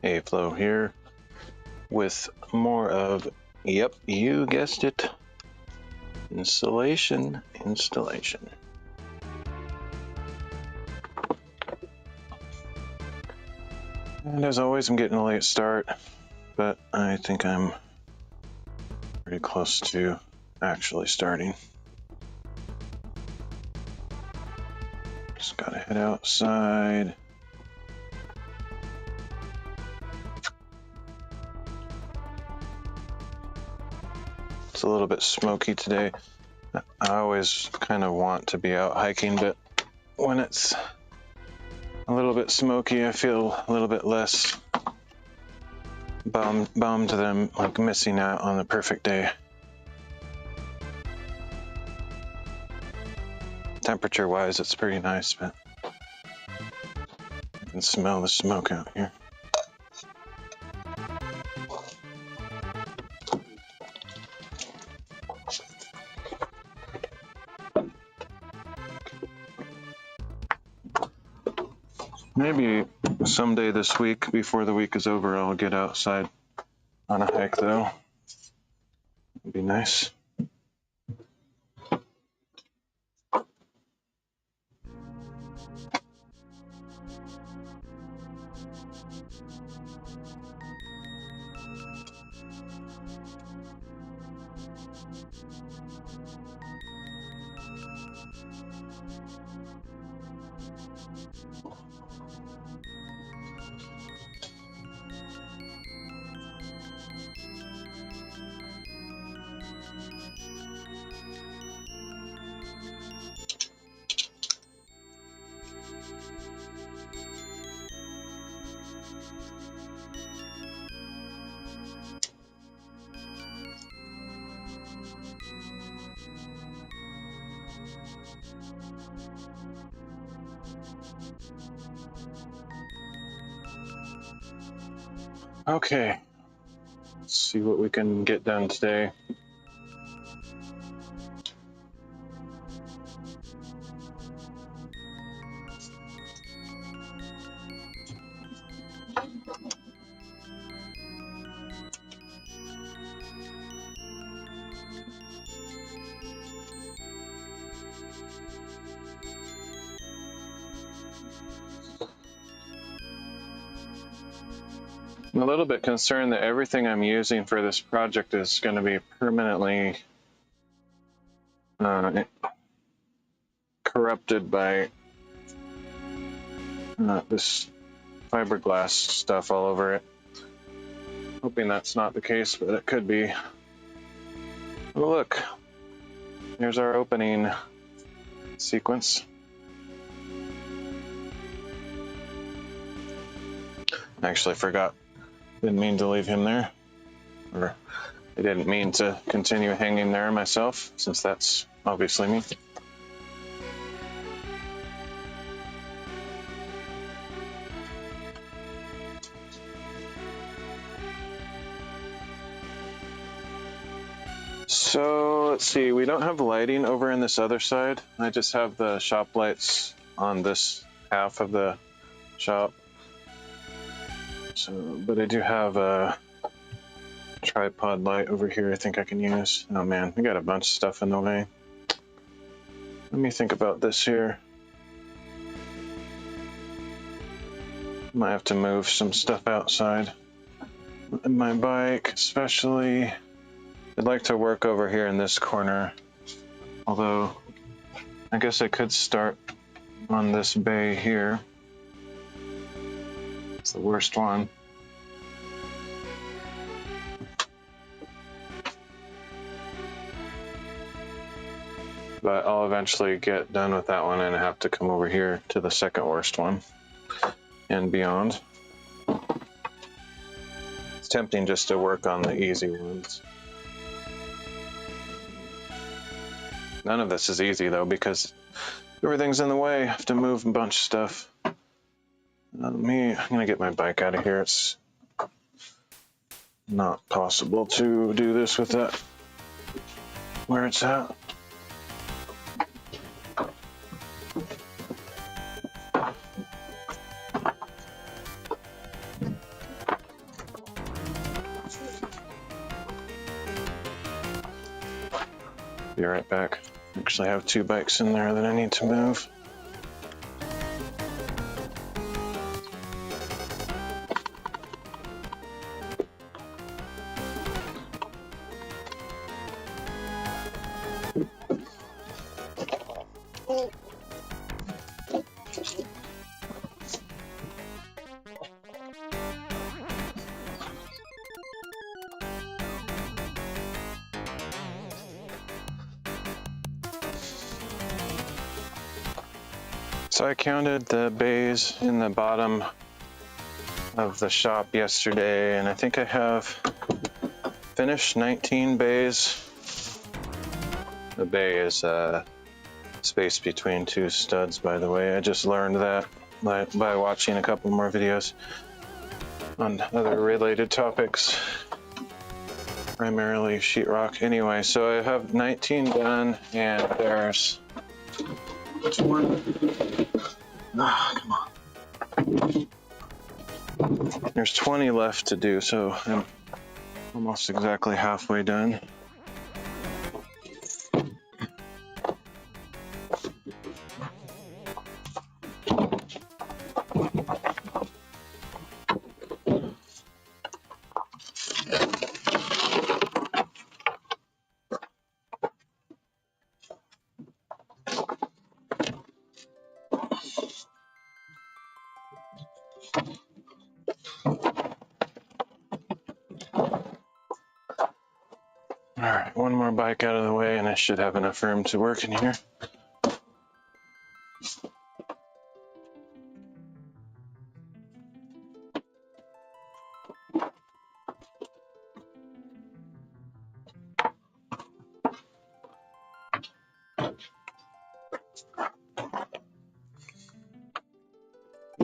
A-Flow here with more of, yep, you guessed it, installation. And as always, I'm getting a late start, but I think I'm pretty close to actually starting. Just gotta head outside. It's a little bit smoky today. I always kind of want to be out hiking, but when it's a little bit smoky, I feel a little bit less bummed that I'm like missing out on the perfect day. Temperature wise, it's pretty nice, but I can smell the smoke out here. Maybe someday this week, before the week is over, I'll get outside on a hike, though. It'd be nice. Okay, let's see what we can get done today. I'm a little bit concerned that everything I'm using for this project is going to be permanently corrupted by this fiberglass stuff all over it. Hoping that's not the case, but it could be. Oh, look, here's our opening sequence. I actually forgot. Didn't mean to leave him there, or I didn't mean to continue hanging there myself, since that's obviously me. So let's see, we don't have lighting over in this other side. I just have the shop lights on this half of the shop. So, but I do have a tripod light over here I think I can use. Oh man, we got a bunch of stuff in the way. Let me think about this here. Might have to move some stuff outside. My bike, especially. I'd like to work over here in this corner. Although, I guess I could start on this bay here. It's the worst one. But I'll eventually get done with that one and have to come over here to the second worst one and beyond. It's tempting just to work on the easy ones. None of this is easy though, because everything's in the way. I have to move a bunch of stuff. I'm gonna get my bike out of here. It's not possible to do this with that where it's at. Be right back. Actually, I have 2 bikes in there that I need to move. So I counted the bays in the bottom of the shop yesterday, and I think I have finished 19 bays. The bay is space between 2 studs, by the way. I just learned that by watching a couple more videos on other related topics, primarily sheetrock. Anyway, so I have 19 done, and there's 20. Come on. There's 20 left to do, so I'm almost exactly halfway done. All right, one more bike out of the way and I should have enough room to work in here.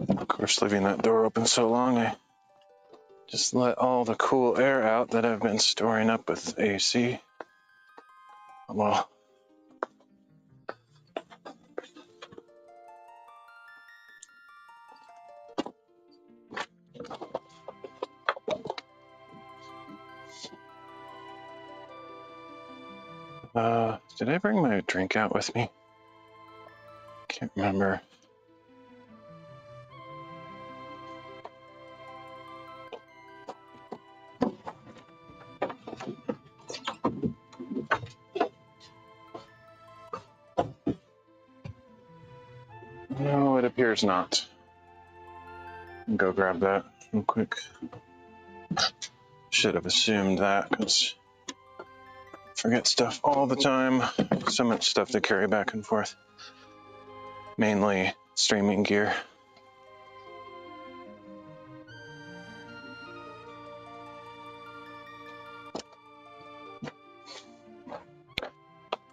Of course, leaving that door open so long, I just let all the cool air out that I've been storing up with AC. Well, did I bring my drink out with me? Can't remember. No, it appears not. Go grab that real quick. Should have assumed that, because I forget stuff all the time. So much stuff to carry back and forth. Mainly streaming gear.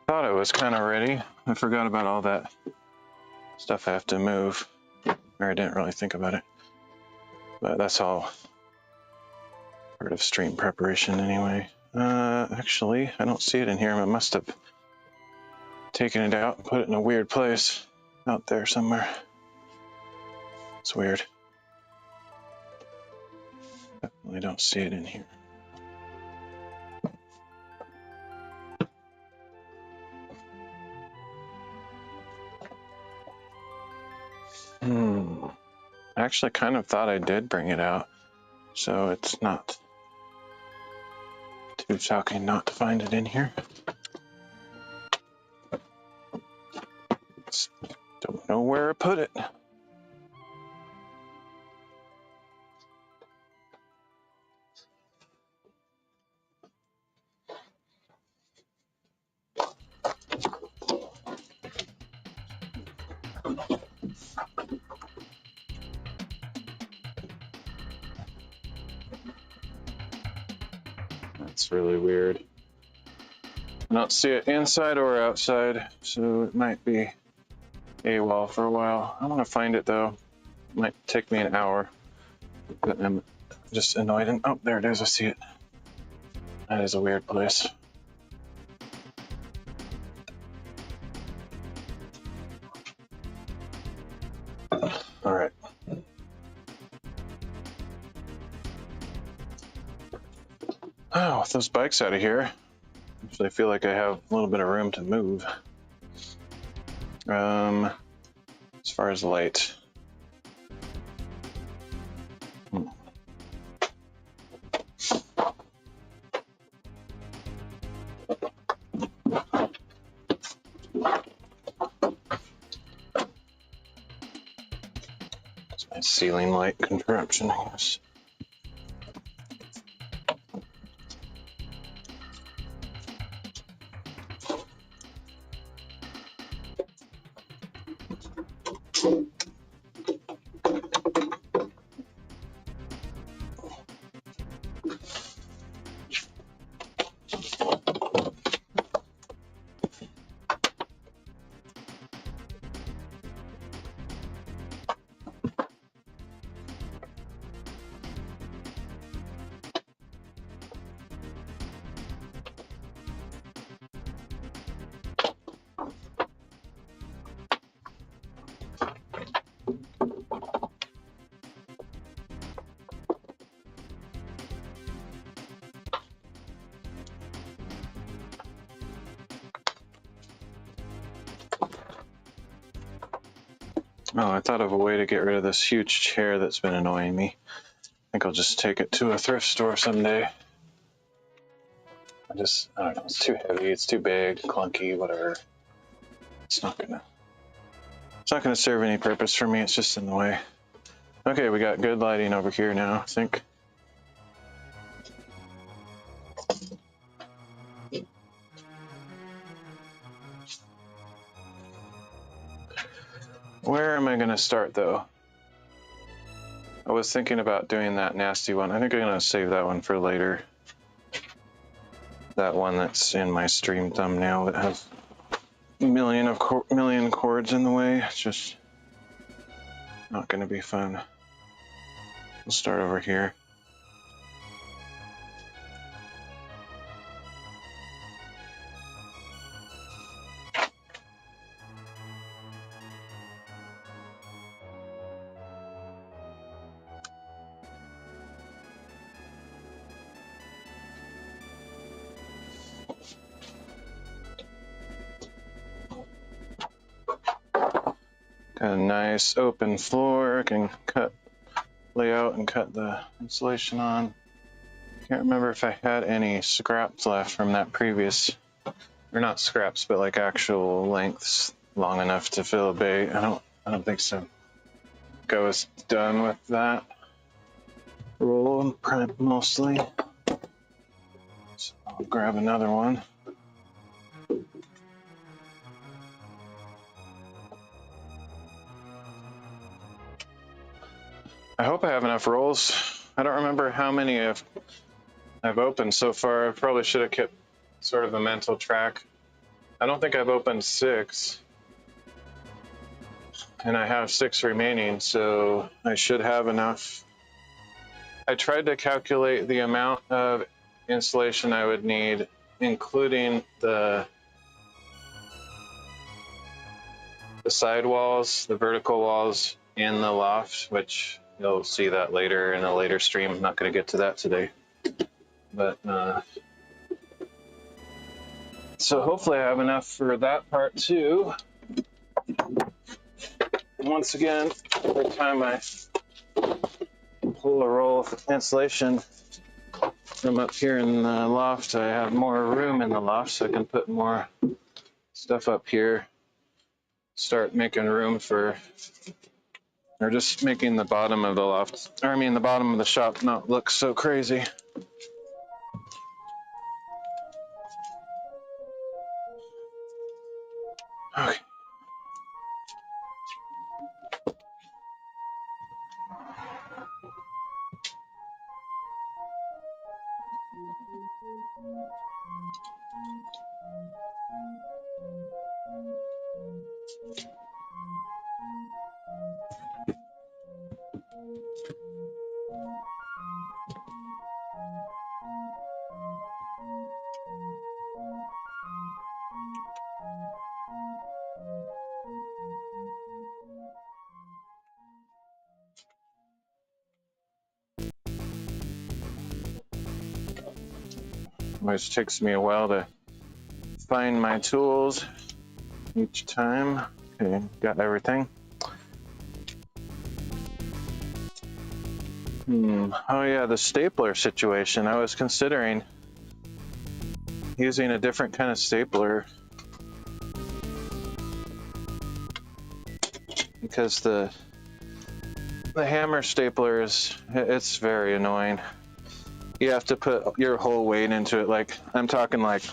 Thought I was kind of ready. I forgot about all that stuff I have to move. Or I didn't really think about it. But that's all part of stream preparation anyway. Actually, I don't see it in here. I must have taken it out and put it in a weird place out there somewhere. It's weird. Definitely don't see it in here. I actually kind of thought I did bring it out, so it's not too shocking not to find it in here. Just don't know where I put it. That's really weird. I don't see it inside or outside, so it might be AWOL for a while. I want to find it though. It might take me an hour. But I'm just annoyed. And oh, there it is. I see it. That is a weird place. All right. Oh, with those bikes out of here, Actually, I feel like I have a little bit of room to move. As far as light. It's my ceiling light contraption, I guess. Oh, I thought of a way to get rid of this huge chair that's been annoying me. I think I'll just take it to a thrift store someday. I don't know, it's too heavy, it's too big, clunky, whatever. It's not gonna serve any purpose for me, it's just in the way. Okay, we got good lighting over here now, I think. Where am I gonna start though? I was thinking about doing that nasty one. I think I'm gonna save that one for later. That one that's in my stream thumbnail that has a million cords in the way. It's just not gonna be fun. We'll start over here. Got a nice open floor. I can lay out and cut the insulation on. Can't remember if I had any scraps left from that previous, or not scraps, but like actual lengths long enough to fill a bay. I don't think so. I think I was done with that roll mostly. So I'll grab another one. I hope I have enough rolls. I don't remember how many I've opened so far. I probably should have kept sort of a mental track. I don't think I've opened 6. And I have 6 remaining, so I should have enough. I tried to calculate the amount of insulation I would need, including the side walls, the vertical walls in the loft, which you'll see that later in a later stream. I'm not going to get to that today. But so hopefully I have enough for that part too. Once again, every time I pull a roll of insulation from up here in the loft, I have more room in the loft, so I can put more stuff up here. Start making room for, or just making the bottom of the loft, or I mean the bottom of the shop not look so crazy. Okay. Always takes me a while to find my tools each time. Okay, got everything. Oh yeah, the stapler situation. I was considering using a different kind of stapler because the hammer stapler it's very annoying. You have to put your whole weight into it. Like, I'm talking like,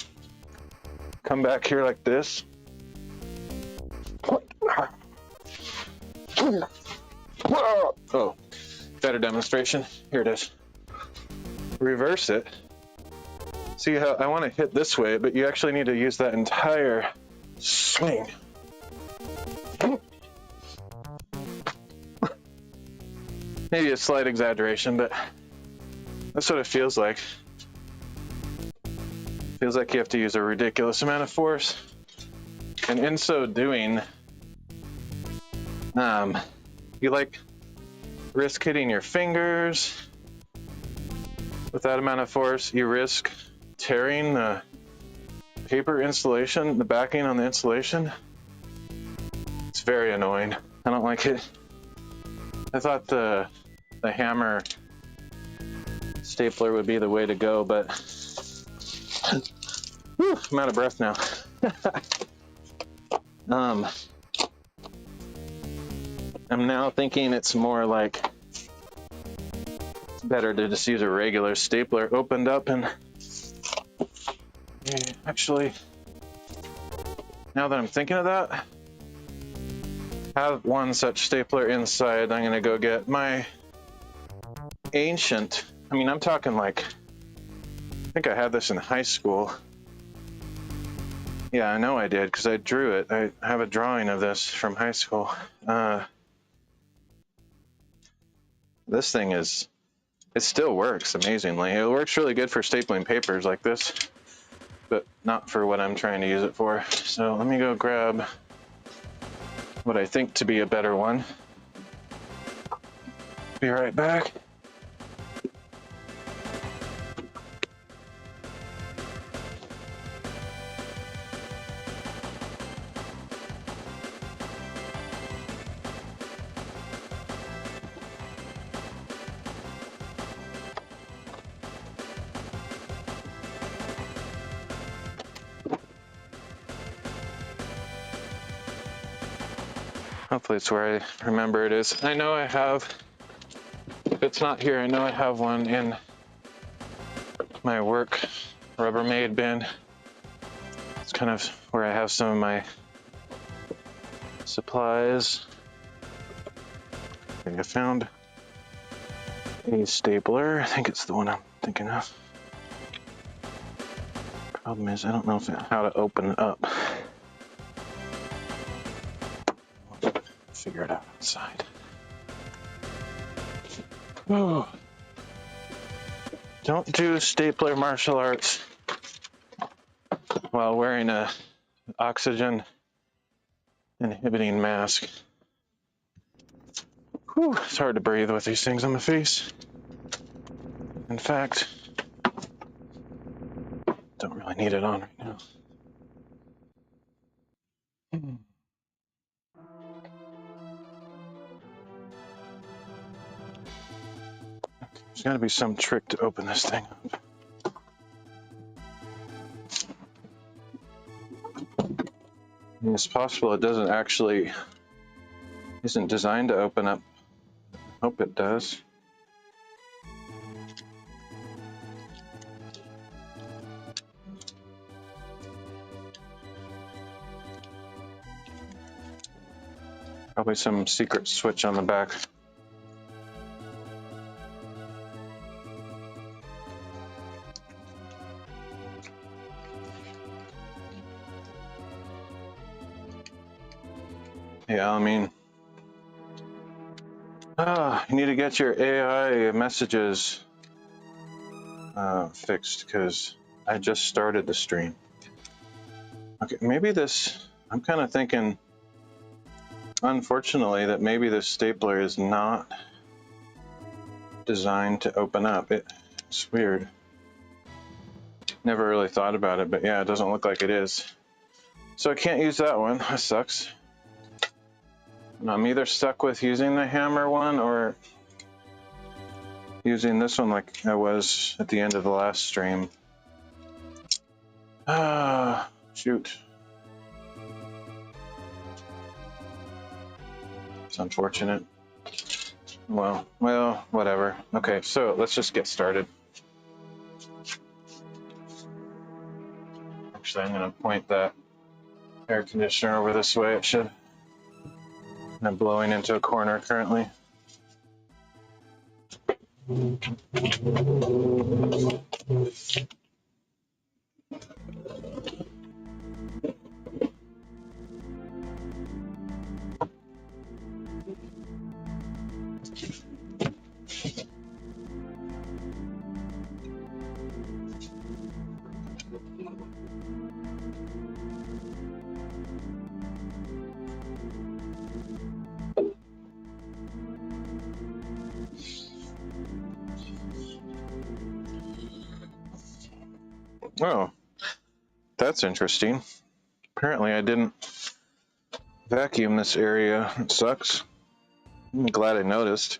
come back here like this. Oh, better demonstration. Here it is. Reverse it. See how I want to hit this way, but you actually need to use that entire swing. Maybe a slight exaggeration, but that's what it feels like. Feels like you have to use a ridiculous amount of force. And in so doing, you like risk hitting your fingers. With that amount of force, you risk tearing the paper insulation, the backing on the insulation. It's very annoying. I don't like it. I thought the hammer stapler would be the way to go, but whew, I'm out of breath now. I'm now thinking it's more like it's better to just use a regular stapler opened up. And actually, now that I'm thinking of that, have one such stapler inside. I'm gonna go get my ancient, I'm talking like, I think I had this in high school. Yeah, I know I did because I drew it. I have a drawing of this from high school. This thing it still works amazingly. It works really good for stapling papers like this, but not for what I'm trying to use it for. So let me go grab what I think to be a better one. Be right back. Hopefully it's where I remember it is. I know I have, if it's not here, I know I have one in my work Rubbermaid bin. It's kind of where I have some of my supplies. Okay, I found a stapler. I think it's the one I'm thinking of. Problem is, I don't know how to open it up. Figure it out outside. Oh. Don't do stapler martial arts while wearing a oxygen inhibiting mask. Whew, it's hard to breathe with these things on my face. In fact, don't really need it on right now. There's got to be some trick to open this thing up. And it's possible it isn't designed to open up. I hope it does. Probably some secret switch on the back. Yeah, you need to get your AI messages fixed because I just started the stream. Okay, maybe I'm kind of thinking, unfortunately, that maybe this stapler is not designed to open up. It's weird. Never really thought about it, but yeah, it doesn't look like it is. So I can't use that one. That sucks. I'm either stuck with using the hammer one or using this one like I was at the end of the last stream. Ah, shoot. It's unfortunate. Well, whatever. Okay, so let's just get started. Actually, I'm going to point that air conditioner over this way. It should. I'm blowing into a corner currently. Oh, that's interesting. Apparently I didn't vacuum this area. It sucks. I'm glad I noticed.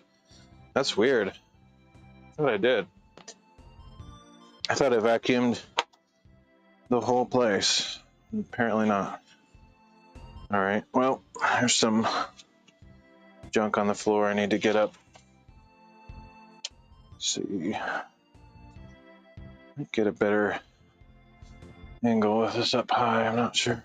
That's weird. I thought I did. I thought I vacuumed the whole place. Apparently not. All right, well, there's some junk on the floor. I need to get up. Let's see. Get a better angle with this up high. I'm not sure.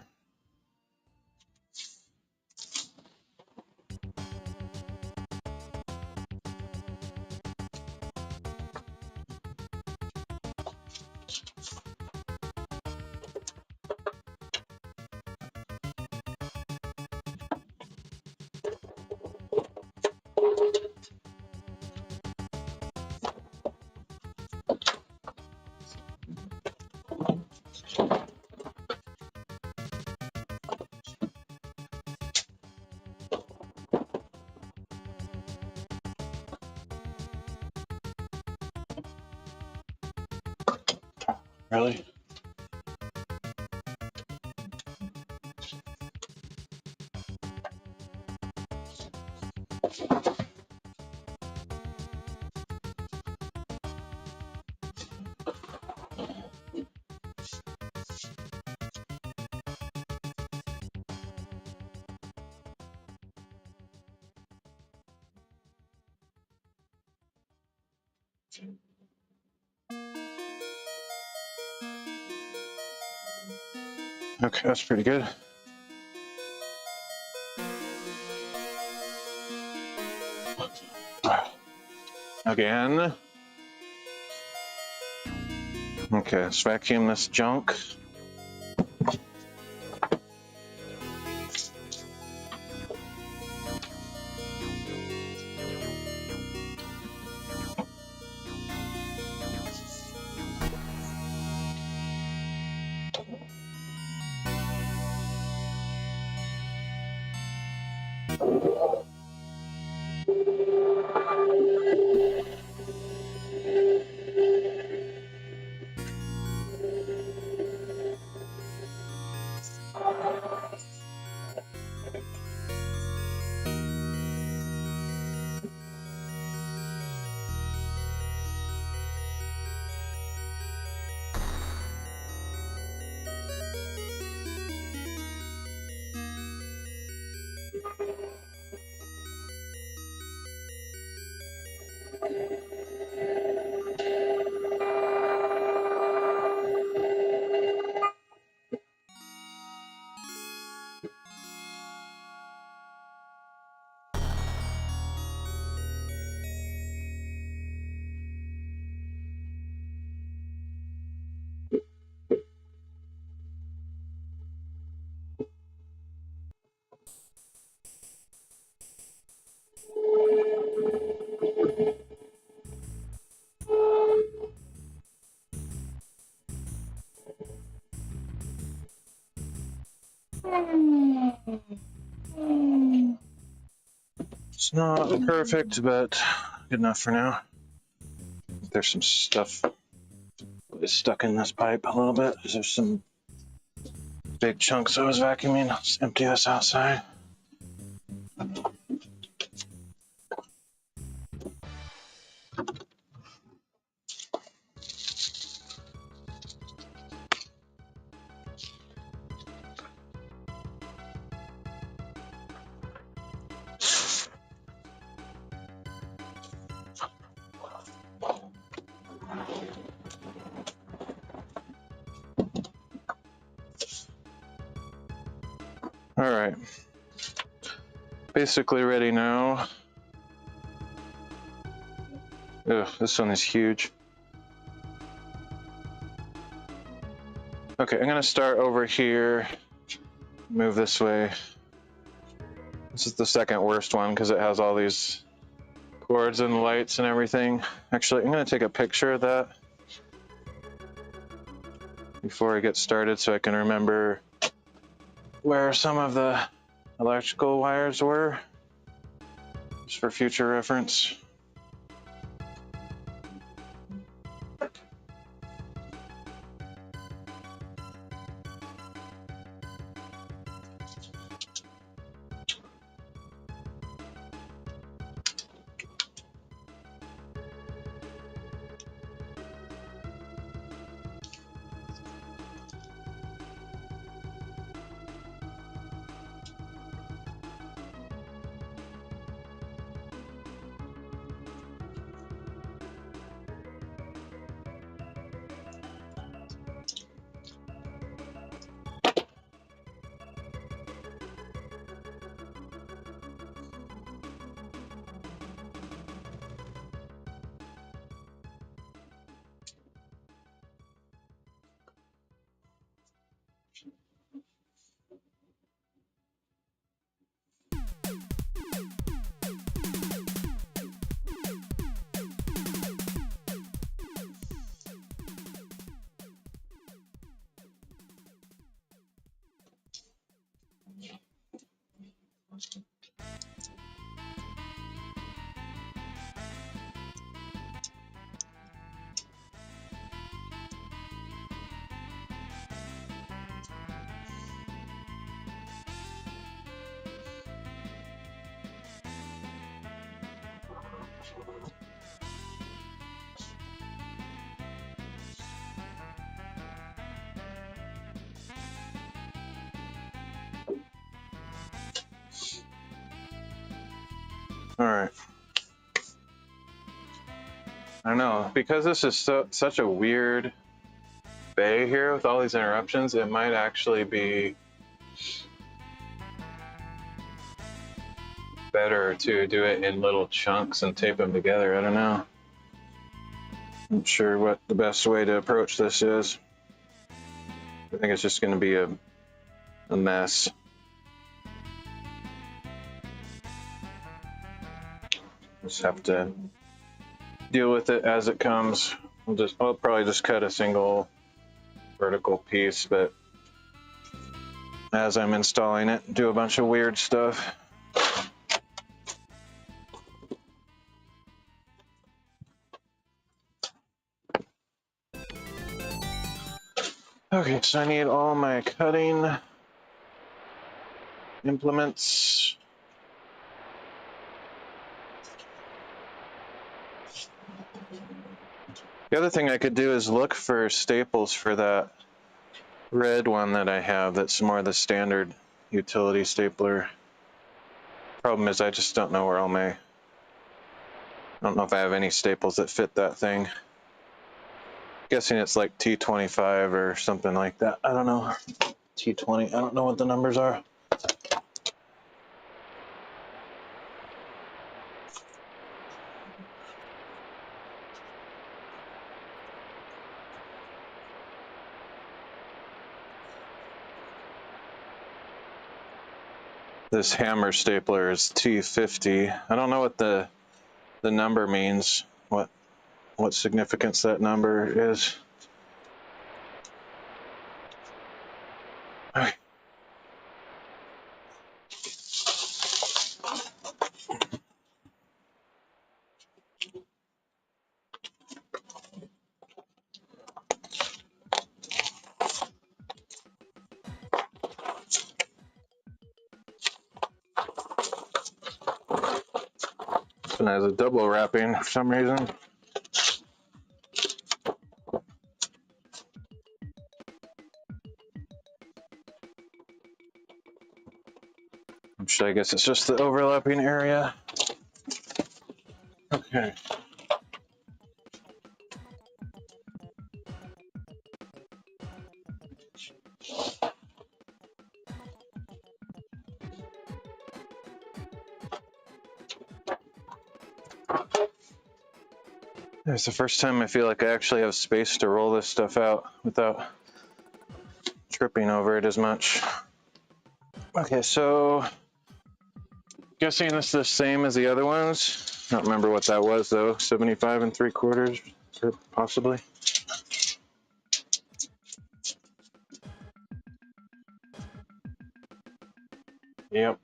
Really? Okay, that's pretty good. Again. Okay, let's vacuum this junk. It's not perfect, but good enough for now. There's some stuff is stuck in this pipe a little bit. There's some big chunks I was vacuuming. I'll just empty this outside. All right, basically ready now. Ugh, this one is huge. Okay, I'm gonna start over here, move this way. This is the second worst one because it has all these cords and lights and everything. Actually, I'm gonna take a picture of that before I get started so I can remember where some of the electrical wires were, just for future reference. All right. I know, because this is such a weird bay here with all these interruptions, it might actually be better to do it in little chunks and tape them together. I don't know. I'm not sure what the best way to approach this is. I think it's just going to be a mess. Just have to deal with it as it comes. I'll probably just cut a single vertical piece, but as I'm installing it, do a bunch of weird stuff. Okay, so I need all my cutting implements. The other thing I could do is look for staples for that red one that I have that's more the standard utility stapler. Problem is I just don't know where all my... I don't know if I have any staples that fit that thing. Guessing it's like T25 or something like that. I don't know. T20. I don't know what the numbers are. This hammer stapler is T50. I don't know what the number means. What significance that number is. Okay. one has a double wrapping for some reason. I guess it's just the overlapping area. Okay. It's the first time I feel like I actually have space to roll this stuff out without tripping over it as much. Okay, so guessing this is the same as the other ones. I don't remember what that was though. 75 3/4, or possibly. Yep.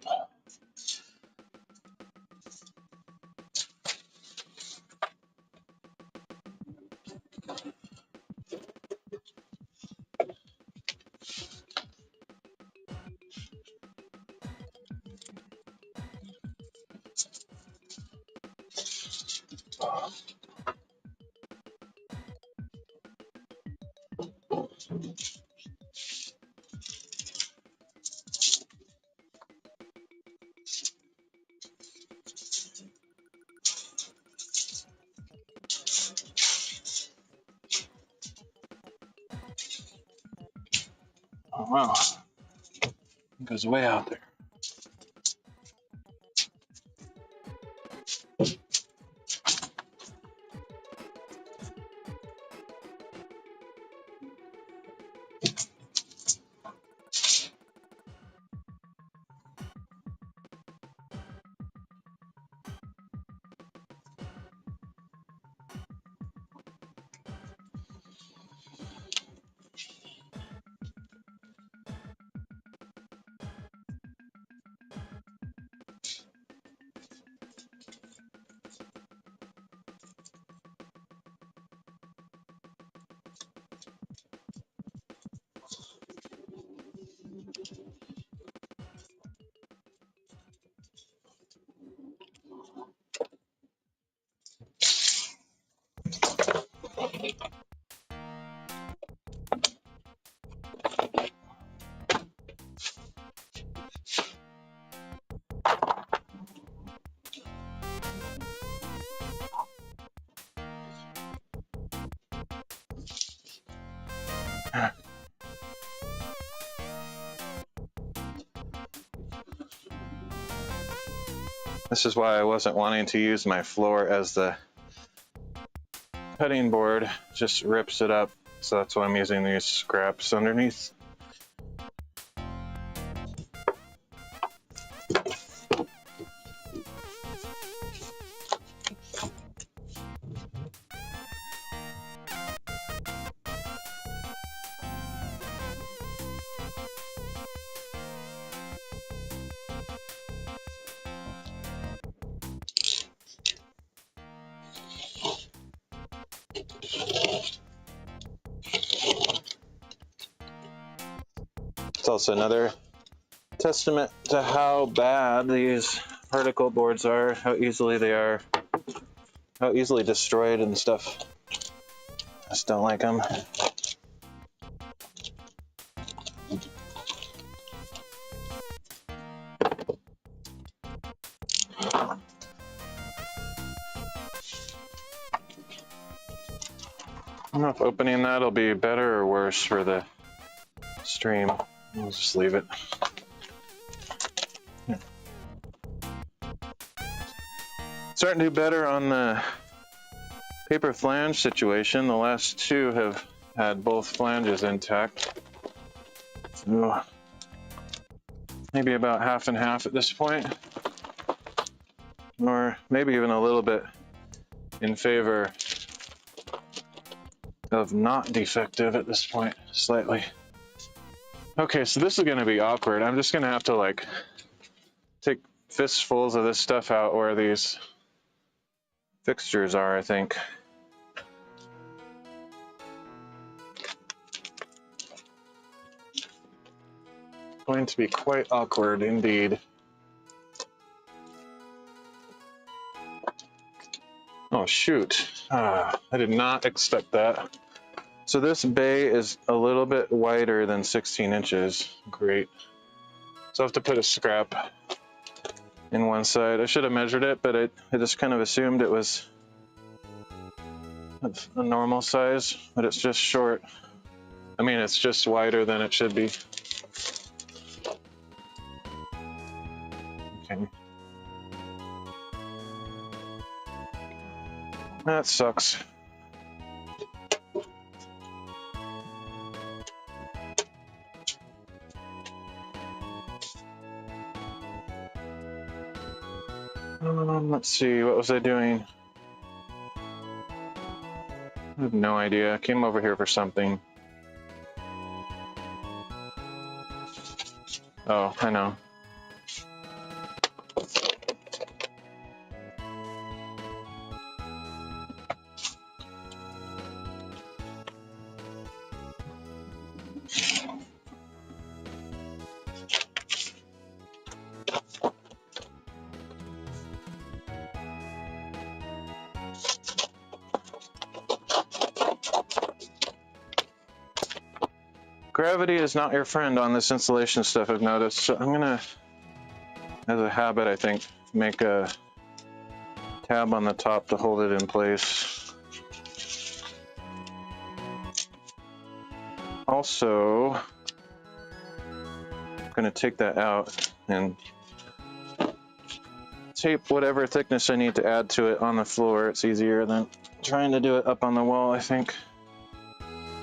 Oh wow. It goes way out there. This is why I wasn't wanting to use my floor as the cutting board. Just rips it up, so that's why I'm using these scraps underneath. It's also another testament to how bad these particle boards are, how easily they are, how easily destroyed and stuff. I just don't like them. I don't know if opening that will be better or worse for the stream. We'll just leave it. Starting to do better on the paper flange situation. The last two have had both flanges intact. So maybe about half and half at this point. Or maybe even a little bit in favor of not defective at this point, slightly. Okay, so this is gonna be awkward. I'm just gonna have to like take fistfuls of this stuff out where these fixtures are, I think. Going to be quite awkward indeed. shoot. I did not expect that. So this bay is a little bit wider than 16 inches. Great. So I have to put a scrap in one side. I should have measured it, but I just kind of assumed it was a normal size, but it's just short. I mean, it's just wider than it should be. Okay. That sucks. Let's see, what was I doing? I have no idea. I came over here for something. Oh, I know. Gravity is not your friend on this insulation stuff, I've noticed. So I'm gonna, as a habit, I think, make a tab on the top to hold it in place. Also, I'm gonna take that out and tape whatever thickness I need to add to it on the floor. It's easier than trying to do it up on the wall, I think.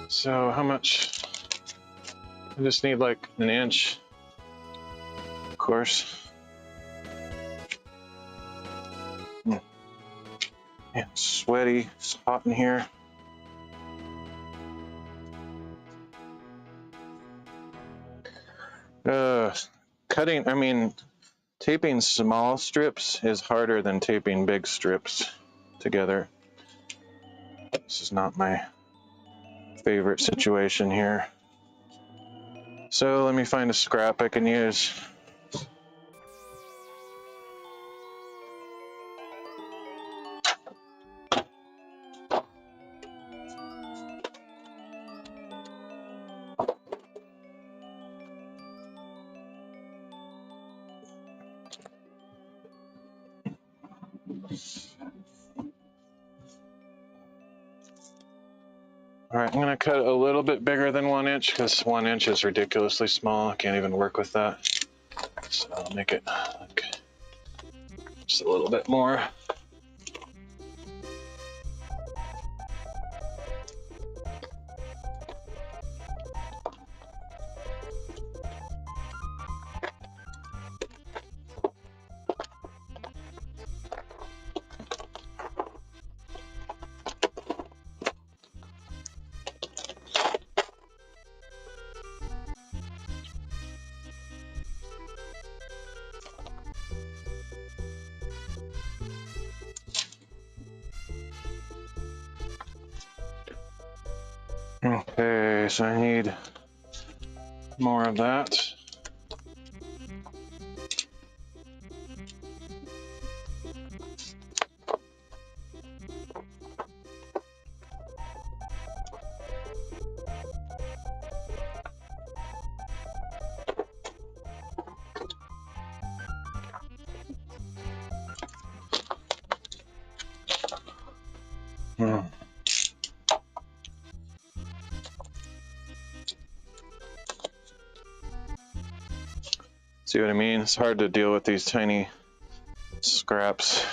So how much? I just need like an inch, of course. Yeah, sweaty, it's hot in here. Taping small strips is harder than taping big strips together. This is not my favorite situation here. So let me find a scrap I can use. All right, I'm gonna cut a little bit bigger than 1 inch because 1 inch is ridiculously small. I can't even work with that. So I'll make it like just a little bit more. Okay, so I need more of that. See what I mean? It's hard to deal with these tiny scraps.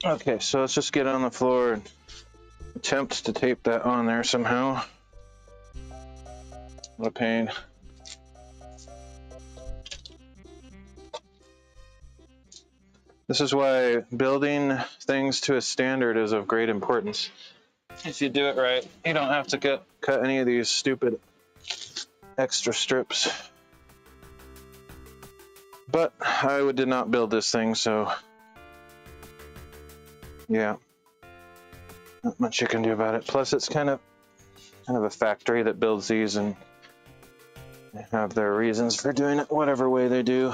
Okay, so let's just get on the floor and attempt to tape that on there somehow. What a pain. This is why building things to a standard is of great importance. If you do it right, you don't have to cut any of these stupid extra strips. But I did not build this thing, so yeah, not much you can do about it. Plus, it's kind of a factory that builds these, and they have their reasons for doing it whatever way they do.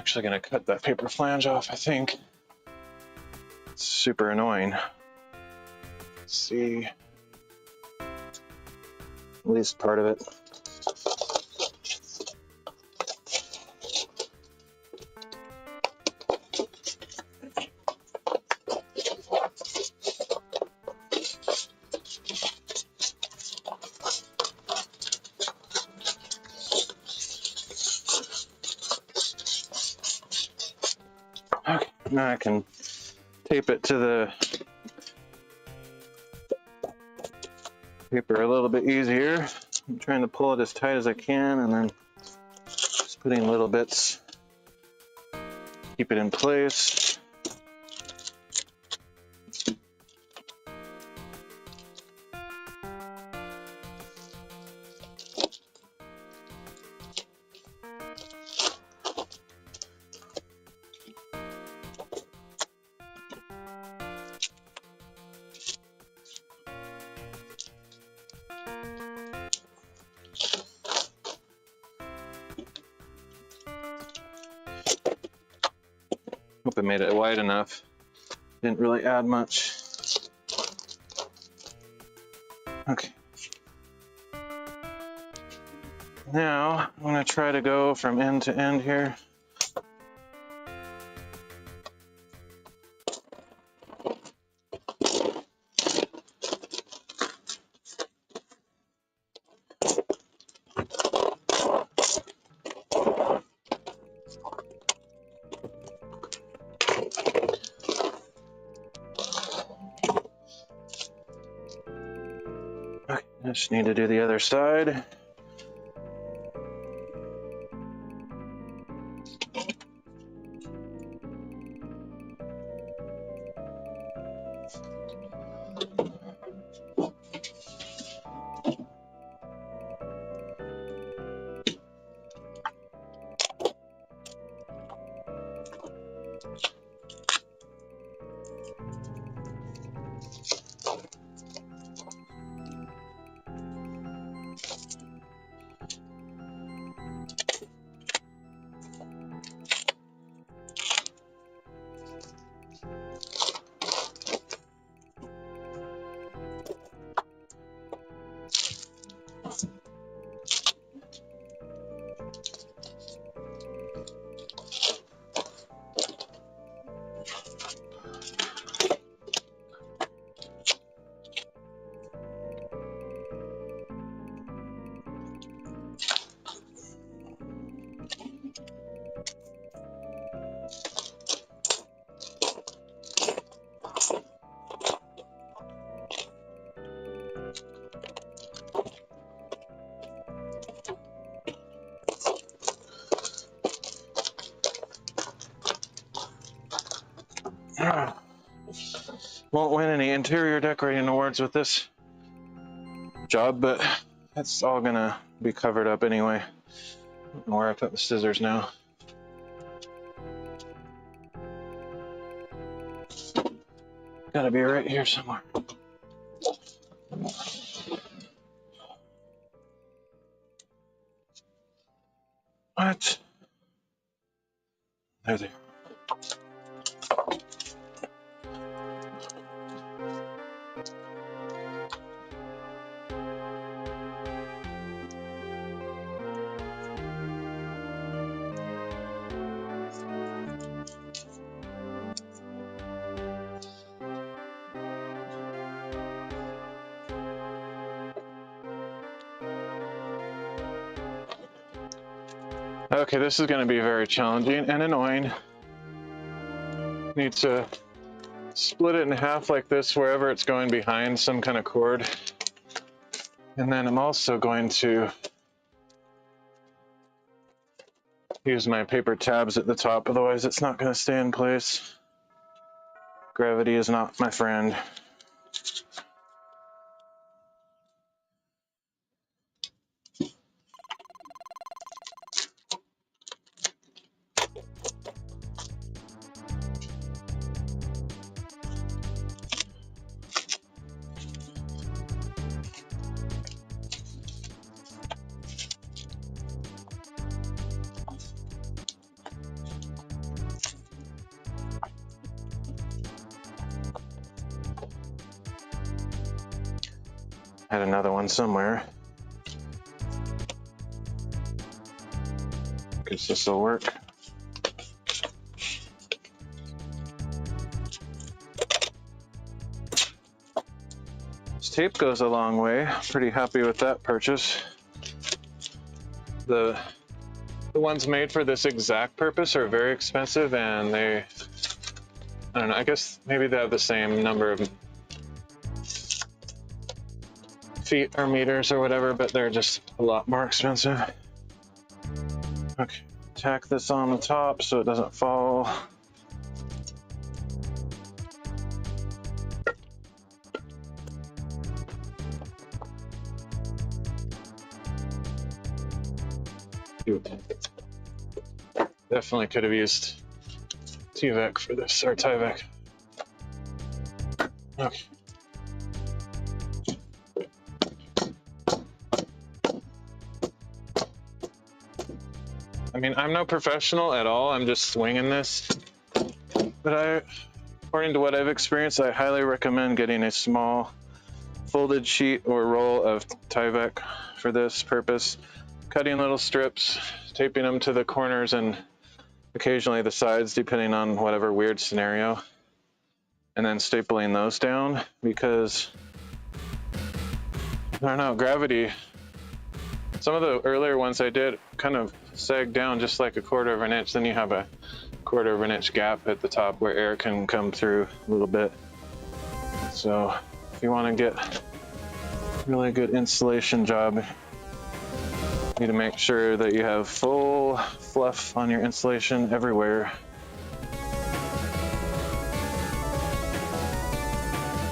actually going to cut that paper flange off, I think. It's super annoying. Let's see. At least part of it. Okay, now I can tape it to the paper a little bit easier. I'm trying to pull it as tight as I can and then just putting little bits, keep it in place. Hope I made it wide enough. Didn't really add much. Okay. Now I'm going to try to go from end to end here. Okay, I just need to do the other side. Won't win any interior decorating awards with this job, but it's all gonna be covered up anyway. I don't know where I put the scissors now. Gotta be right here somewhere. What? There they are. Okay, this is going to be very challenging and annoying. Need to split it in half like this wherever it's going behind some kind of cord. And then I'm also going to use my paper tabs at the top, otherwise it's not going to stay in place. Gravity is not my friend. had another one somewhere. Guess this will work. This tape goes a long way. Pretty happy with that purchase. The ones made for this exact purpose are very expensive, and I don't know, I guess maybe they have the same number of feet or meters or whatever, but they're just a lot more expensive. Okay, tack this on the top so it doesn't fall. Definitely could have used T-Vec for this, or Tyvek. Okay. I mean, I'm no professional at all, I'm just swinging this. But according to what I've experienced, I highly recommend getting a small folded sheet or roll of Tyvek for this purpose. Cutting little strips, taping them to the corners and occasionally the sides, depending on whatever weird scenario. And then stapling those down, because, I don't know, gravity. Some of the earlier ones I did kind of sagged down just like a 1/4 of an inch. Then you have a 1/4 of an inch gap at the top where air can come through a little bit. So if you want to get a really good insulation job, you need to make sure that you have full fluff on your insulation everywhere.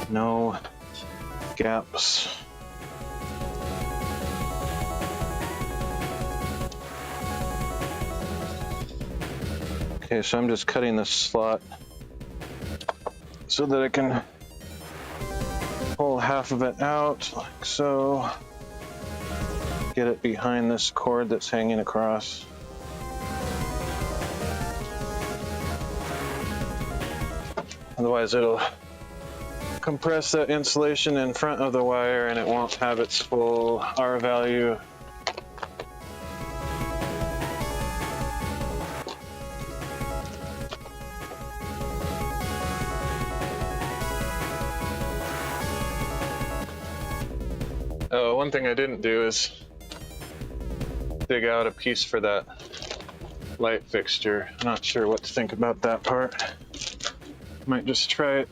No gaps. Okay, so I'm just cutting this slot so that I can pull half of it out, like so. Get it behind this cord that's hanging across. Otherwise it'll compress that insulation in front of the wire and it won't have its full R value. Oh, one thing I didn't do is dig out a piece for that light fixture. I'm not sure what to think about that part. Might just try it.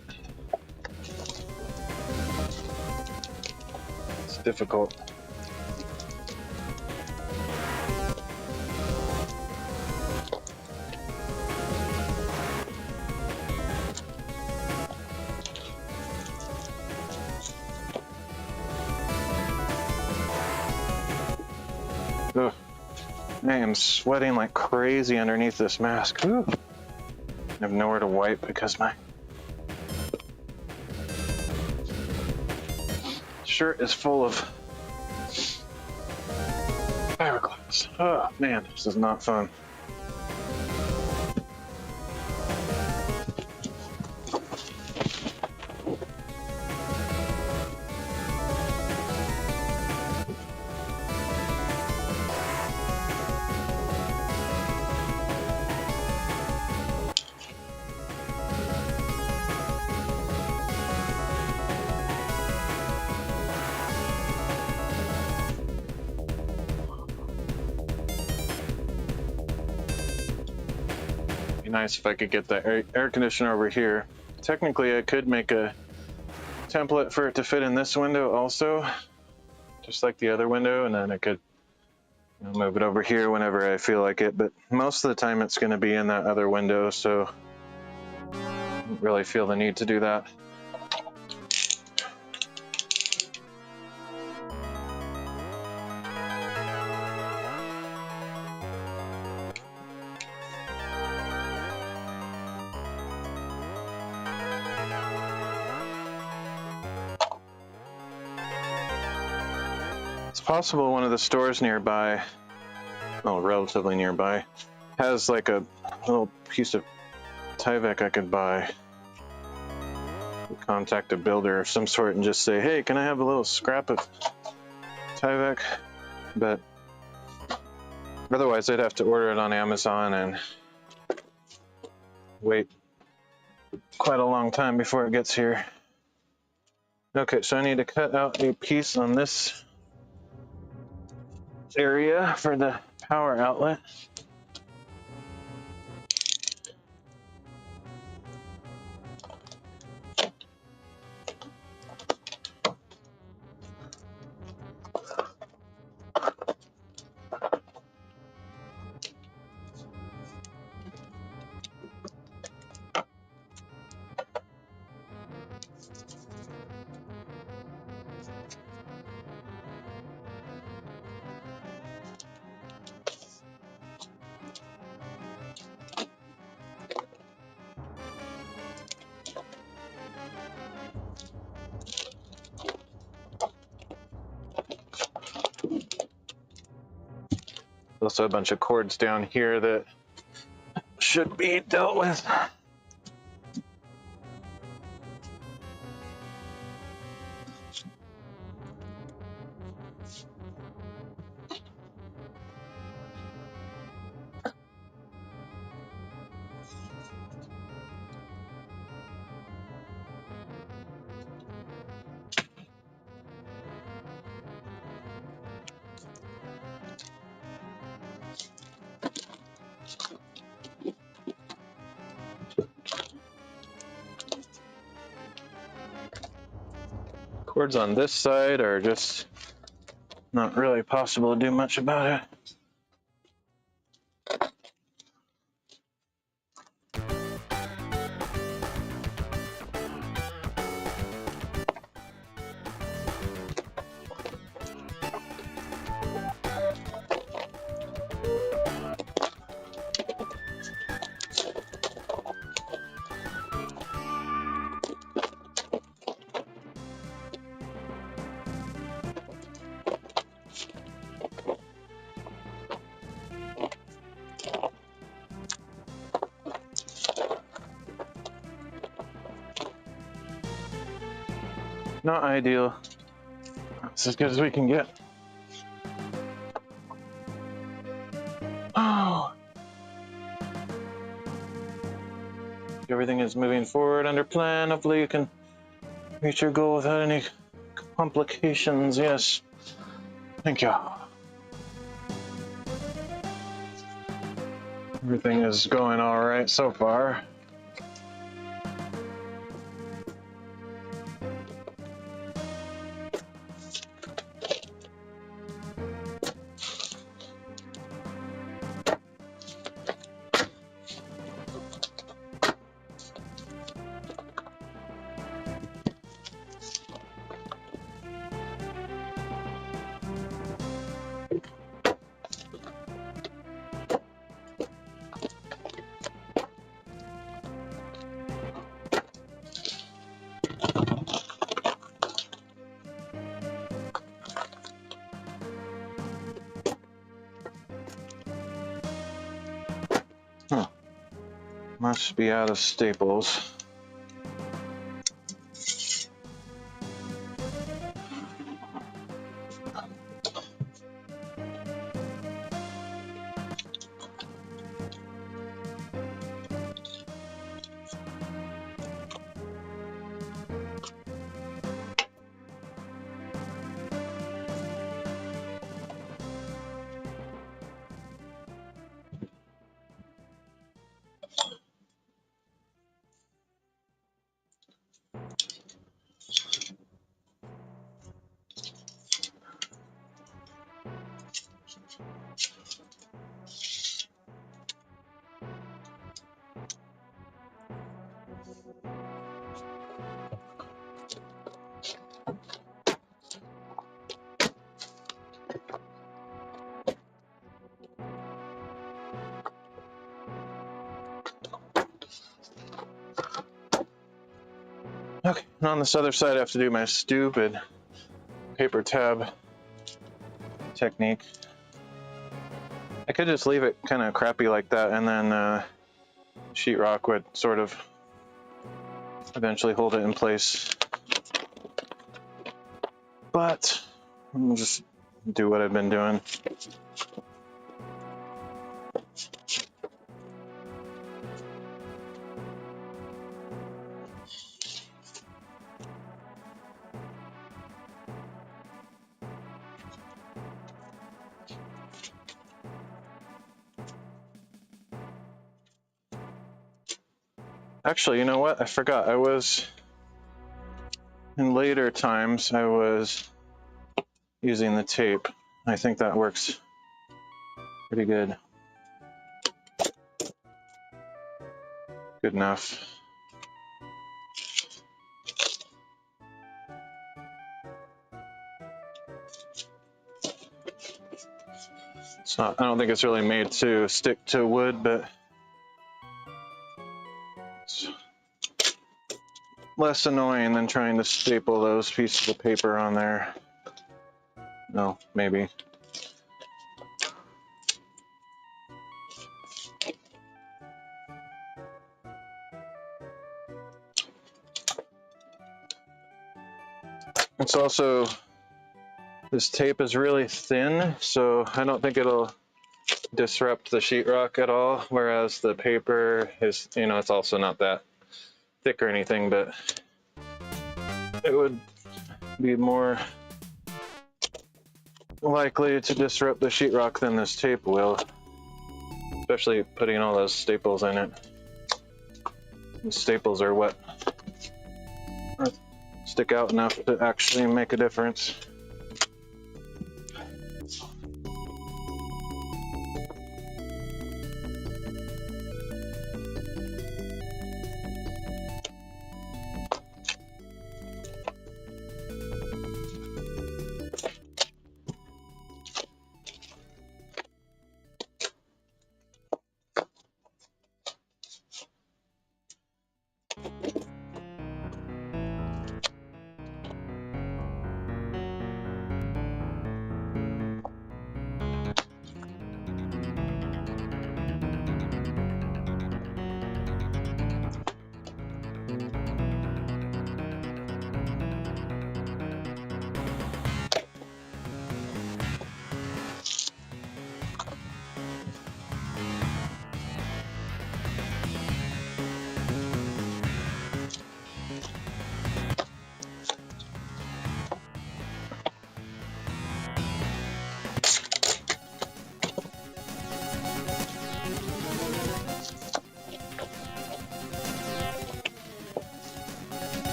It's difficult. Ugh. I am sweating like crazy underneath this mask. Ooh. I have nowhere to wipe because my shirt is full of fiberglass. Oh man, this is not fun. Be nice if I could get the air conditioner over here. Technically, I could make a template for it to fit in this window also, just like the other window, and then I could move it over here whenever I feel like it, but most of the time it's going to be in that other window, so I don't really feel the need to do that. It's possible one of the stores nearby, well, relatively nearby, has like a little piece of Tyvek I could buy. contact a builder of some sort and just say, hey, can I have a little scrap of Tyvek? But otherwise I'd have to order it on Amazon and wait quite a long time before it gets here. Okay, so I need to cut out a piece on this area for the power outlet. Also a bunch of cords down here that should be dealt with. Cords on this side are just not really possible to do much about it. Not ideal. It's as good as we can get. Oh! Everything is moving forward under plan. Hopefully you can reach your goal without any complications. Yes. Thank you. Everything is going all right so far. Must be out of staples. Okay, and on this other side I have to do my stupid paper tab technique. I could just leave it kind of crappy like that and then sheetrock would sort of eventually hold it in place. But I'll just do what I've been doing. Actually, you know what? I forgot. In later times, I was using the tape. I think that works pretty good. Good enough. It's not, I don't think it's really made to stick to wood, but it's less annoying than trying to staple those pieces of paper on there. No, maybe. It's also, this tape is really thin, so I don't think it'll disrupt the sheetrock at all, whereas the paper is, you know, it's also not that thick or anything, but it would be more likely to disrupt the sheetrock than this tape will, especially putting all those staples in it. The staples are what stick out enough to actually make a difference.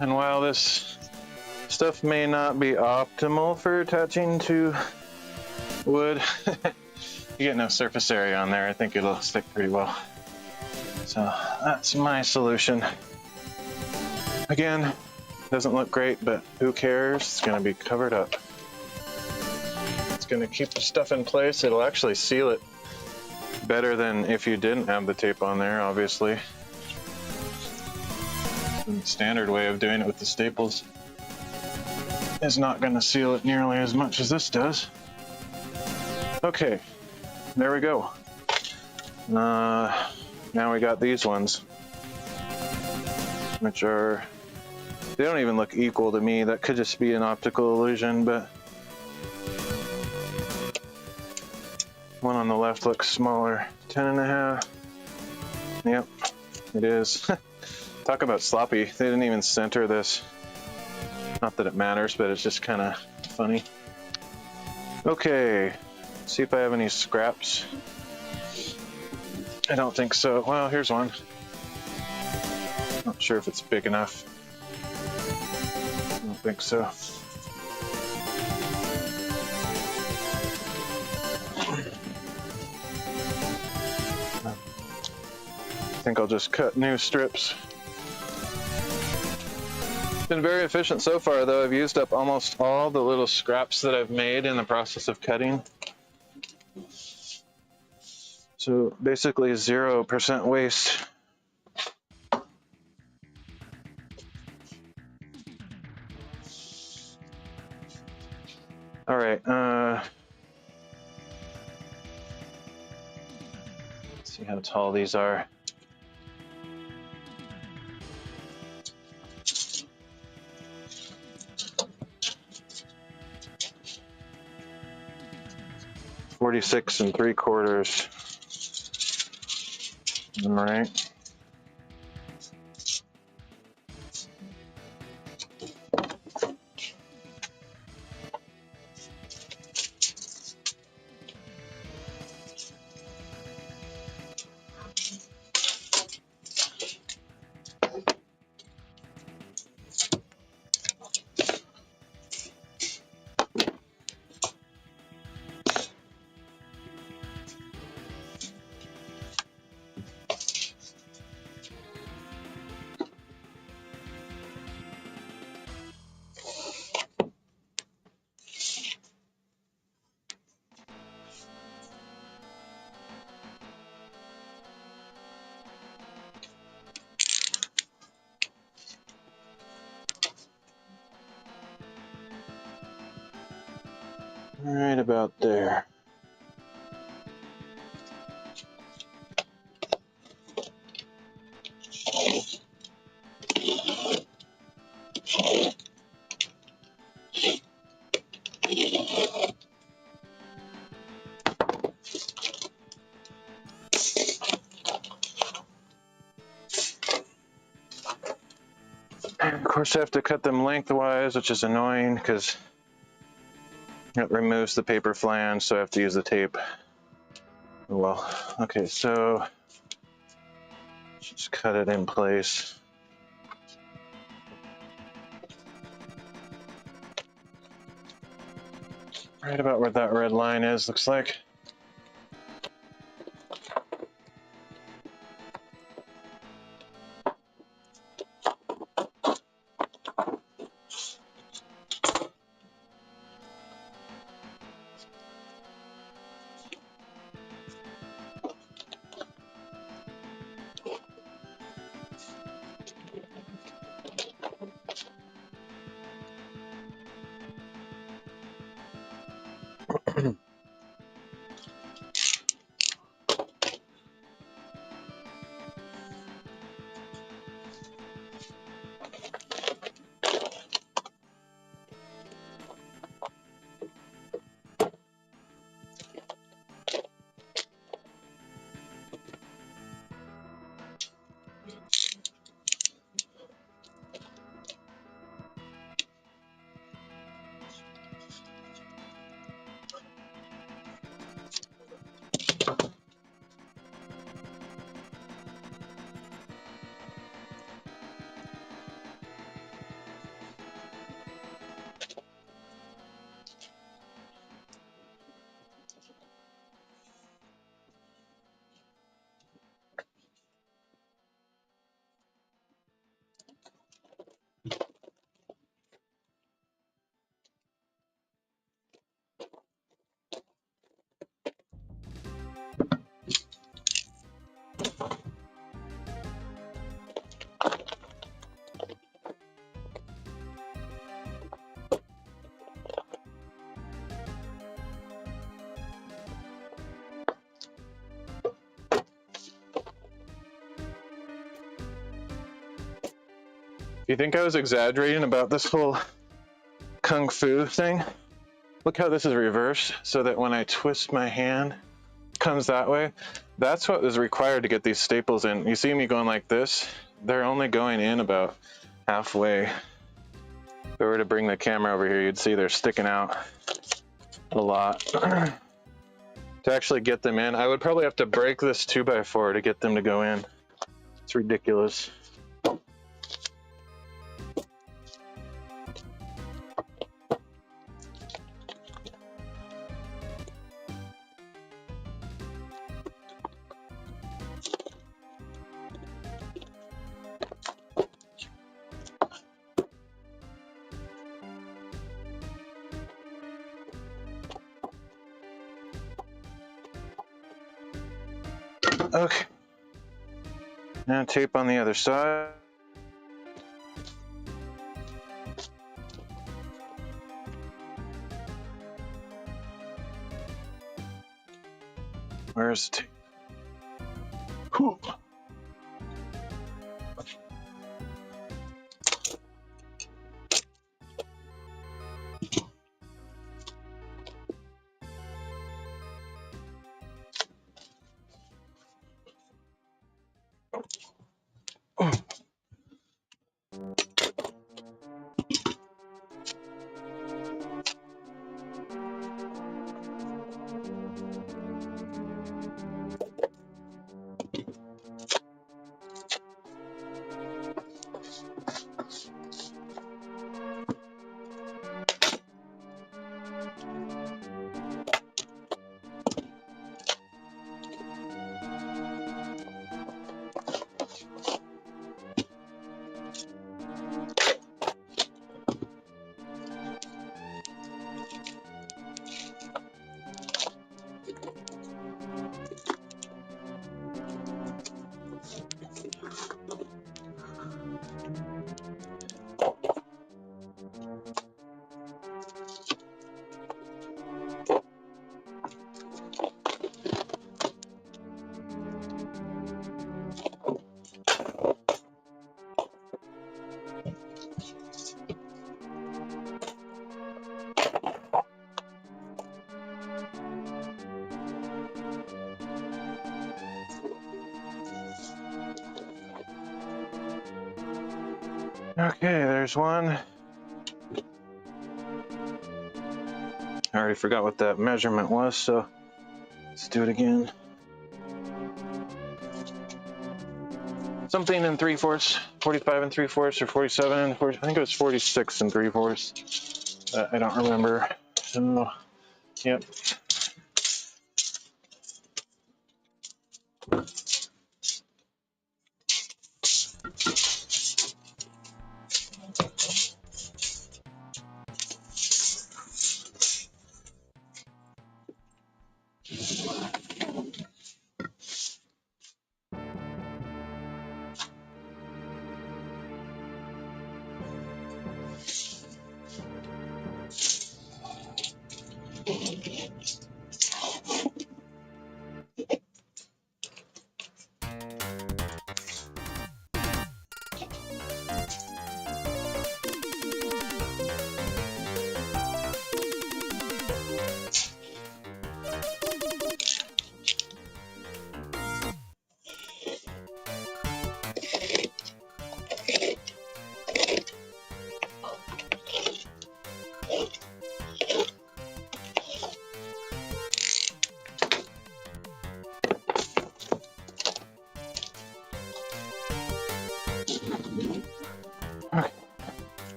And while this stuff may not be optimal for attaching to wood, you get no surface area on there. I think it'll stick pretty well. So that's my solution. Again, doesn't look great, but who cares? It's gonna be covered up. It's gonna keep the stuff in place. It'll actually seal it better than if you didn't have the tape on there, obviously. The standard way of doing it with the staples is not going to seal it nearly as much as this does. Okay, there we go. Now we got these ones, which are, they don't even look equal to me. That could just be an optical illusion, but one on the left looks smaller. 10.5. Yep, it is. Talk about sloppy. They didn't even center this. Not that it matters, but it's just kind of funny. Okay, see if I have any scraps. I don't think so. Well, here's one. Not sure if it's big enough. I don't think so. I think I'll just cut new strips. been very efficient so far, though. I've used up almost all the little scraps that I've made in the process of cutting. So basically 0% waste. All right. Let's see how tall these are. $46 3/4. All right. Right about there. And of course, I have to cut them lengthwise, which is annoying because it removes the paper flange, so I have to use the tape. Oh well. Okay, so just cut it in place. Right about where that red line is, looks like. Do you think I was exaggerating about this whole kung fu thing? Look how this is reversed, so that when I twist my hand, it comes that way. That's what is required to get these staples in. You see me going like this? They're only going in about halfway. If I were to bring the camera over here, you'd see they're sticking out a lot. To actually get them in, I would probably have to break this 2x4 to get them to go in. It's ridiculous. Okay. Now tape on the other side. Where's the tape? Whew. Okay, there's one. I already forgot what that measurement was, so let's do it again. Something in 3/4, 45 and 3/4, or 47 and 4. I think it was 46 and 3/4. I don't remember. So, yep.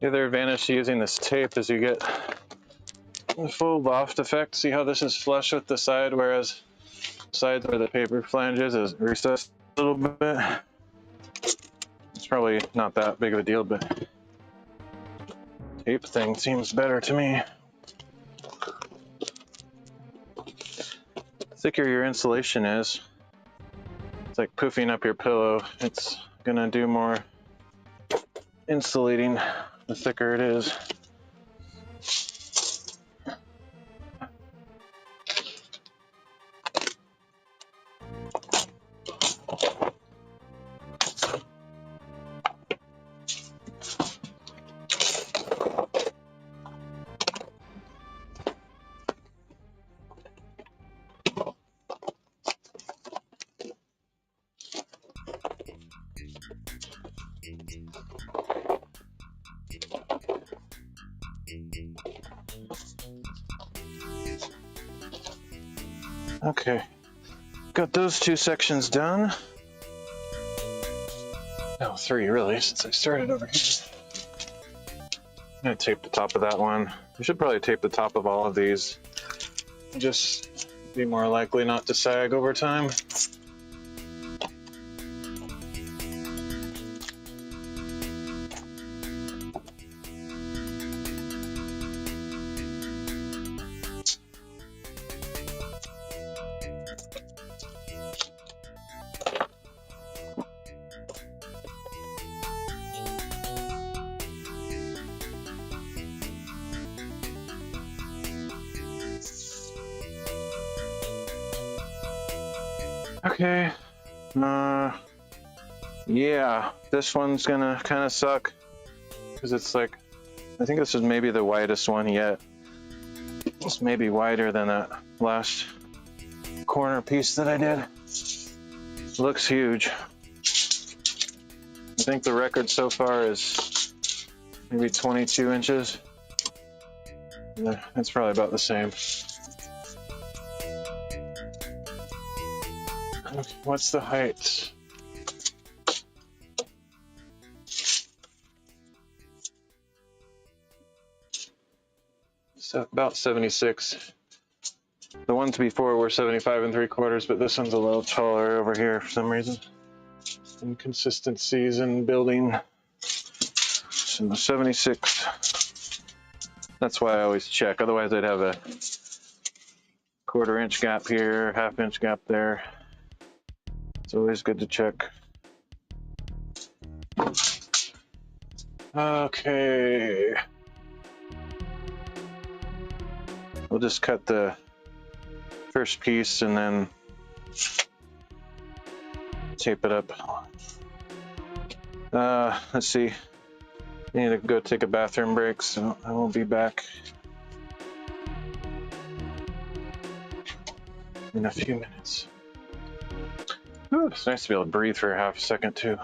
The other advantage to using this tape is you get the full loft effect. See how this is flush with the side, whereas the side where the paper flanges is recessed a little bit. It's probably not that big of a deal, but tape thing seems better to me. The thicker your insulation is, it's like poofing up your pillow. It's gonna do more insulating the thicker it is. Okay, got those two sections done. No, three really, since I started over here. I'm gonna tape the top of that one. We should probably tape the top of all of these. Just be more likely not to sag over time. Okay, yeah, this one's gonna kind of suck because it's like, I think this is maybe the widest one yet. It's maybe wider than that last corner piece that I did. Looks huge. I think the record so far is maybe 22 inches. That's probably about the same. Okay, what's the height? So about 76. The ones before were 75 3/4, but this one's a little taller over here for some reason. Inconsistencies in building. So 76. That's why I always check. Otherwise, I'd have a 1/4 inch gap here, 1/2 inch gap there. It's always good to check. Okay. We'll just cut the first piece and then tape it up. Let's see. I need to go take a bathroom break, so I will be back in a few minutes. Ooh, it's nice to be able to breathe for half a second too.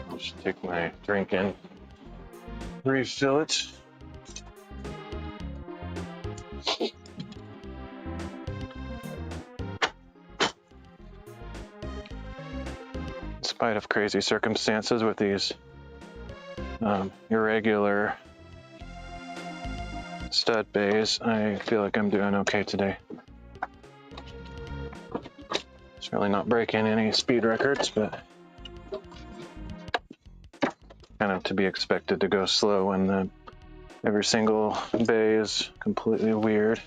I'll just take my drink in, refill it. In spite of crazy circumstances with these irregular stud bays, I feel like I'm doing okay today. It's really not breaking any speed records, but kind of to be expected to go slow when every single bay is completely weird.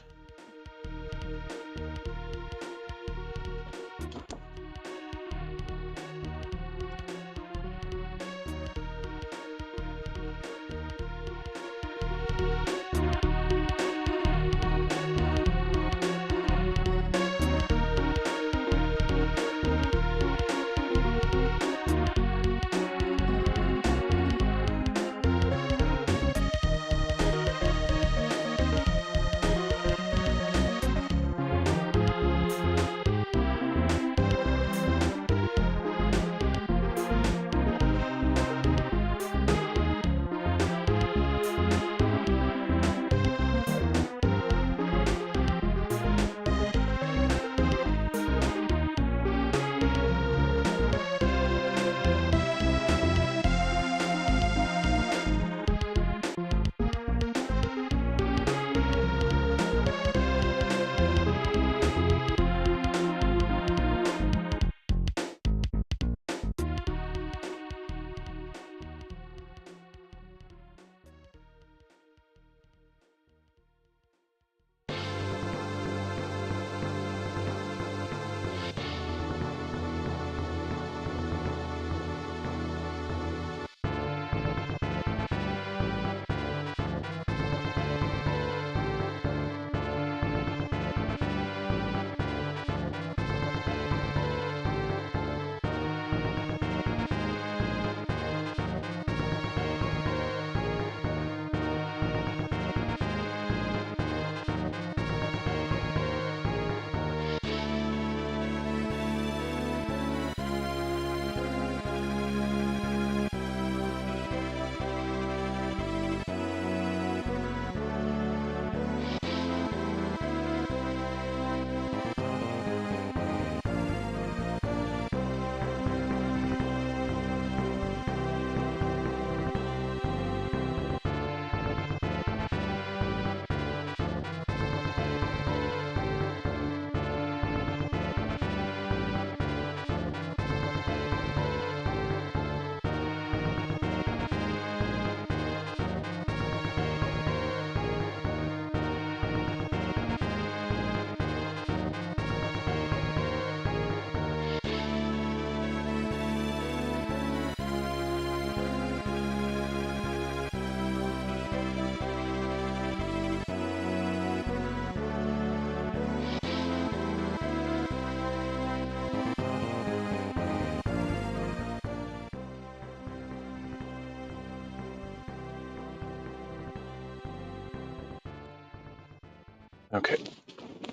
Okay,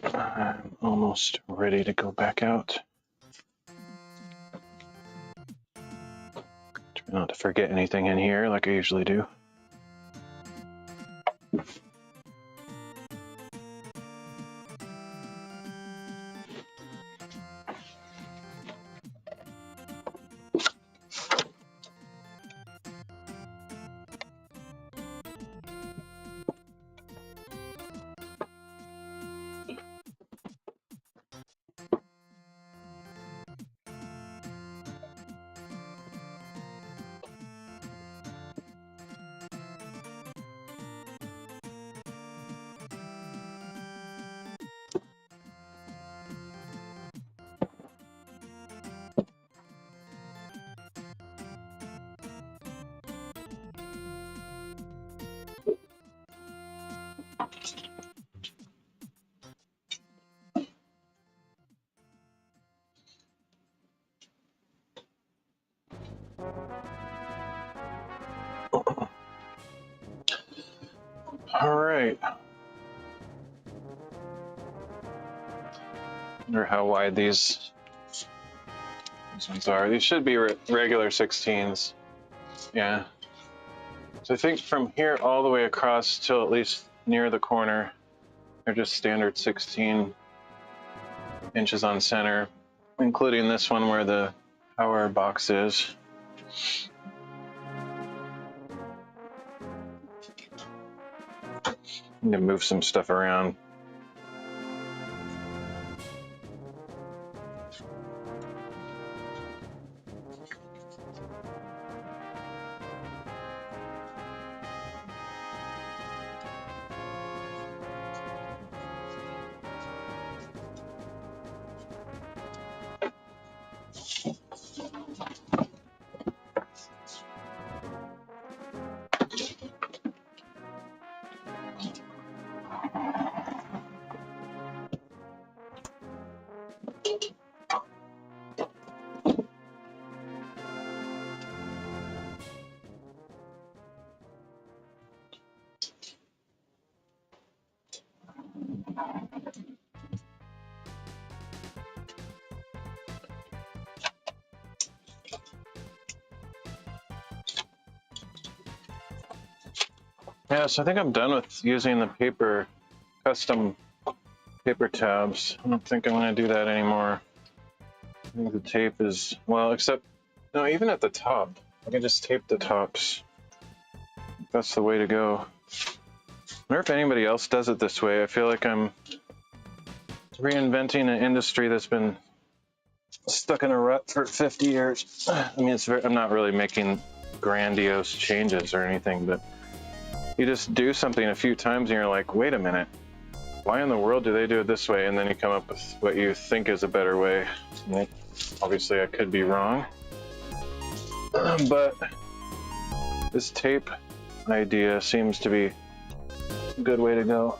I'm almost ready to go back out. Try not to forget anything in here like I usually do. All right. Wonder how wide these ones are. These should be regular 16s. Yeah. So I think from here all the way across till at least near the corner, they're just standard 16 inches on center, including this one where the power box is. I'm gonna move some stuff around. Yeah, so I think I'm done with using the custom paper tabs. I don't think I'm going to do that anymore. I think the tape is, well, except, no, even at the top, I can just tape the tops. That's the way to go. I wonder if anybody else does it this way. I feel like I'm reinventing an industry that's been stuck in a rut for 50 years. I mean, I'm not really making grandiose changes or anything, but you just do something a few times and you're like, wait a minute, why in the world do they do it this way? And then you come up with what you think is a better way. And obviously, I could be wrong. But this tape idea seems to be a good way to go.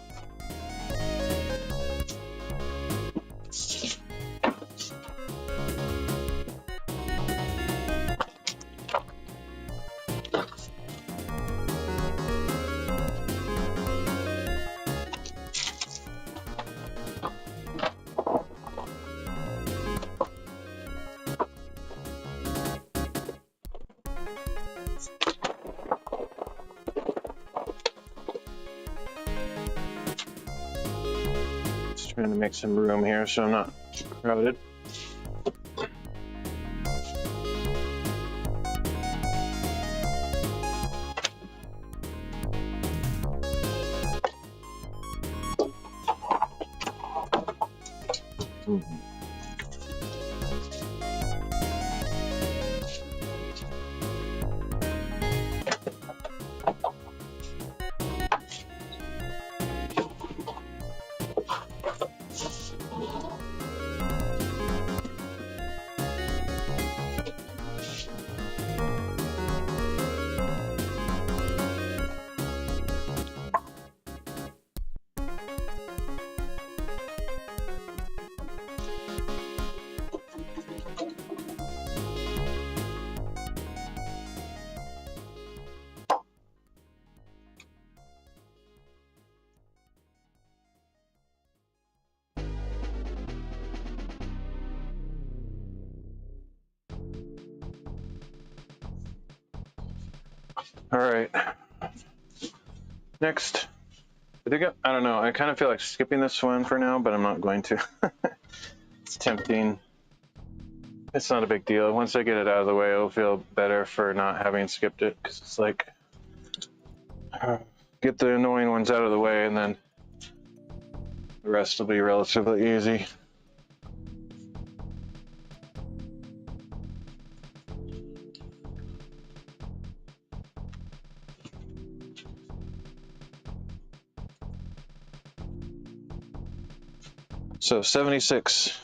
Trying to make some room here so I'm not crowded. All right. Next, I don't know. I kind of feel like skipping this one for now, but I'm not going to. It's tempting. It's not a big deal. Once I get it out of the way, it'll feel better for not having skipped it, because it's like get the annoying ones out of the way, and then the rest will be relatively easy. So 76.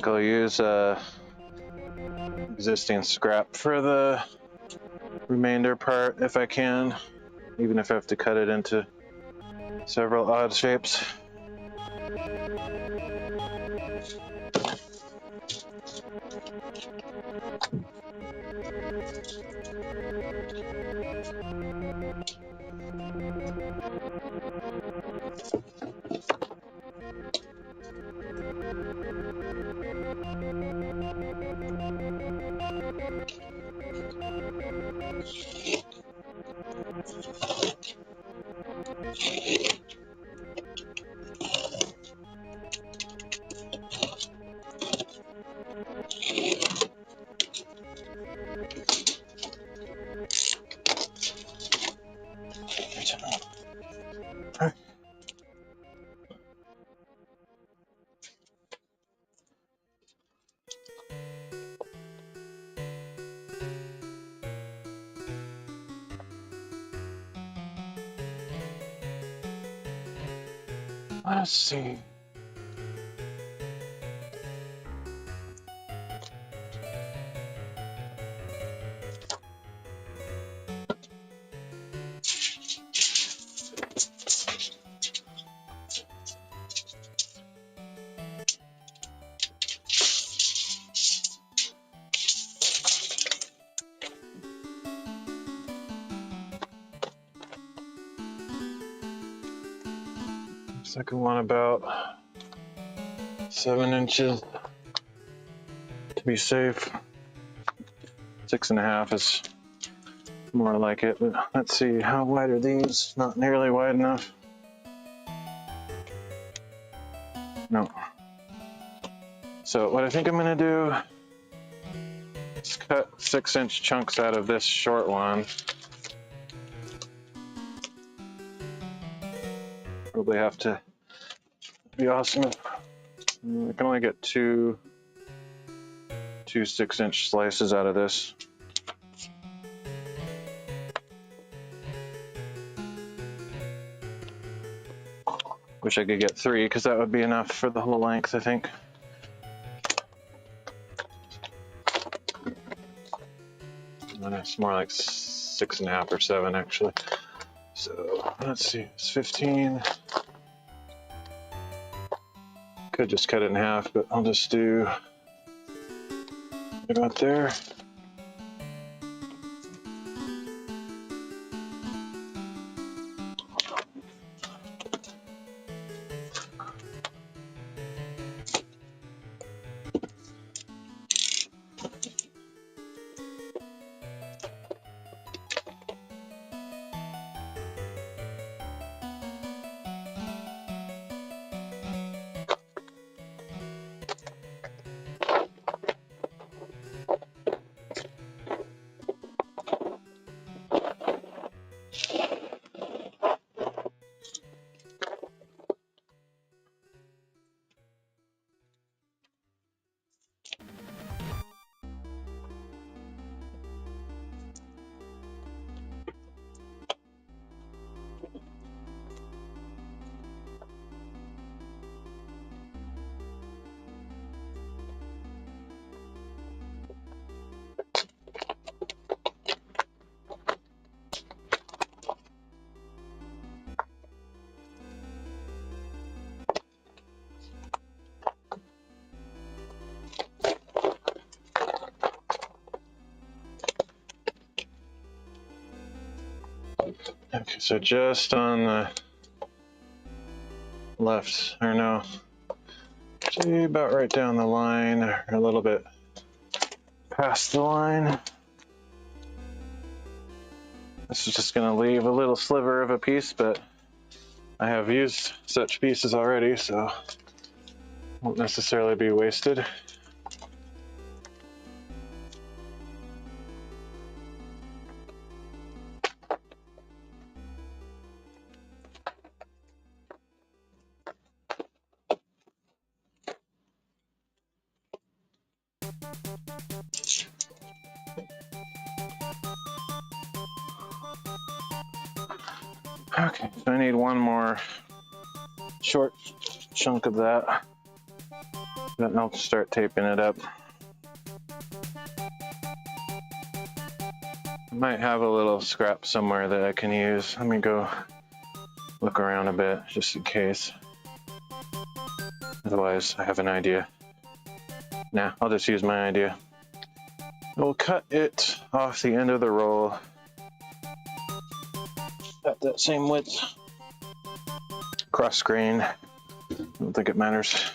I'll use existing scrap for the remainder part if I can, even if I have to cut it into several odd shapes. Let's see. Second one about 7 inches to be safe. 6.5 is more like it, but let's see, how wide are these? Not nearly wide enough. No. So what I think I'm gonna do is cut 6-inch chunks out of this short one. Probably have to be awesome. I can only get two 6-inch slices out of this. Wish I could get 3, because that would be enough for the whole length, I think. And it's more like 6.5 or 7, actually. So let's see, it's 15. Could just cut it in half, but I'll just do about there. so just on the left, or no, see, about right down the line, or a little bit past the line. This is just going to leave a little sliver of a piece, but I have used such pieces already, so won't necessarily be wasted. Okay, so I need one more short chunk of that. Then I'll start taping it up. I might have a little scrap somewhere that I can use. Let me go look around a bit just in case. Otherwise, I have an idea. Nah, I'll just use my idea. We'll cut it off the end of the roll at that same width. Cross grain. I don't think it matters.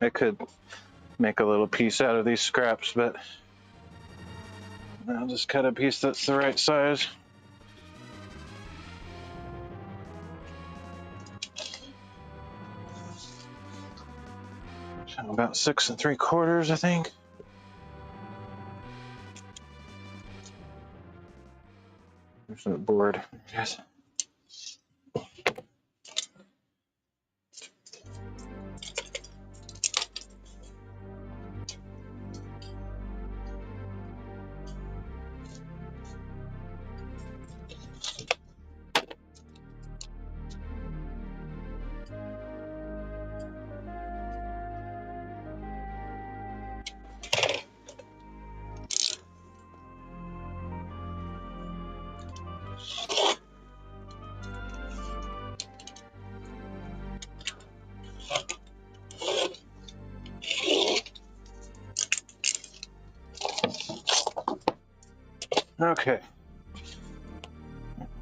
I could make a little piece out of these scraps, but I'll just cut a piece that's the right size. So about 6 3/4, I think. There's that board, yes. Okay.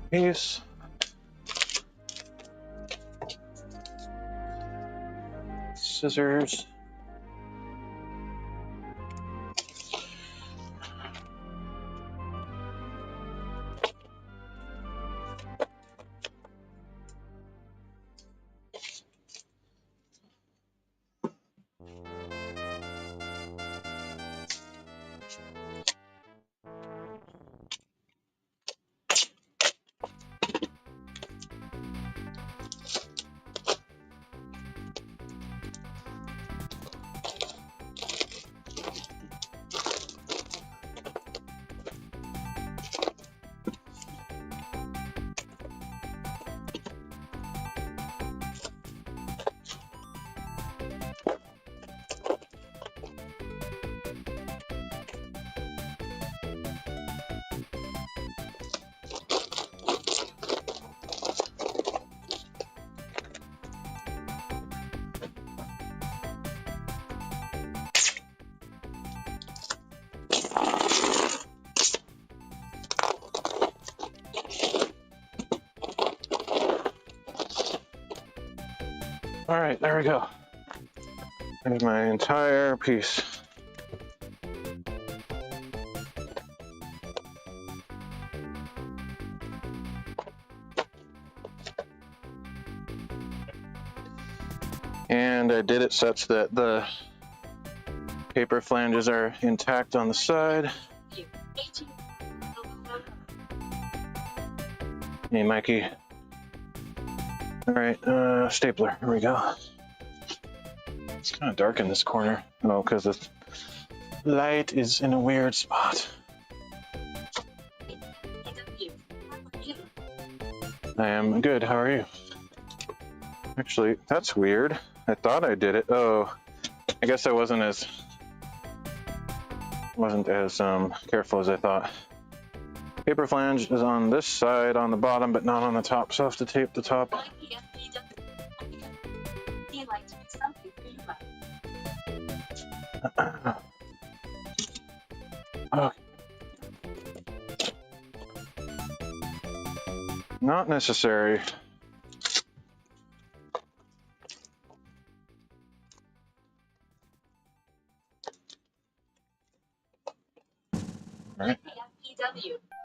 Piece. Scissors. All right, there we go. There's my entire piece. And I did it such that the paper flanges are intact on the side. Hey, Mikey. All right, stapler, here we go. It's kind of dark in this corner. Oh, because the light is in a weird spot. I am good, how are you? Actually, that's weird. I thought I did it. Oh, I guess I wasn't as careful as I thought. Paper flange is on this side on the bottom, but not on the top, so I have to tape the top. Okay. Not necessary. Right.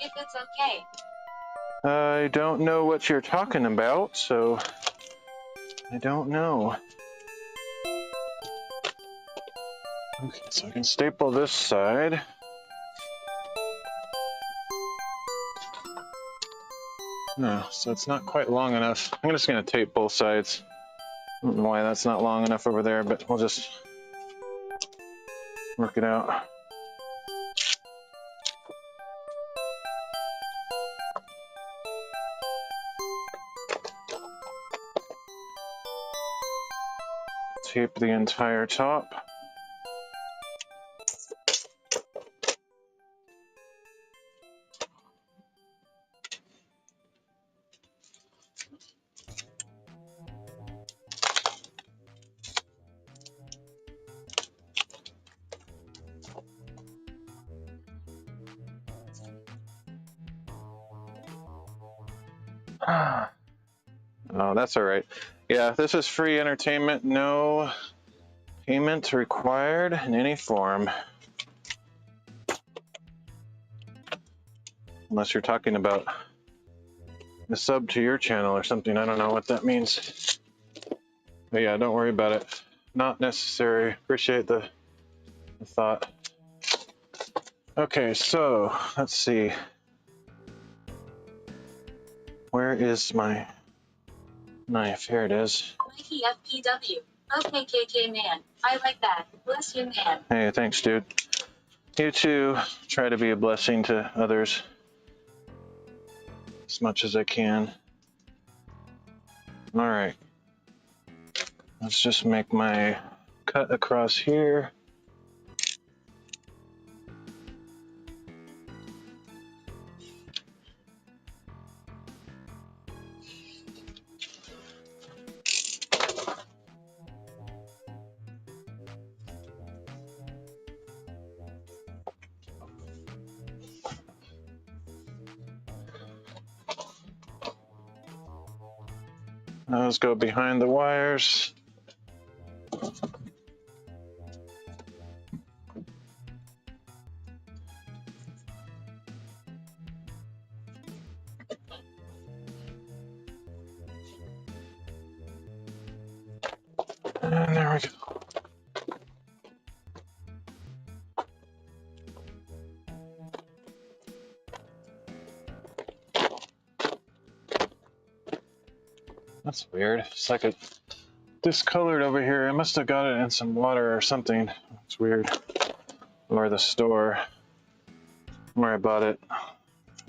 If it's okay. I don't know what you're talking about, so I don't know. Okay, so I can staple this side. No, so it's not quite long enough. I'm just going to tape both sides. I don't know why that's not long enough over there, but we'll just work it out. Tape the entire top. Oh, that's all right. Yeah, this is free entertainment. No payment required in any form. Unless you're talking about a sub to your channel or something. I don't know what that means. But yeah, don't worry about it. Not necessary. Appreciate the thought. Okay, so let's see. Where is my knife? Here it is. Mikey FPW. Okay, KK man. I like that. Bless you, man. Hey, thanks, dude. You too. Try to be a blessing to others as much as I can. All right. Let's just make my cut across here. Let's go behind the wires. And there we go. That's weird. It's like a discolored over here. I must have got it in some water or something. It's weird. Or the store where I bought it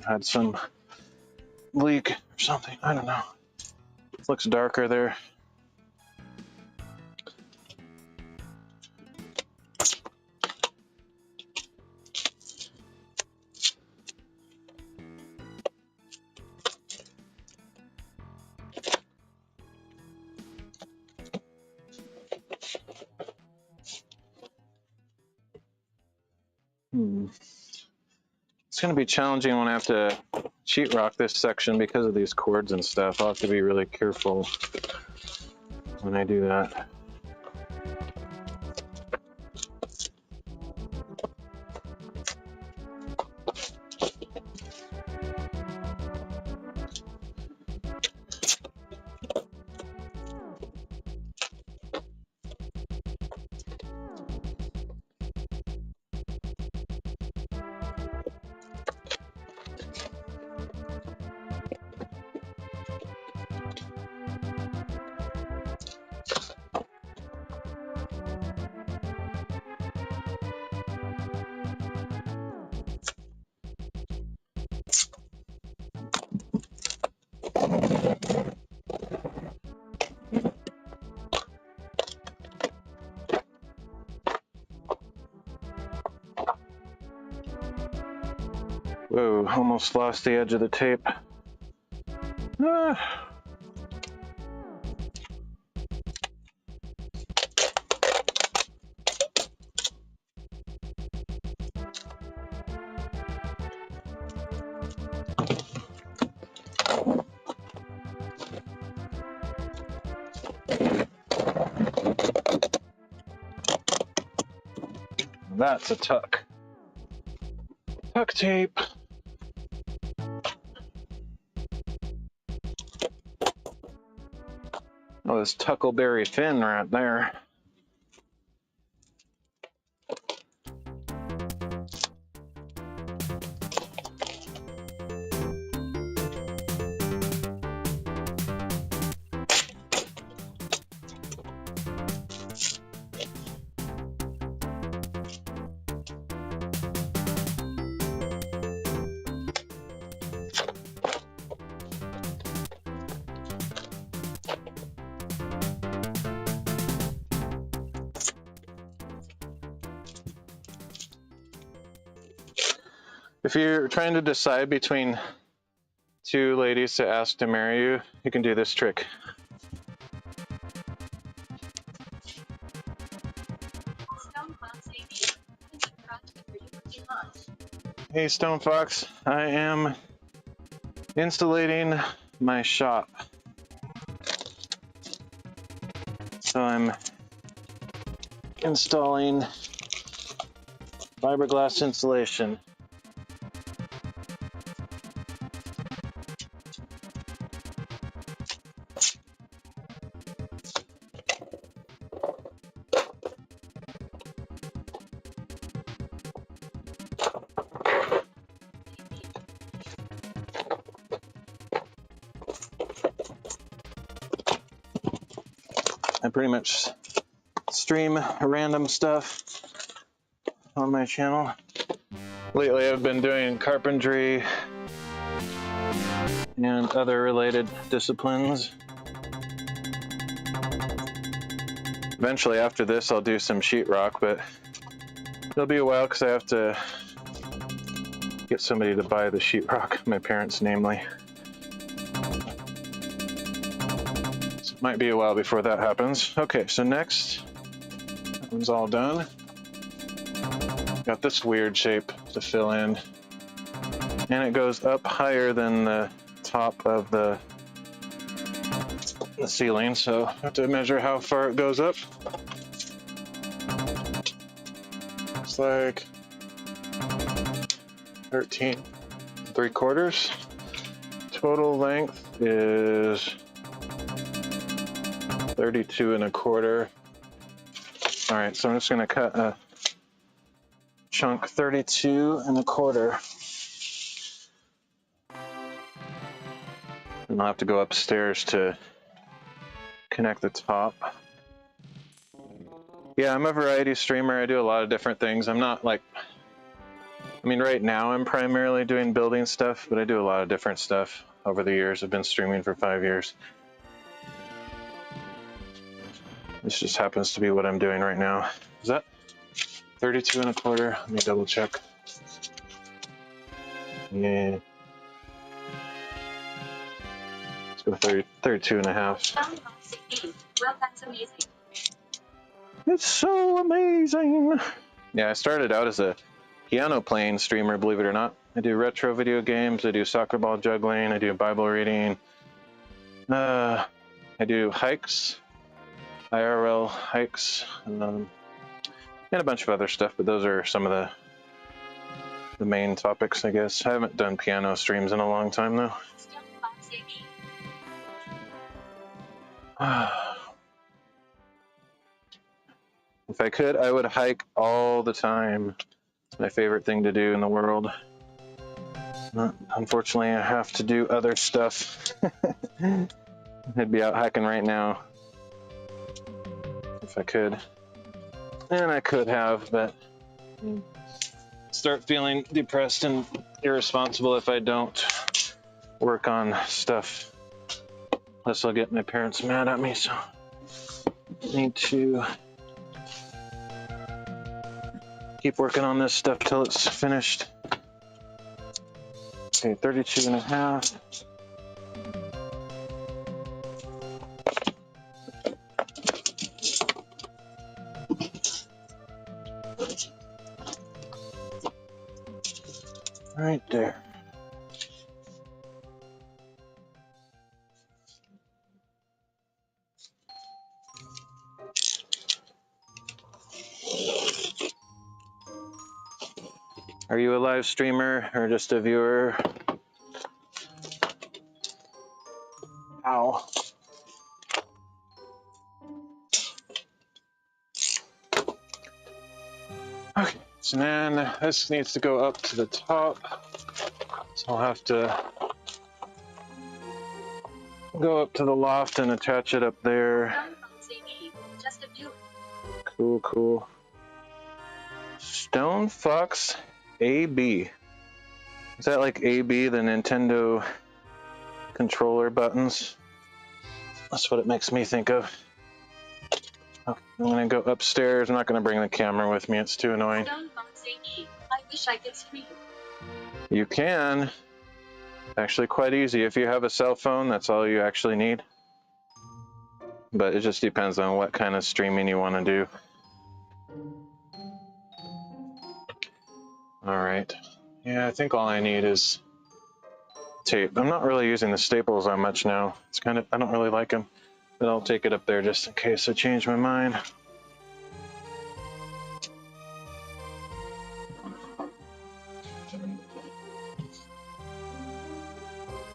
had some leak or something. I don't know. It looks darker there. It's going to be challenging when I have to sheetrock this section because of these cords and stuff. I'll have to be really careful when I do that. Whoa, almost lost the edge of the tape. Ah. That's a tuck. Tuck tape. Oh, this Tuckleberry Finn right there. If you're trying to decide between two ladies to ask to marry you, you can do this trick. Stone Fox AB. It's a project for you working on. Hey Stone Fox, I am insulating my shop. So I'm installing fiberglass insulation. I pretty much stream random stuff on my channel. Lately I've been doing carpentry and other related disciplines. Eventually after this I'll do some sheetrock, but it'll be a while because I have to get somebody to buy the sheetrock, my parents namely. So it might be a while before that happens. Okay, so next, that one's all done. Got this weird shape to fill in, and it goes up higher than the top of the ceiling, so I have to measure how far it goes up. Looks like 13.75. Total length is 32.25. All right, so I'm just gonna cut a chunk 32.25. And I'll have to go upstairs to connect the top. Yeah, I'm a variety streamer. I do a lot of different things. I'm not like, I mean, right now I'm primarily doing building stuff, but I do a lot of different stuff over the years. I've been streaming for 5 years. This just happens to be what I'm doing right now. Is that 32.25? Let me double check. Yeah. Let's go 32.5. Stone Fox AB. Well, that's amazing. It's so amazing. Yeah, I started out as a piano playing streamer, believe it or not. I do retro video games, I do soccer ball juggling, I do Bible reading, I do hikes, IRL hikes, and a bunch of other stuff, but those are some of the main topics, I guess. I haven't done piano streams in a long time, though. If I could, I would hike all the time. It's my favorite thing to do in the world. Unfortunately, I have to do other stuff. I'd be out hiking right now if I could. And I could have, but start feeling depressed and irresponsible if I don't work on stuff. Plus I'll get my parents mad at me, so I need to keep working on this stuff till it's finished. Okay, 32 and a half. Right there. Are you a live streamer or just a viewer? Ow. Okay, so then this needs to go up to the top. So I'll have to go up to the loft and attach it up there. Cool, cool. Stone Fox AB. Is that like AB, the Nintendo controller buttons? That's what it makes me think of. Okay, I'm gonna go upstairs. I'm not gonna bring the camera with me. It's too annoying. Stone Fox AB. I wish I could stream. You can. Actually quite easy. If you have a cell phone, that's all you actually need. But it just depends on what kind of streaming you want to do. All right. Yeah, I think all I need is tape. I'm not really using the staples that much now. It's kind of, I don't really like them, but I'll take it up there just in case I change my mind.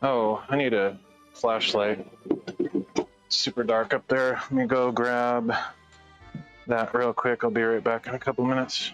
Oh, I need a flashlight. It's super dark up there. Let me go grab that real quick. I'll be right back in a couple minutes.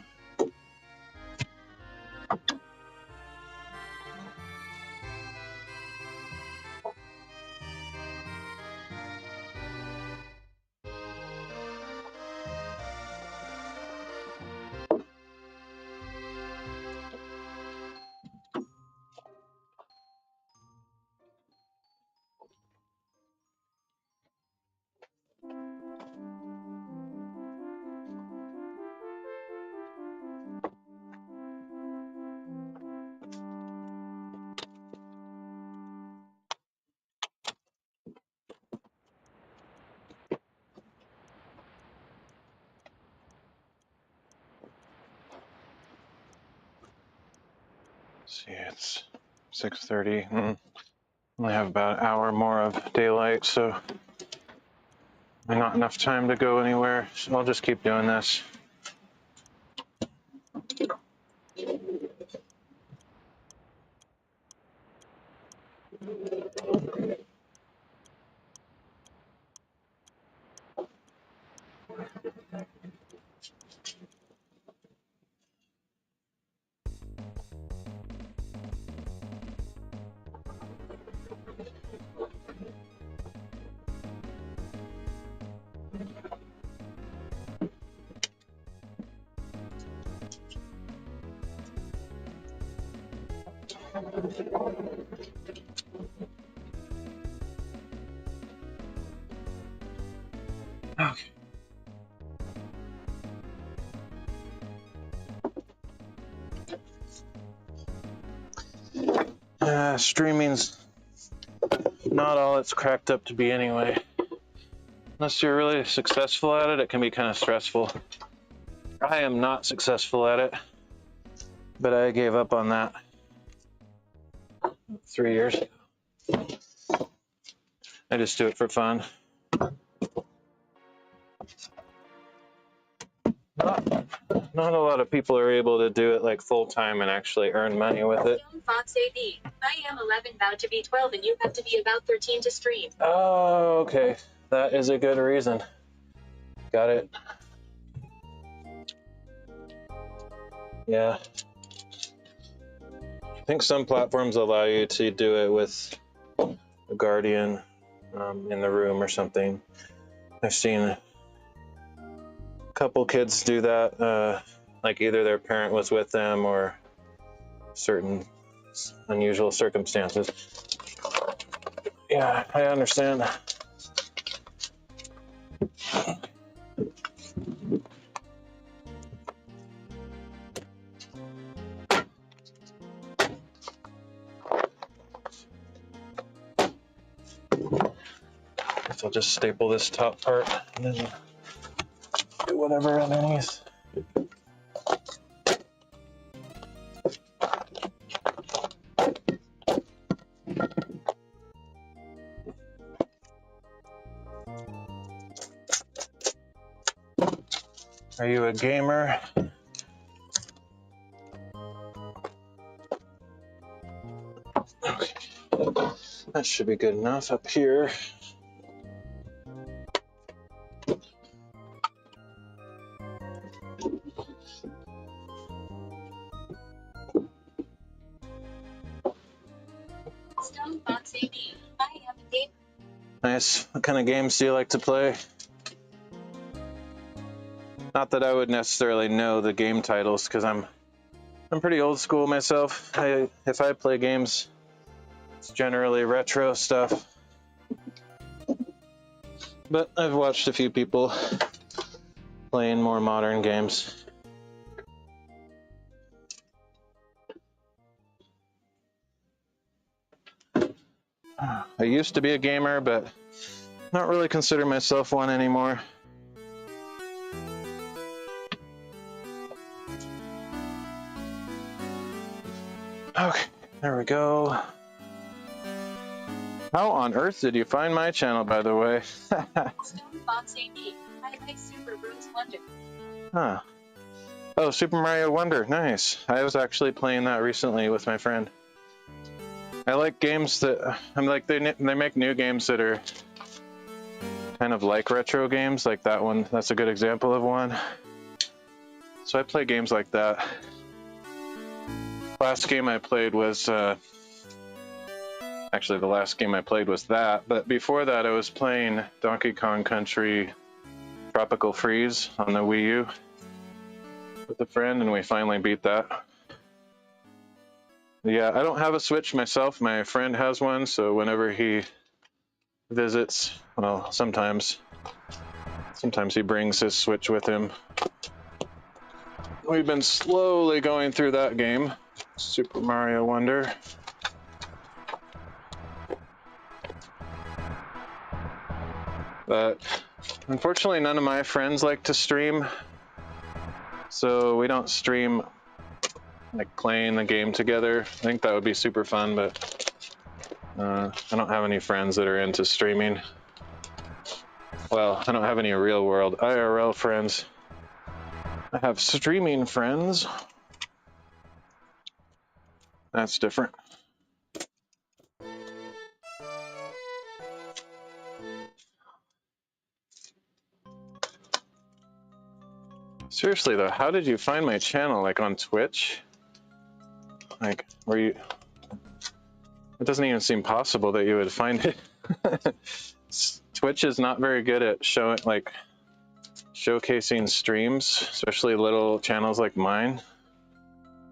See, it's 6:30. Only have about an hour more of daylight, so not enough time to go anywhere. So I'll just keep doing this. Okay. Streaming's not all it's cracked up to be anyway. Unless you're really successful at it, it can be kind of stressful. I am not successful at it, but I gave up on that 3 years ago. I just do it for fun. not a lot of people are able to do it like full time and actually earn money with it. Stone Fox AB. I am 11, about to be 12, and you have to be about 13 to stream. Oh, okay. That is a good reason. Got it. Yeah. I think some platforms allow you to do it with a guardian in the room or something. I've seen a couple kids do that, like either their parent was with them or certain unusual circumstances. Yeah, I understand. So I'll just staple this top part and then do whatever underneath. Are you a gamer? Okay. That should be good enough up here. Stone Fox AB. I am a gamer. Nice. What kind of games do you like to play? Not that I would necessarily know the game titles because I'm pretty old school myself. If I play games, it's generally retro stuff. But I've watched a few people playing more modern games. I used to be a gamer, but not really consider myself one anymore. Okay, there we go. How on earth did you find my channel, by the way? Stone Fox AB. I like Super Bruce Wonder. Huh. Oh, Super Mario Wonder. Nice. I was actually playing that recently with my friend. I like games that they make new games that are kind of like retro games, like that one. That's a good example of one. So I play games like that. Last game I played was actually the last game I played was that, but before that I was playing Donkey Kong Country Tropical Freeze on the Wii U with a friend, and we finally beat that. Yeah, I don't have a Switch myself. My friend has one, so whenever he visits, well, sometimes he brings his Switch with him. We've been slowly going through that game, Super Mario Wonder. But unfortunately, none of my friends like to stream, so we don't stream like playing the game together. I think that would be super fun, but I don't have any friends that are into streaming. Well, I don't have any real world IRL friends. I have streaming friends. That's different. Seriously though, how did you find my channel? Like on Twitch? Like, were you... It doesn't even seem possible that you would find it. Twitch is not very good at showcasing streams, especially little channels like mine.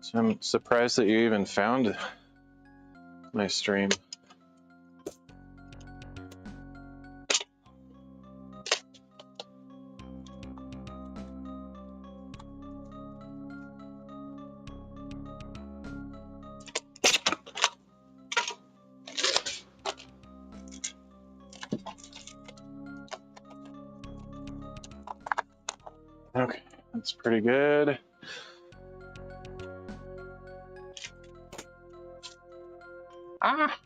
So I'm surprised that you even found my stream. Okay, that's pretty good. Ah!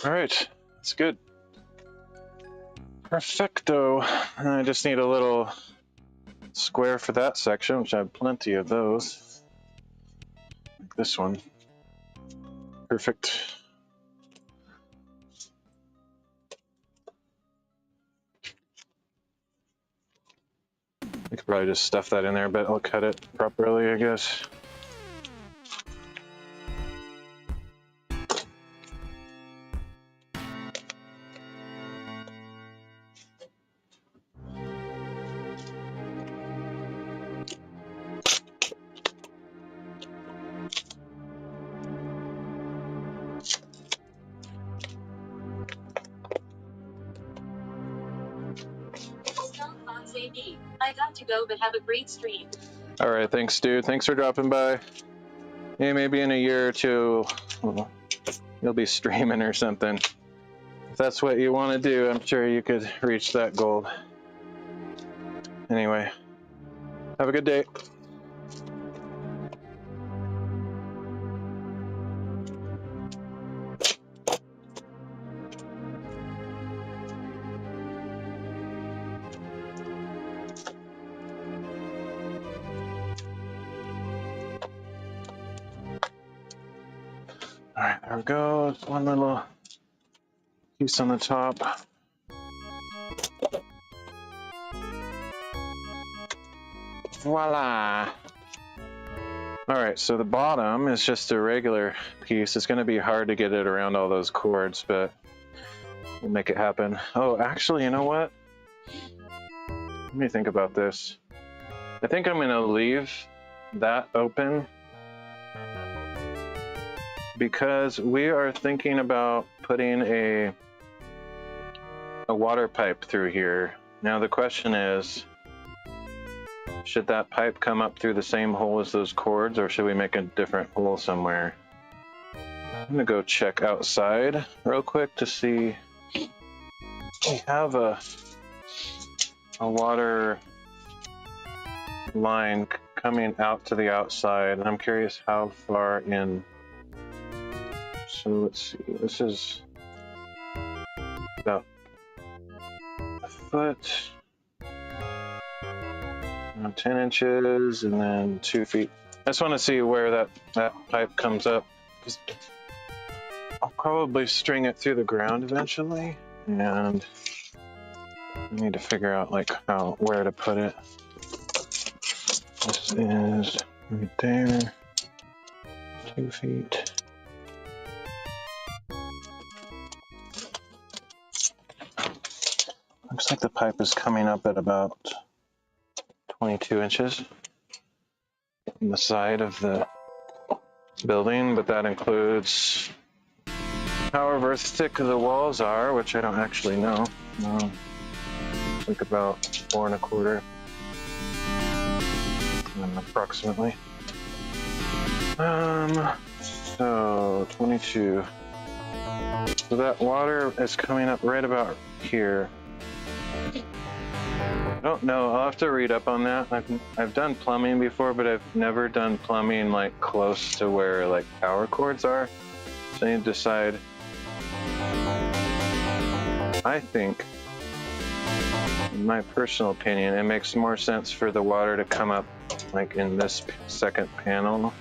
All right, that's good. Perfecto. I just need a little square for that section, which I have plenty of those. Like this one. Perfect. I could probably just stuff that in there, but I'll cut it properly, I guess. I got to go, but have a great stream. All right, thanks, dude. Thanks for dropping by. Yeah, maybe in a year or two, you'll be streaming or something. If that's what you want to do, I'm sure you could reach that goal. Anyway, have a good day. All right, there we go. Just one little piece on the top. Voila! All right, so the bottom is just a regular piece. It's going to be hard to get it around all those cords, but we'll make it happen. Oh, actually, you know what? Let me think about this. I think I'm going to leave that open because we are thinking about putting a water pipe through here. Now the question is, should that pipe come up through the same hole as those cords, or should we make a different hole somewhere? I'm gonna go check outside real quick to see. We have a water line coming out to the outside, and I'm curious how far in. So let's see, this is about a foot, 10 inches, and then 2 feet. I just want to see where that pipe comes up. I'll probably string it through the ground eventually, and I need to figure out like where to put it. This is right there, 2 feet. Looks like the pipe is coming up at about 22 inches on the side of the building, but that includes however thick the walls are, which I don't actually know. Like about 4 1/4, approximately. So 22. So that water is coming up right about here. I don't know. I'll have to read up on that. I've done plumbing before, but I've never done plumbing like close to where like power cords are. So I need to decide. I think, in my personal opinion, it makes more sense for the water to come up like in this second panel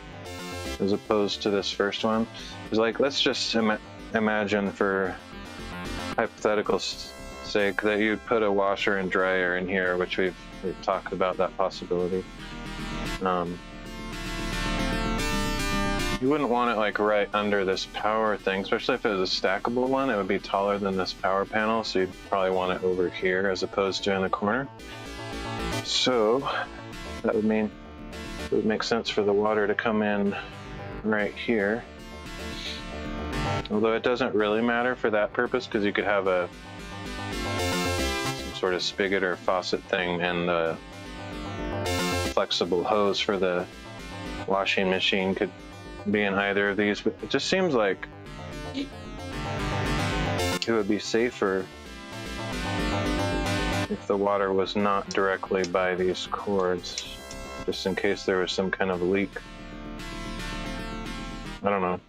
as opposed to this first one. It's like, let's just imagine for hypothetical sake that you'd put a washer and dryer in here, which we've talked about that possibility. You wouldn't want it like right under this power thing, especially if it was a stackable one. It would be taller than this power panel, so you'd probably want it over here as opposed to in the corner. So that would mean it would make sense for the water to come in right here. Although it doesn't really matter for that purpose, because you could have some sort of spigot or faucet thing and the flexible hose for the washing machine could be in either of these, but it just seems like it would be safer if the water was not directly by these cords, just in case there was some kind of leak. I don't know.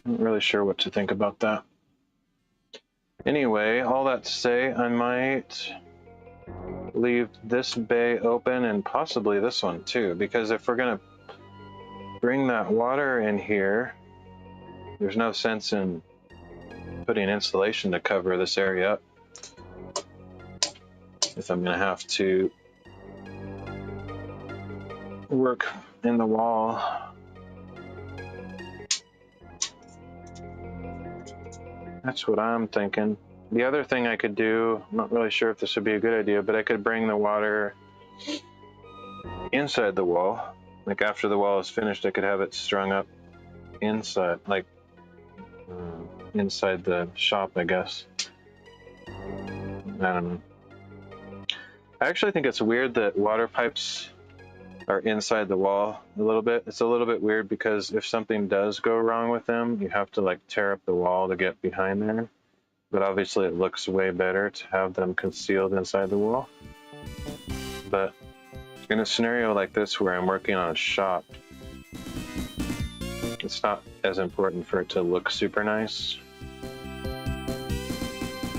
Not really sure what to think about that. Anyway, all that to say, I might leave this bay open and possibly this one too, because if we're gonna bring that water in here, there's no sense in putting insulation to cover this area up if I'm gonna have to work in the wall. That's what I'm thinking. The other thing I could do, I'm not really sure if this would be a good idea, but I could bring the water inside the wall. Like after the wall is finished, I could have it strung up inside, like inside the shop, I guess. I don't know. I actually think it's weird that water pipes are inside the wall a little bit. It's a little bit weird because if something does go wrong with them, you have to like tear up the wall to get behind there. But obviously it looks way better to have them concealed inside the wall. But in a scenario like this where I'm working on a shop, it's not as important for it to look super nice.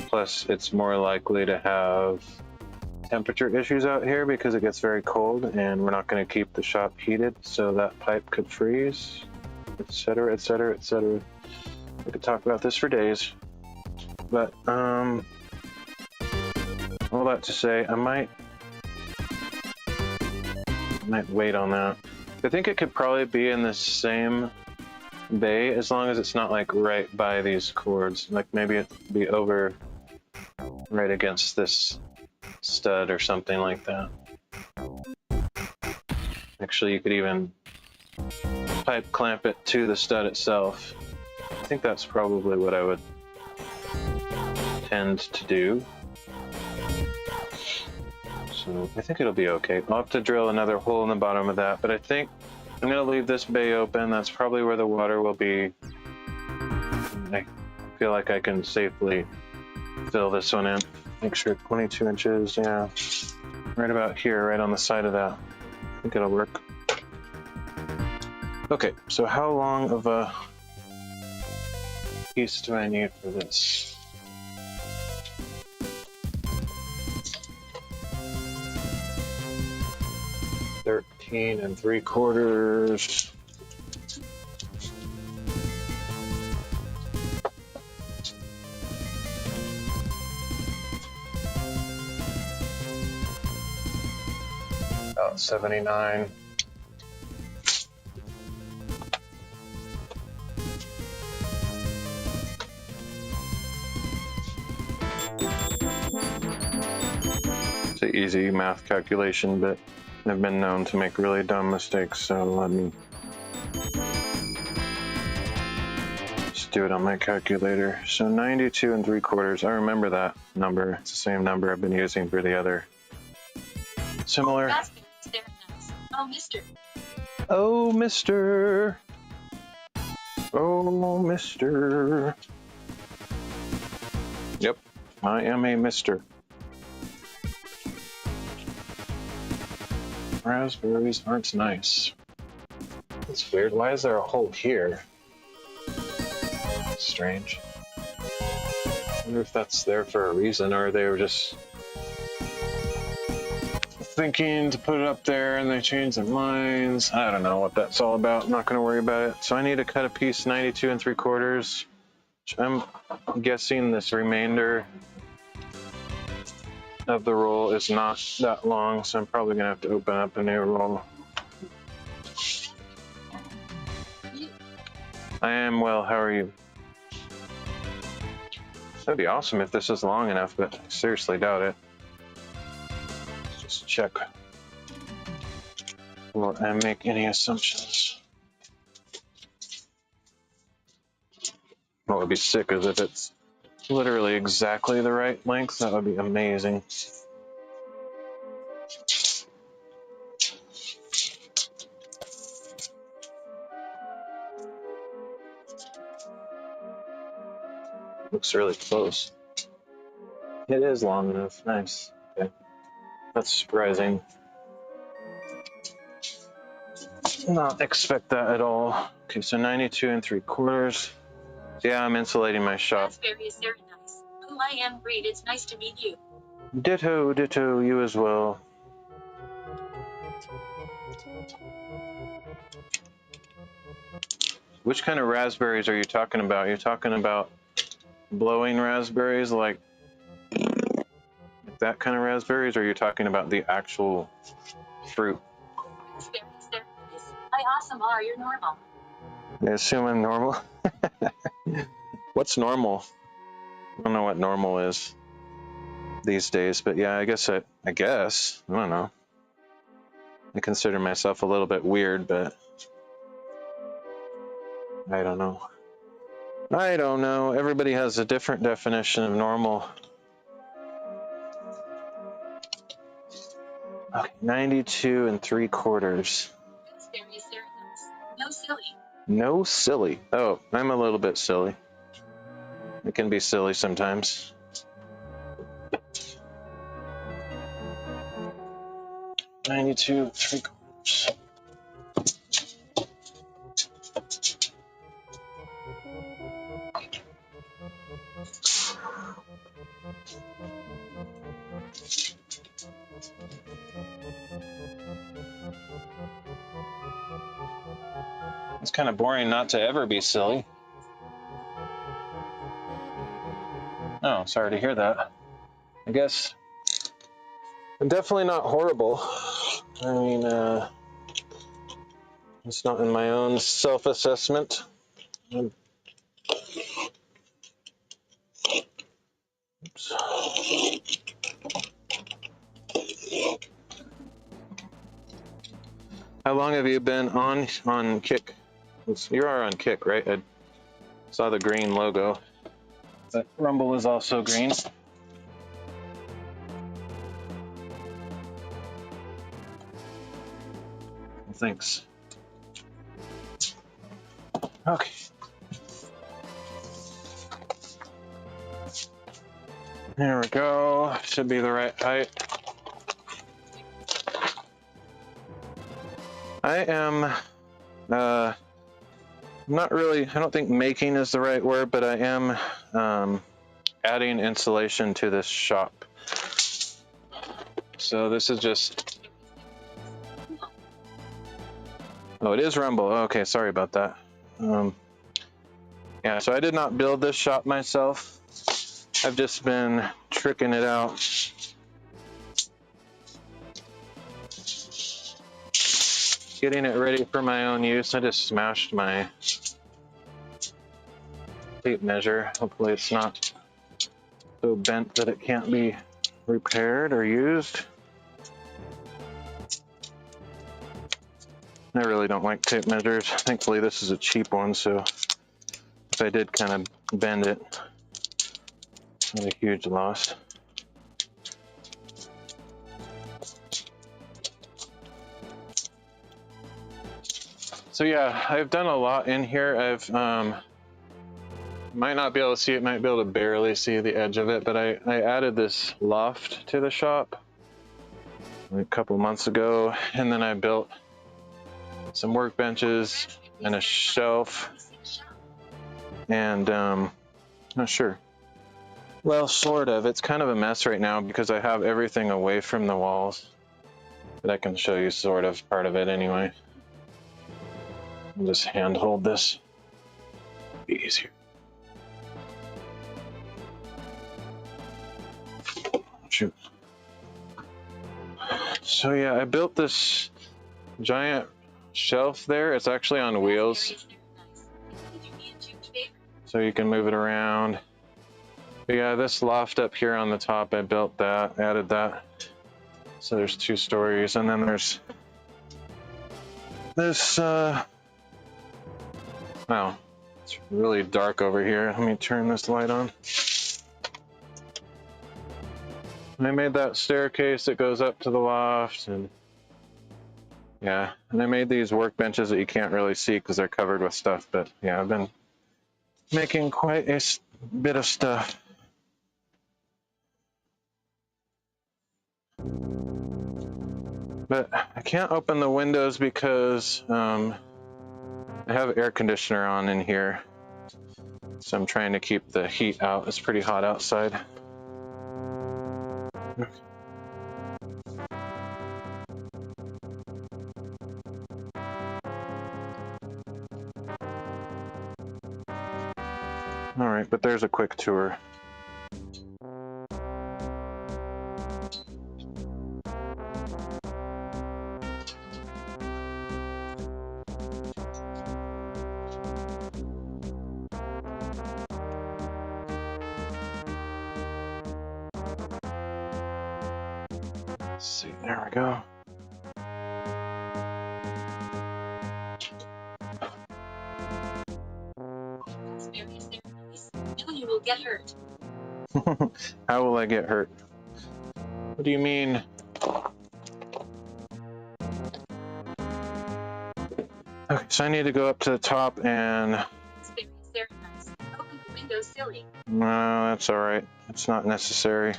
Plus, it's more likely to have temperature issues out here because it gets very cold and we're not going to keep the shop heated, so that pipe could freeze, etc., etc., etc. We could talk about this for days. But all that to say, I might wait on that. I think it could probably be in the same bay as long as it's not like right by these cords. Like maybe it'd be over right against this stud or something like that. Actually, you could even pipe clamp it to the stud itself. I think that's probably what I would tend to do. So I think it'll be okay. I'll have to drill another hole in the bottom of that, but I think I'm gonna leave this bay open. That's probably where the water will be. I feel like I can safely fill this one in. Make sure 22 inches, yeah. Right about here, right on the side of that. I think it'll work. Okay, so how long of a piece do I need for this? $13 3/4. About 79. It's an easy math calculation, but I've been known to make really dumb mistakes, so let me just do it on my calculator. So 92 3/4. I remember that number. It's the same number I've been using for the other similar. Oh, mister. Oh, mister. Oh, mister. Yep, I am a mister. Raspberries aren't nice. That's weird. Why is there a hole here? Strange. I wonder if that's there for a reason, or they were just thinking to put it up there and they changed their minds. I don't know what that's all about. I'm not going to worry about it. So I need to cut a piece 92 3/4. I'm guessing this remainder of the roll is not that long, so I'm probably gonna have to open up a new roll. I am well, how are you? That'd be awesome if this is long enough, but I seriously doubt it. Let's just check before I make any assumptions. What would be sick is if it's literally exactly the right length. That would be amazing. Looks really close. It is long enough. Nice. Okay. That's surprising. Did not expect that at all. Okay, so 92 3/4. Yeah, I'm insulating my shop. Raspberry is very nice. Oh, I am great. It's nice to meet you. Ditto, ditto, you as well. Which kind of raspberries are you talking about? You're talking about blowing raspberries, like that kind of raspberries, or are you talking about the actual fruit? Raspberries, they're nice. Hi, awesome. Are you normal? I assume I'm normal. What's normal? I don't know what normal is these days, but yeah, I guess I don't know. I consider myself a little bit weird, but I don't know. I don't know. Everybody has a different definition of normal. Okay, 92 3/4. Raspberries, they're nice. No silly. No silly. Oh, I'm a little bit silly. I can be silly sometimes. $92 3/4. It's kind of boring not to ever be silly. Oh, sorry to hear that. I guess I'm definitely not horrible. I mean, it's not in my own self-assessment. Oops. How long have you been on Kick? You are on Kick, right? I saw the green logo. But Rumble is also green. Thanks. Okay. There we go. Should be the right height. I am not really, I don't think making is the right word, but I am adding insulation to this shop. So this is just, oh, it is Rumble. Okay, sorry about that. Yeah, so I did not build this shop myself. I've just been tricking it out. Getting it ready for my own use. I just smashed my tape measure. Hopefully it's not so bent that it can't be repaired or used. I really don't like tape measures. Thankfully this is a cheap one, so if I did kind of bend it, not a huge loss. So yeah, I've done a lot in here. I've might not be able to see it, might be able to barely see the edge of it, but I added this loft to the shop a couple months ago, and then I built some workbenches and a shelf, and not sure. Well, sort of. It's kind of a mess right now because I have everything away from the walls, but I can show you sort of part of it anyway. I'll just hand hold this. Be easier. Shoot. So yeah, I built this giant shelf there. It's actually on wheels, so you can move it around. But yeah, this loft up here on the top, I built that, added that. So there's 2 stories, and then there's this, wow, it's really dark over here. Let me turn this light on. I made that staircase that goes up to the loft, and yeah, and I made these workbenches that you can't really see because they're covered with stuff, but yeah, I've been making quite a bit of stuff. But I can't open the windows because I have air conditioner on in here. So I'm trying to keep the heat out. It's pretty hot outside. All right, but there's a quick tour. Let's see, there we go. No, you will get hurt. How will I get hurt? What do you mean? Okay, so I need to go up to the top and... Open the window, silly. No, that's all right. It's not necessary.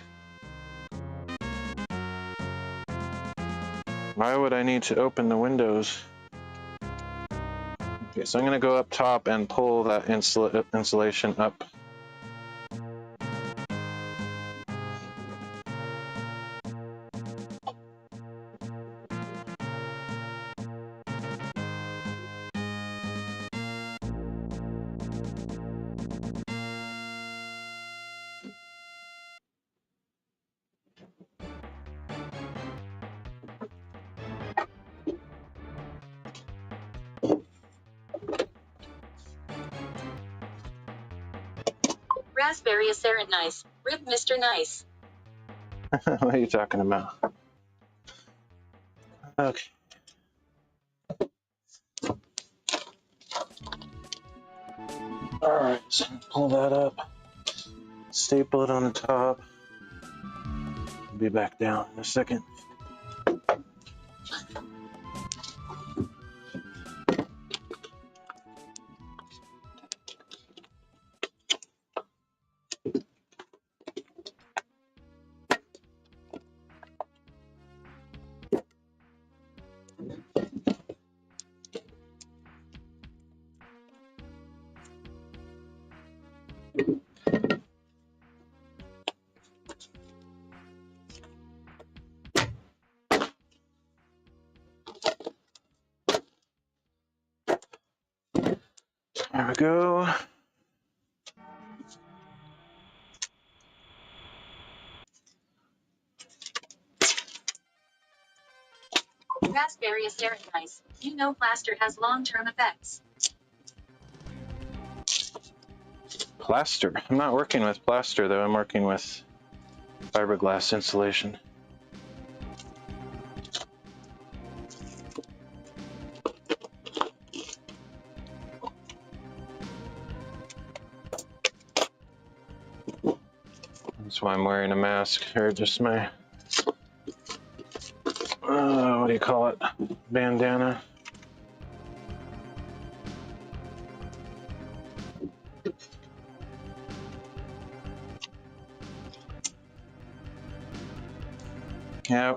Why would I need to open the windows? Okay, so I'm going to go up top and pull that insulation up. Raspberry is nice. Rip Mr. Nice. What are you talking about? Okay. All right, so pull that up, staple it on the top. I'll be back down in a second. There we go. Raspberry is nice. You know plaster has long-term effects. Plaster. I'm not working with plaster though. I'm working with fiberglass insulation. That's why I'm wearing a mask, or just my, what do you call it? Bandana. Yeah,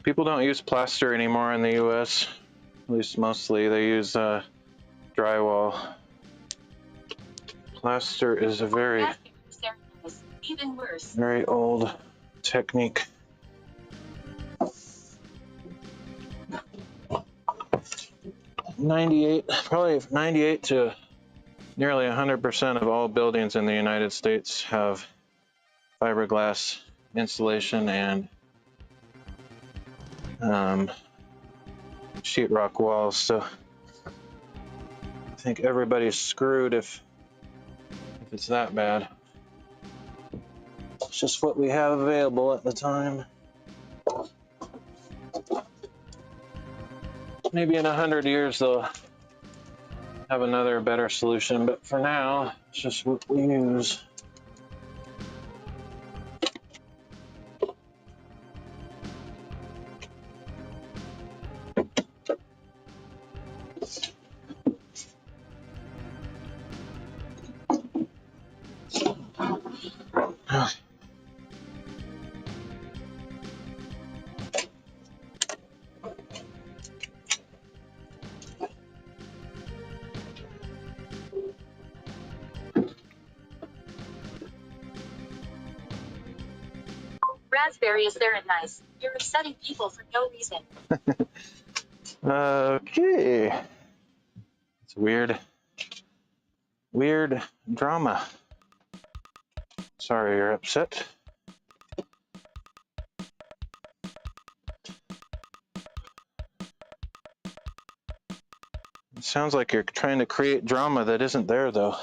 people don't use plaster anymore in the US. At least mostly they use drywall. Plaster is a very, Even worse. very old technique. Probably 98 to nearly 100% of all buildings in the United States have fiberglass insulation and sheetrock walls. So I think everybody's screwed if it's that bad. It's just what we have available at the time. Maybe in 100 years they'll have another better solution, but for now, it's just what we use. Raspberry is very nice. You're upsetting people for no reason. Okay. It's weird. Weird drama. Sorry you're upset. It sounds like you're trying to create drama that isn't there, though.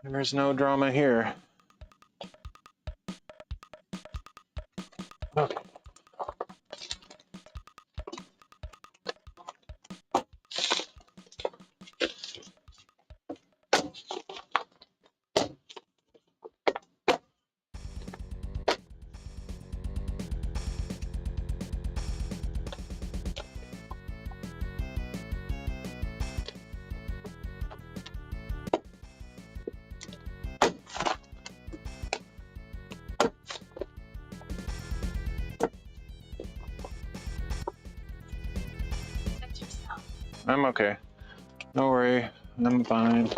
There's no drama here. Okay. Protect yourself. I'm okay. Don't worry. I'm fine.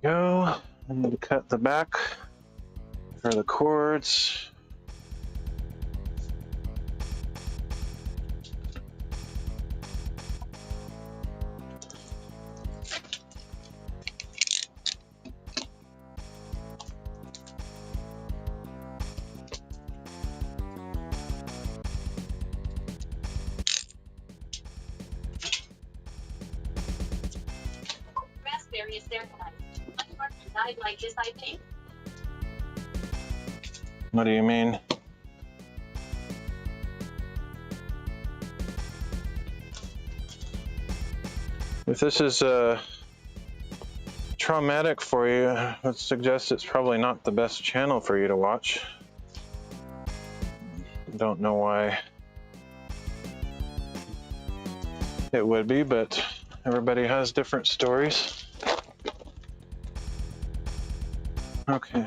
Go. I need to cut the back for the cords. Raspberry is very nice. My partner died like this, I think. What do you mean? If this is traumatic for you, I would suggest it's probably not the best channel for you to watch. Don't know why it would be, but everybody has different stories. Okay.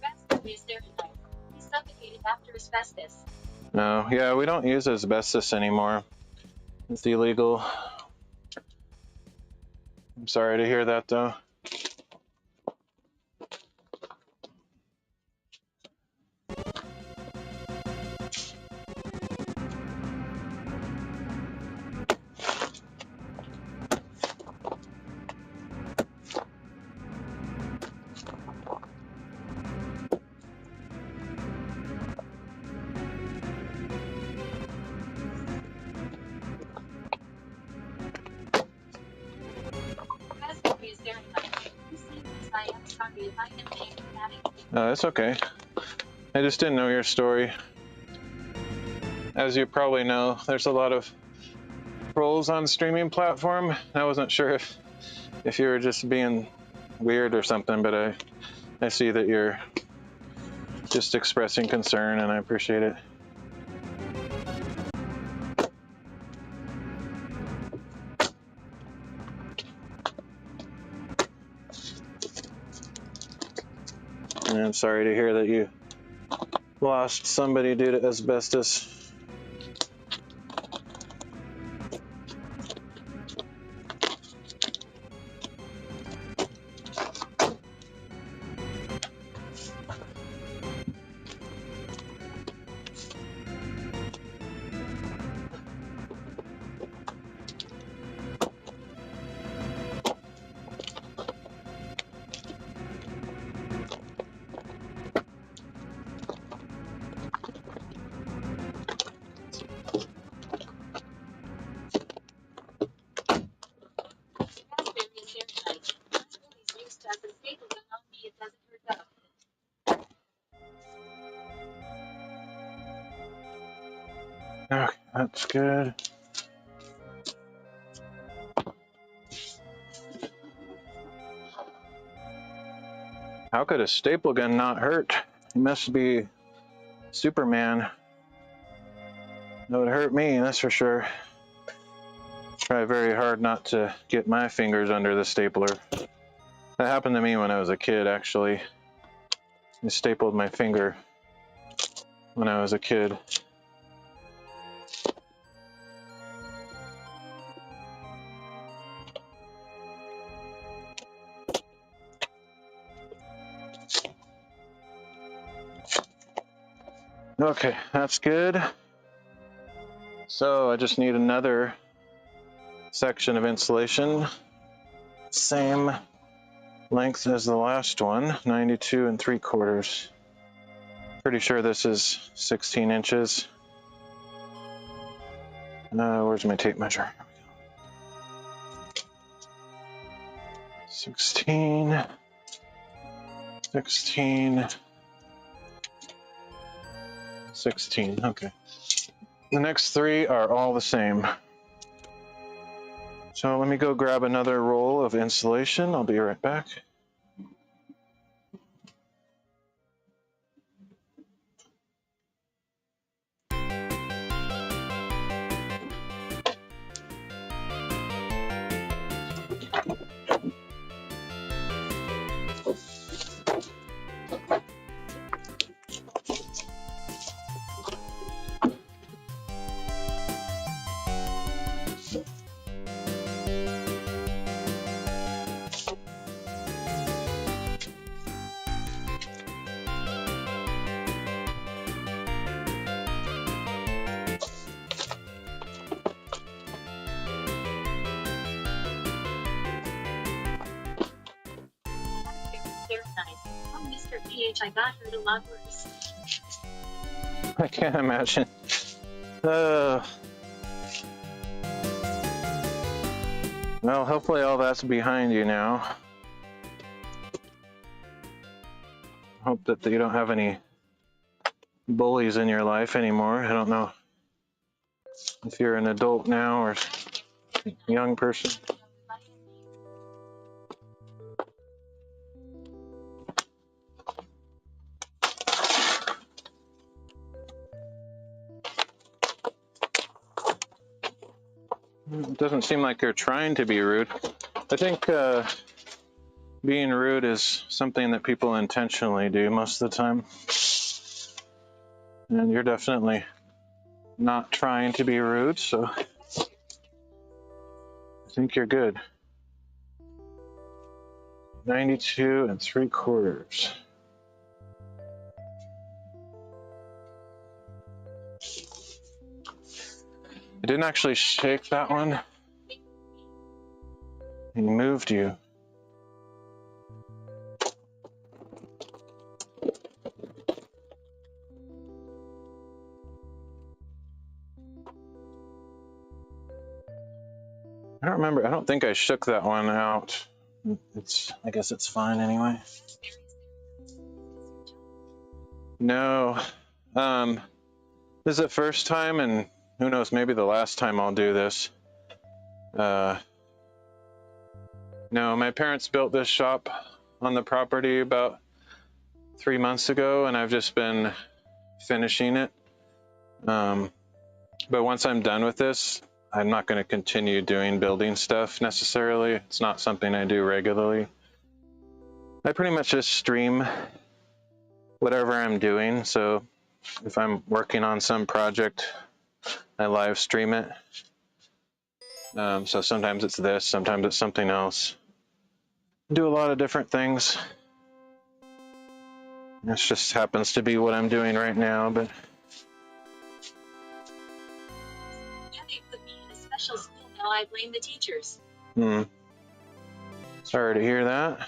Raspberry is very nice. He suffocated after asbestos. No, yeah, we don't use asbestos anymore. It's illegal. I'm sorry to hear that, though. Raspberry is very nice. You see this, I am sorry if I am being dramatic. No, it's okay. I just didn't know your story. As you probably know, there's a lot of trolls on streaming platform. I wasn't sure if you were just being weird or something, but I see that you're just expressing concern, and I appreciate it. And I'm sorry to hear that you lost somebody due to asbestos. Raspberry is very nice. Raspberry's used as a staple gun on me, it doesn't hurt up. Okay, that's good. How could a staple gun not hurt? He must be Superman. That would hurt me, that's for sure. Try very hard not to get my fingers under the stapler. That happened to me when I was a kid, actually. I stapled my finger when I was a kid. Okay, that's good. So I just need another section of insulation. Same length as the last one, 92 3/4. Pretty sure this is 16 inches. Where's my tape measure? 16, 16, 16, okay. The next three are all the same. So let me go grab another roll of insulation. I'll be right back. I got hurt a lot worse. I can't imagine. Well, hopefully all that's behind you now. Hope that you don't have any bullies in your life anymore. I don't know if you're an adult now or a young person. It doesn't seem like you're trying to be rude. I think being rude is something that people intentionally do most of the time. And you're definitely not trying to be rude, so I think you're good. 92 3/4. I didn't actually shake that one. He moved you. I don't remember. I don't think I shook that one out. I guess it's fine anyway. No. This is the first time, and who knows, maybe the last time I'll do this. No, my parents built this shop on the property about 3 months ago, and I've just been finishing it. But once I'm done with this, I'm not going to continue doing building stuff necessarily. It's not something I do regularly. I pretty much just stream whatever I'm doing. So if I'm working on some project, I live stream it. So sometimes it's this, sometimes it's something else. I do a lot of different things. This just happens to be what I'm doing right now, but Yeah, they put me in a special school. Now I blame the teachers. Sorry to hear that.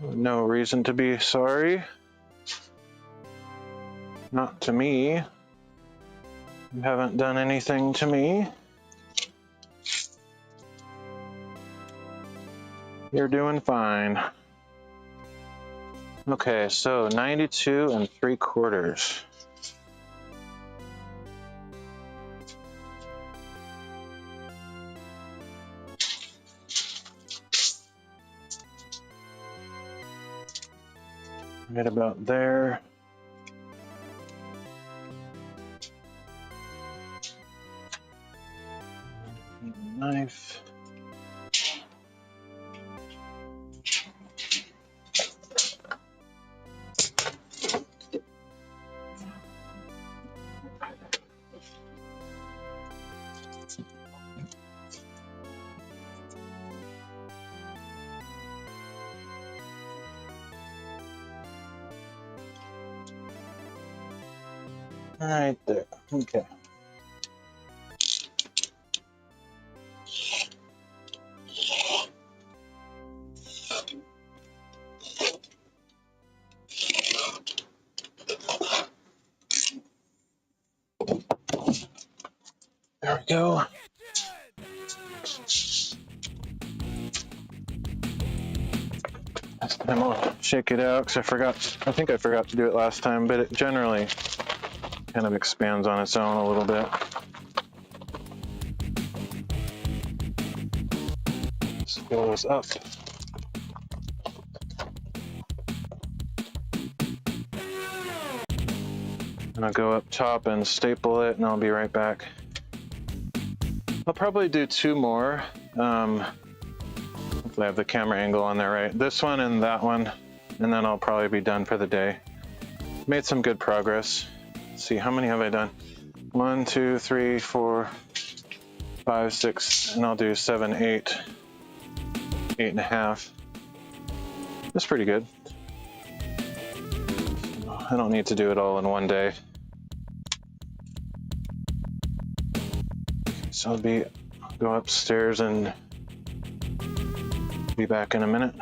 No reason to be sorry. Not to me. You haven't done anything to me. You're doing fine. Okay, so 92 3/4. Right about there. Knife. Right there. Okay. There we go. This time I'll shake it out because I think I forgot to do it last time, but it generally kind of expands on its own a little bit. This goes up. And I'll go up top and staple it, and I'll be right back. I'll probably do 2 more. Hopefully I have the camera angle on there right. This one and that one, and then I'll probably be done for the day. Made some good progress. Let's see, how many have I done? 1, 2, 3, 4, 5, 6, and I'll do 7, 8, 8.5. That's pretty good. I don't need to do it all in one day. So I'll go upstairs and be back in a minute.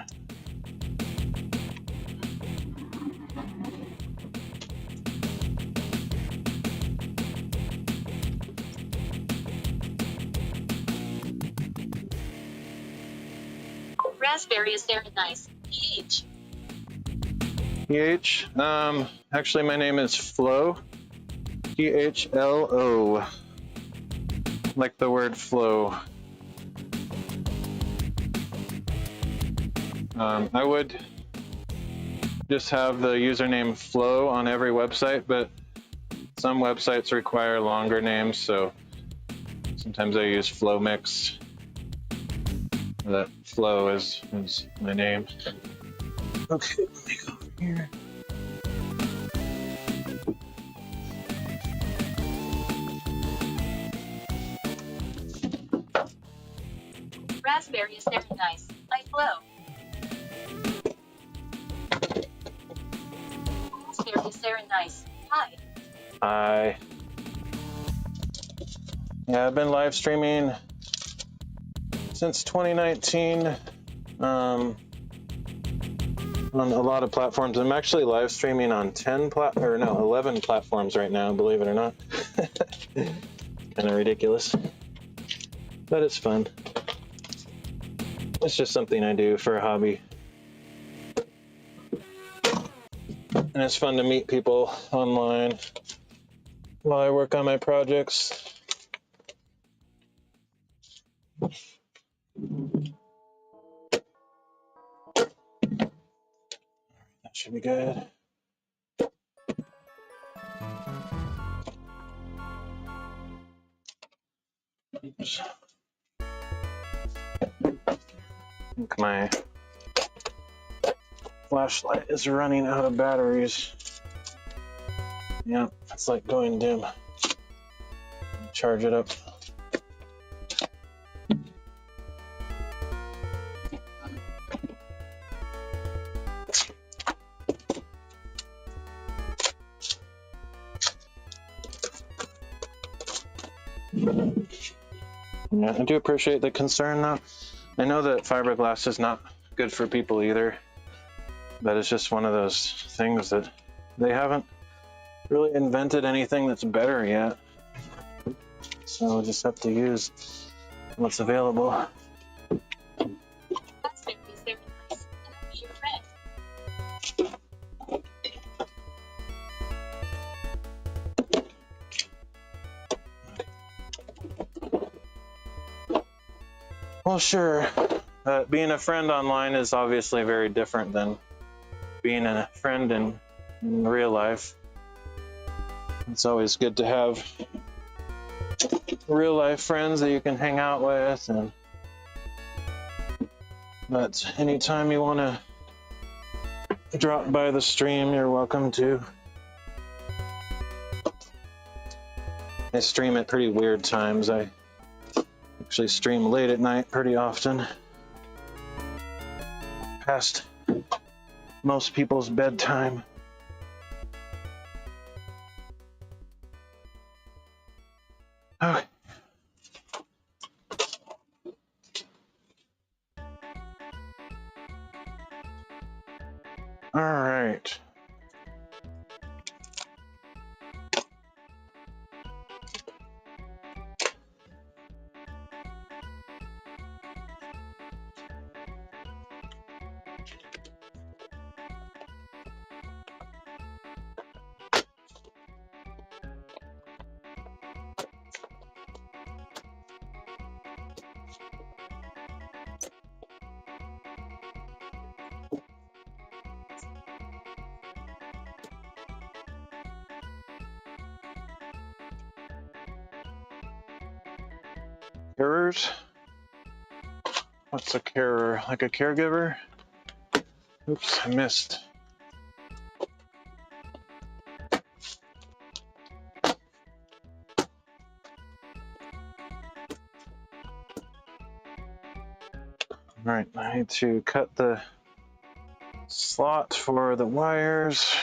Raspberry is very nice. PH. PH. Actually, my name is Flo. PHLO. Like the word flow. I would just have the username Flo on every website, but some websites require longer names, so sometimes I use Flow Mix. That Flo is my name. Okay, let me go over here. Raspberry is very nice. I flow. Raspberry is very nice. Hi. Hi. Yeah, I've been live streaming since 2019 on a lot of platforms. I'm actually live streaming on 11 platforms right now, believe it or not. Kind of ridiculous, but it's fun. It's just something I do for a hobby. And it's fun to meet people online while I work on my projects. That should be good. Oops. I think my flashlight is running out of batteries. Yeah, it's like going dim. Charge it up. Yeah, I do appreciate the concern though. I know that fiberglass is not good for people either, but it's just one of those things that they haven't really invented anything that's better yet. So we'll just have to use what's available. Raspberry is very nice. Can I be your friend? Well, sure. Being a friend online is obviously very different than being a friend in real life. It's always good to have real life friends that you can hang out with, but anytime you want to drop by the stream, you're welcome to. I stream at pretty weird times. I actually stream late at night pretty often, past most people's bedtime. Okay. All right. Carers? What's a carer? Like a caregiver? Oops, I missed. All right, I need to cut the slot for the wires.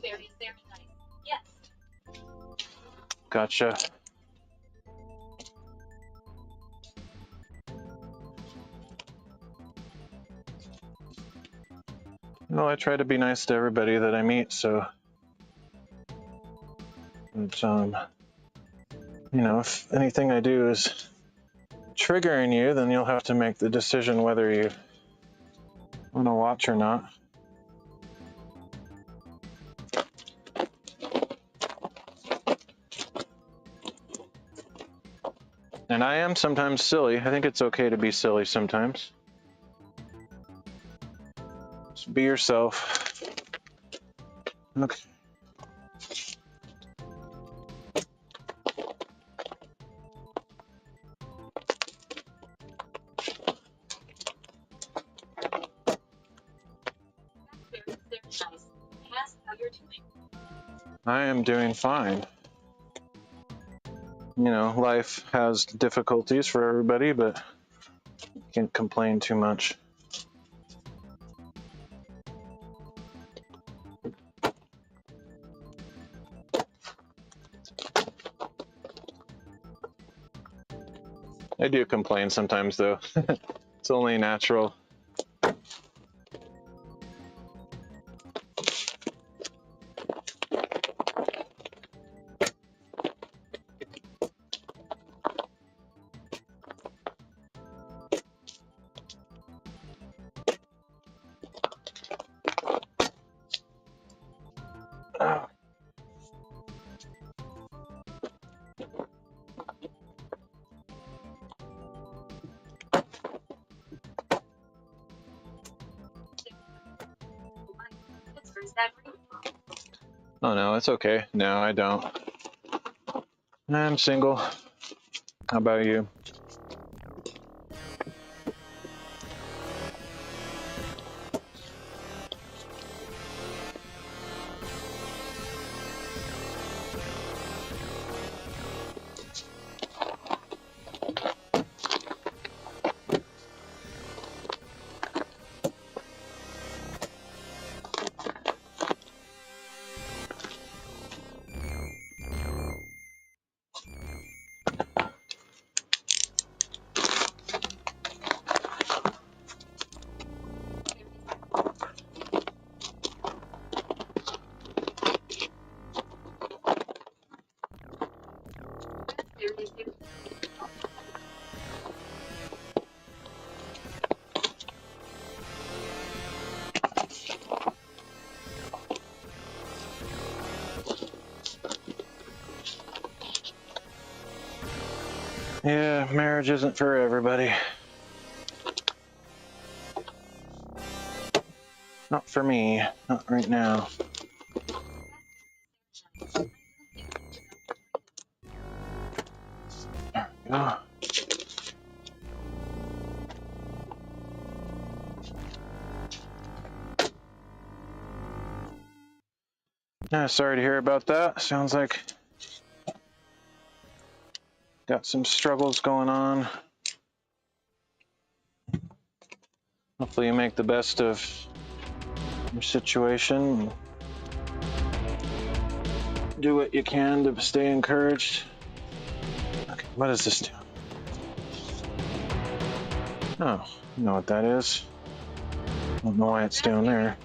Very, very nice. Yes. Gotcha. Well, I try to be nice to everybody that I meet, so. But, you know, if anything I do is triggering you, then you'll have to make the decision whether you want to watch or not. And I am sometimes silly. I think it's okay to be silly sometimes. Just be yourself. Okay. Very, very nice. Ask how you're doing. I am doing fine. You know, life has difficulties for everybody, but can't complain too much. I do complain sometimes, though. It's only natural. Oh. Is that rude? Oh no, it's okay. No, I don't. I'm single. How about you? marriage isn't for everybody. Not for me, not right now. There we go. Yeah, sorry to hear about that. Sounds like got some struggles going on. Hopefully you make the best of your situation. Do what you can to stay encouraged. Okay, what does this do? Oh, you know what that is. I don't know why it's down there.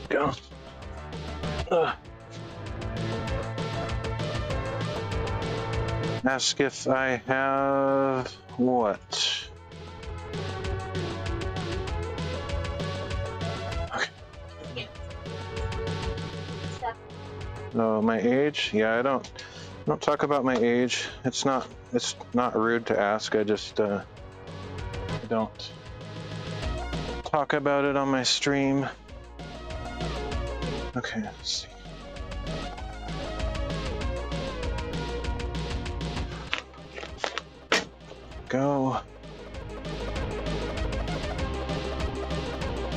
Go. Ask if I have what? Okay. Oh, my age? Yeah, I don't talk about my age. It's not rude to ask. I just I don't talk about it on my stream. Okay, let's see. Go.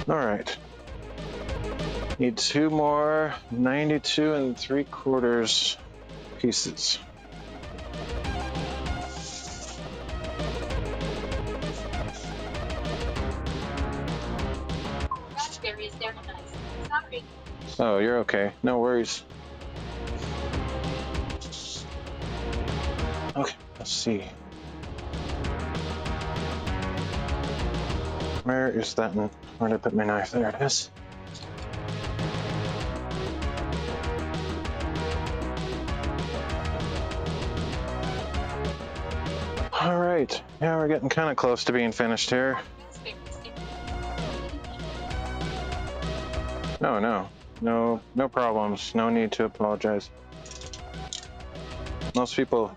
All right. Need 2 more 92 3/4 pieces. Raspberry is there, nice. Sorry. Oh, you're okay. No worries. Okay, let's see. Where is that? Where did I put my knife? There it is. All right. Yeah, we're getting kind of close to being finished here. No problems. No need to apologize. Most people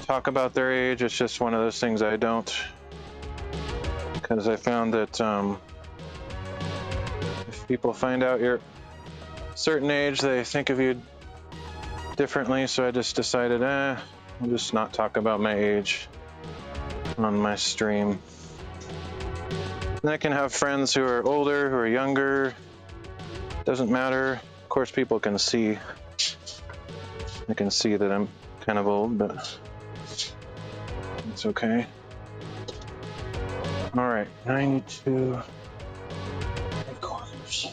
talk about their age. It's just one of those things I don't. Because I found that if people find out you're a certain age, they think of you differently. So I just decided, I'll just not talk about my age on my stream. And I can have friends who are older, who are younger. Doesn't matter. Of course, people can see. I can see that I'm kind of old, but it's okay. All right, 92 3/4.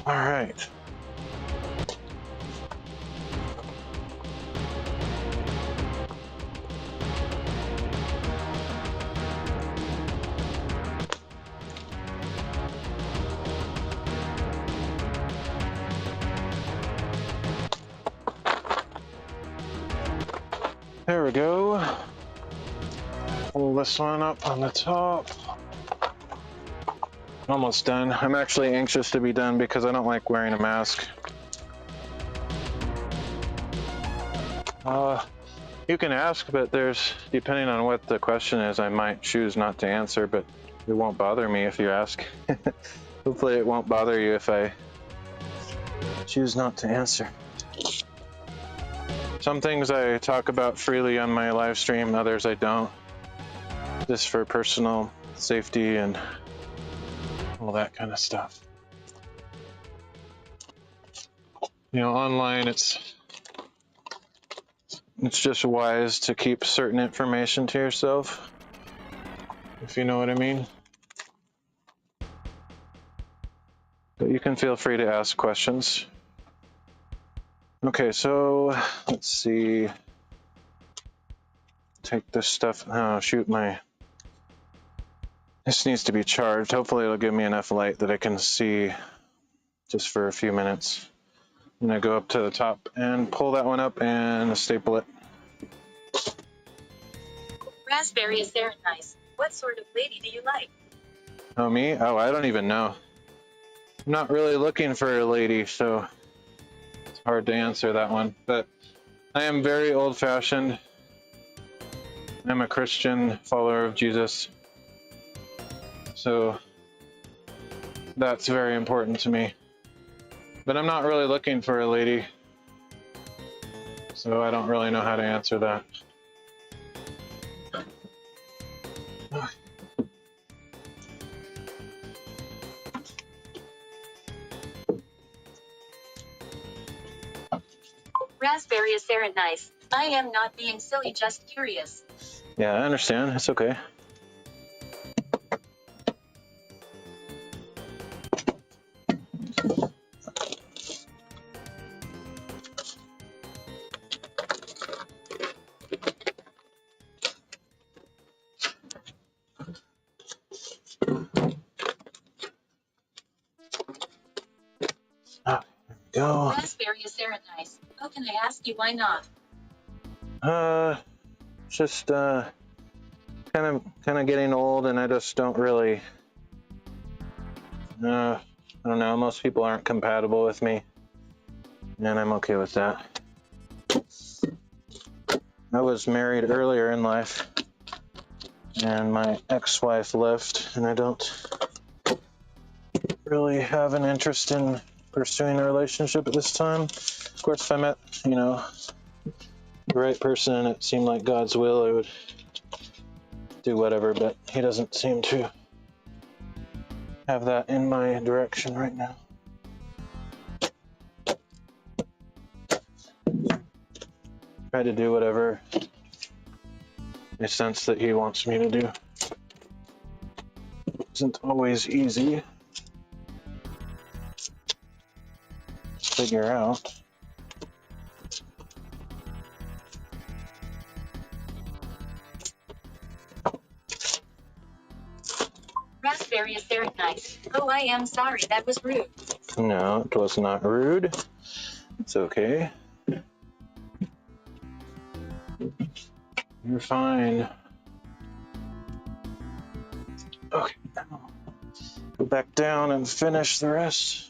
All right. There we go. Pull this one up on the top. Almost done. I'm actually anxious to be done because I don't like wearing a mask. You can ask, but depending on what the question is, I might choose not to answer, but it won't bother me if you ask. Hopefully it won't bother you if I choose not to answer. Some things I talk about freely on my live stream, others I don't. Just for personal safety and all that kind of stuff. You know, online it's just wise to keep certain information to yourself, if you know what I mean. But you can feel free to ask questions. Okay, so let's see. Take this stuff. Oh, shoot, this needs to be charged. Hopefully it'll give me enough light that I can see just for a few minutes. I'm gonna go up to the top and pull that one up and staple it. Raspberry is very nice. What sort of lady do you like? Oh, me? Oh, I don't even know. I'm not really looking for a lady, so it's hard to answer that one. But I am very old-fashioned. I'm a Christian follower of Jesus. So that's very important to me. But I'm not really looking for a lady. So I don't really know how to answer that. Raspberry is very nice. I am not being silly, just curious. Yeah, I understand. It's okay. Go. Raspberry is very nice. How can I ask you why not? Just kind of getting old, and I just don't really. I don't know. Most people aren't compatible with me, and I'm okay with that. I was married earlier in life, and my ex-wife left, and I don't really have an interest in pursuing a relationship at this time. Of course, if I met, the right person and it seemed like God's will, I would do whatever, but he doesn't seem to have that in my direction right now. Try to do whatever I sense that he wants me to do. Isn't always easy to figure out. Raspberry is very nice. Oh, I am sorry, that was rude. No, it was not rude. It's okay. You're fine. Okay. Go back down and finish the rest.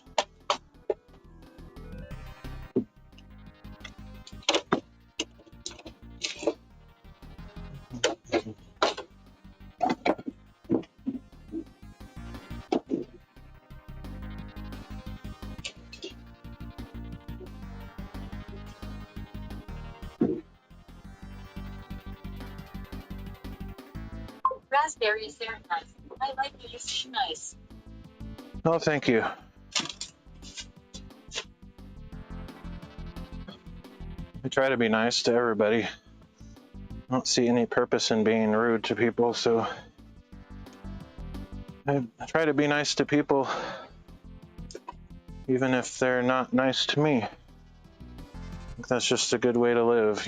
Raspberry is very nice. I like you, you're so nice. Oh, thank you. I try to be nice to everybody. I don't see any purpose in being rude to people, so I try to be nice to people, even if they're not nice to me. I think that's just a good way to live,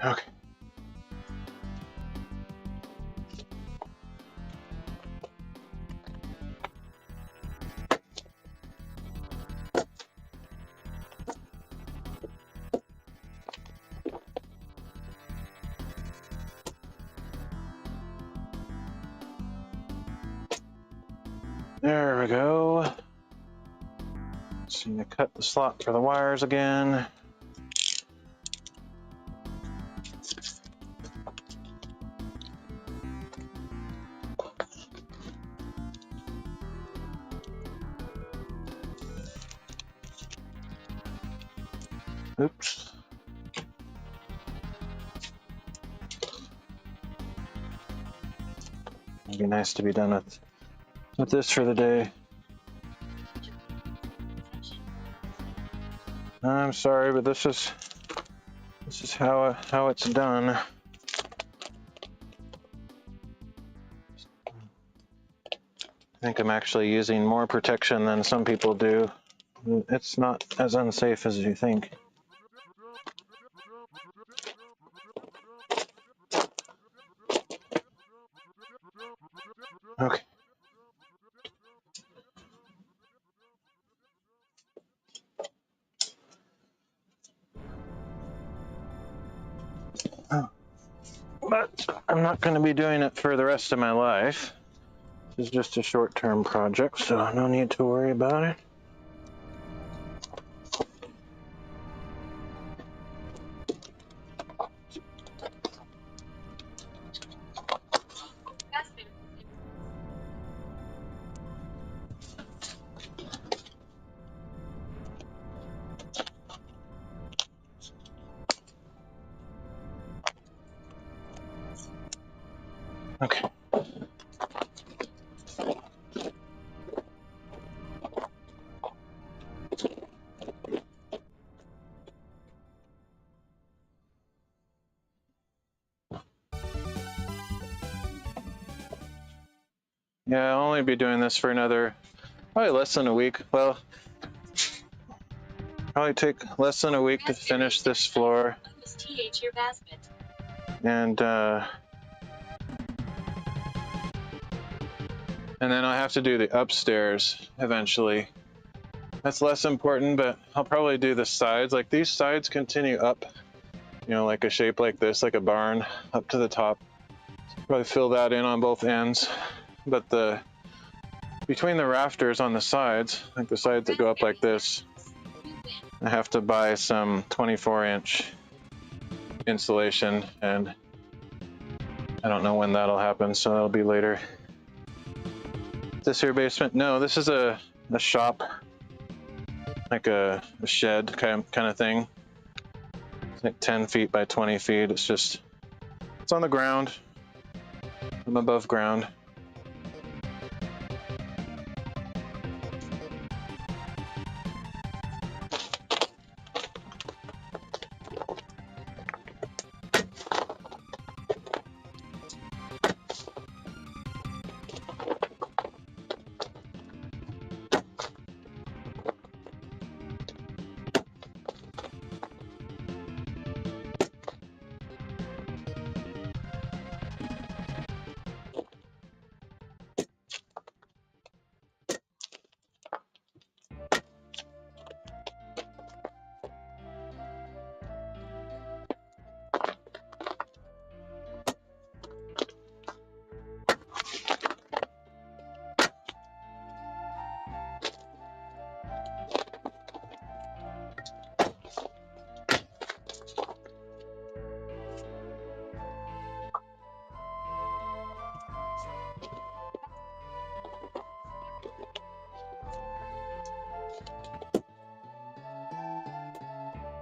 Okay. There we go. Just need to cut the slot for the wires again. Oops. It'd be nice to be done with with this for the day. I'm sorry, but this is how it's done. I think I'm actually using more protection than some people do. It's not as unsafe as you think. Okay. But I'm not going to be doing it for the rest of my life. This is just a short-term project, so no need to worry about it. Okay. Yeah, I'll only be doing this for another, probably less than a week. Well, probably take less than a week to finish this floor. And then I'll have to do the upstairs eventually. That's less important, but I'll probably do the sides. Like these sides continue up, you know, like a shape like this, like a barn up to the top. Probably fill that in on both ends. But between the rafters on the sides, like the sides that go up like this, I have to buy some 24-inch insulation, and I don't know when that'll happen, so that'll be later. This here basement? No, this is a shop, like a shed kind of thing. It's like 10 feet by 20 feet. It's on the ground. I'm above ground.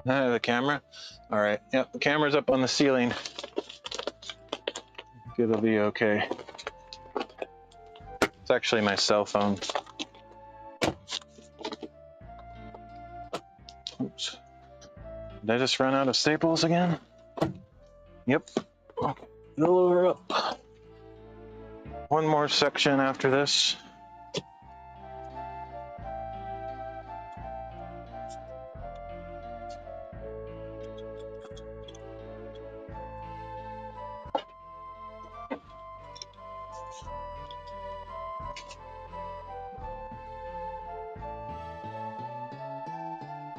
The camera? All right. Yep, the camera's up on the ceiling. It'll be okay. It's actually my cell phone. Oops. Did I just run out of staples again? Yep. Okay. Fill her up. One more section after this.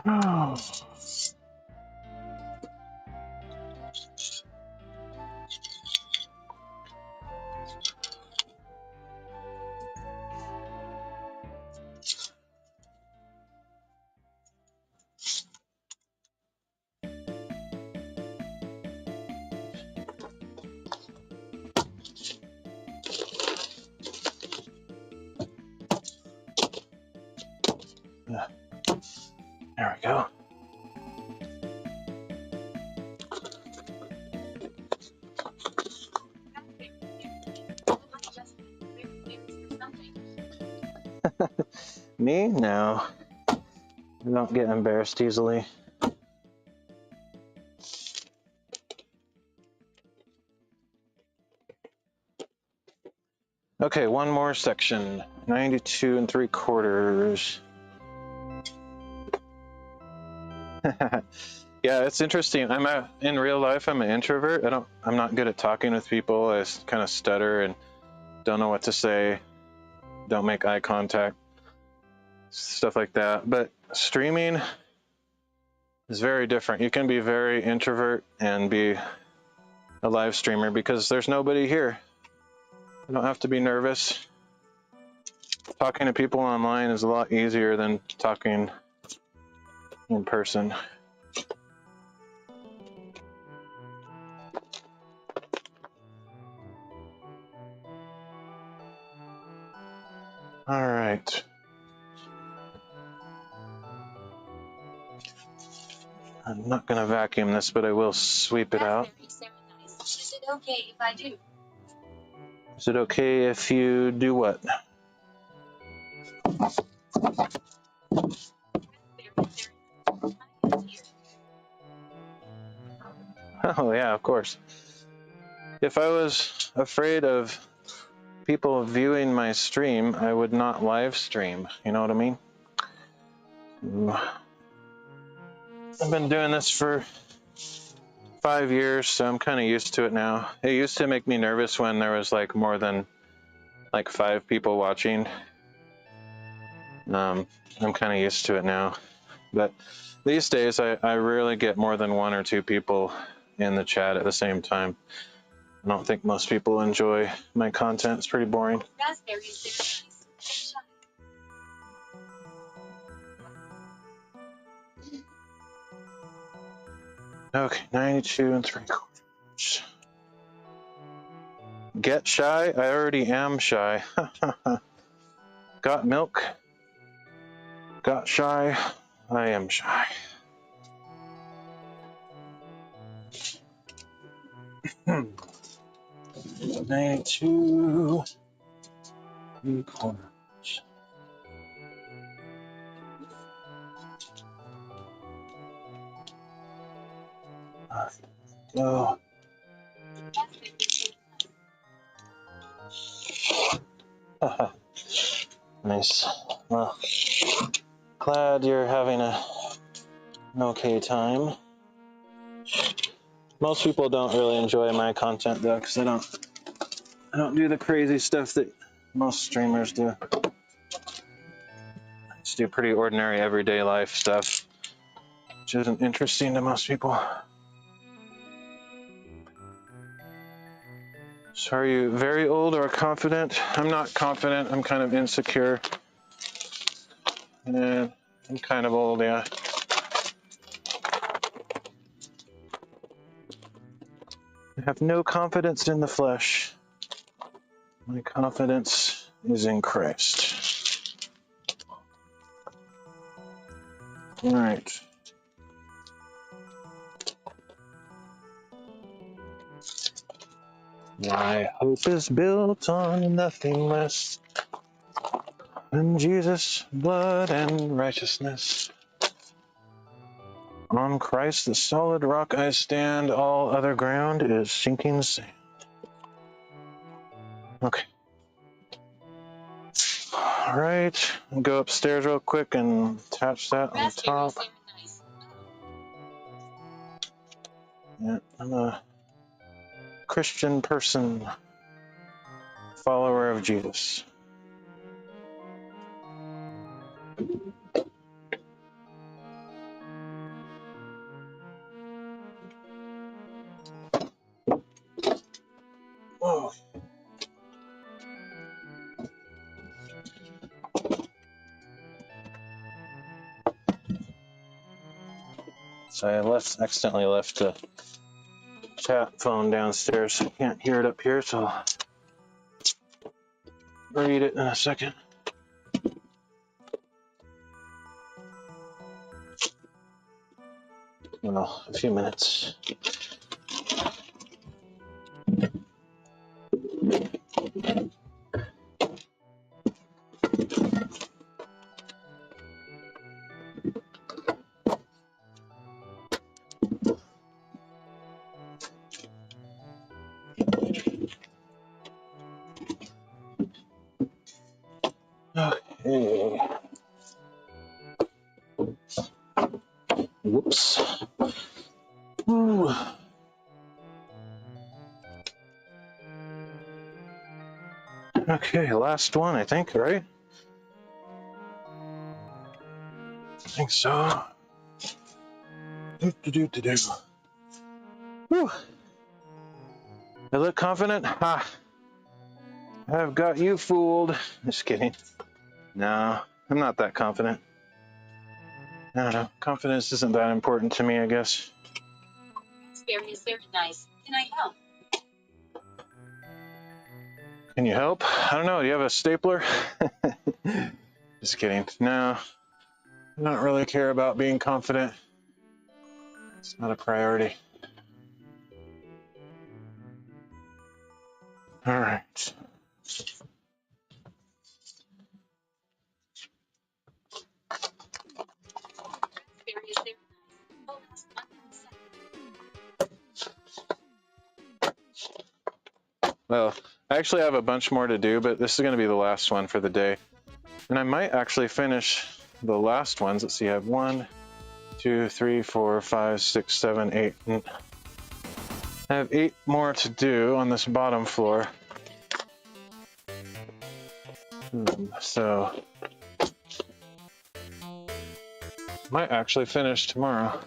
Oh. There we go. Me? No. I don't get embarrassed easily. Okay, one more section. 92 3/4. Yeah, it's interesting. In real life, I'm an introvert. I'm not good at talking with people. I kind of stutter and don't know what to say. Don't make eye contact. Stuff like that. But streaming is very different. You can be very introvert and be a live streamer because there's nobody here. You don't have to be nervous. Talking to people online is a lot easier than talking in person. All right. I'm not going to vacuum this, but I will sweep it out. Is it okay if I do? Is it okay if you do what? Oh, yeah, of course. If I was afraid of people viewing my stream, I would not live stream. You know what I mean? I've been doing this for 5 years, so I'm kind of used to it now. It used to make me nervous when there was like more than like 5 people watching. I'm kind of used to it now. But these days, I rarely get more than 1 or 2 people in the chat at the same time. I don't think most people enjoy my content. It's pretty boring. Raspberries, they're nice. Okay, 92 3/4. Get shy? I already am shy. Got milk? Got shy? I am shy. Hmm. 92 3/4. Go. Nice. Well, glad you're having an okay time. Most people don't really enjoy my content though, because I don't do the crazy stuff that most streamers do. I just do pretty ordinary everyday life stuff, which isn't interesting to most people. So are you very old or confident? I'm not confident. I'm kind of insecure. And I'm kind of old, yeah. I have no confidence in the flesh. My confidence is in Christ. All right. My hope is built on nothing less than Jesus' blood and righteousness. On Christ, the solid rock I stand, all other ground is sinking sand. Okay. All right, I'll go upstairs real quick and attach that on the top. Yeah, I'm a Christian person, follower of Jesus. Whoa. So I accidentally left the chat phone downstairs. I can't hear it up here, so I'll read it in a second. Well, a few minutes. Okay. Whoops. Ooh. Okay, last one, I think, right? I think so. Do. Whew. I look confident? Ha! I've got you fooled. Just kidding. No, I'm not that confident. I don't know. Confidence isn't that important to me, I guess. Raspberry is very nice. Can I help? Can you help? I don't know. Do you have a stapler? Just kidding. No, I don't really care about being confident. It's not a priority. All right. Raspberry is very nice. Oh, last one second. Well, I actually have a bunch more to do, but this is going to be the last one for the day. And I might actually finish the last ones. Let's see, I have 1, 2, 3, 4, 5, 6, 7, 8. I have 8 more to do on this bottom floor. So, might actually finish tomorrow.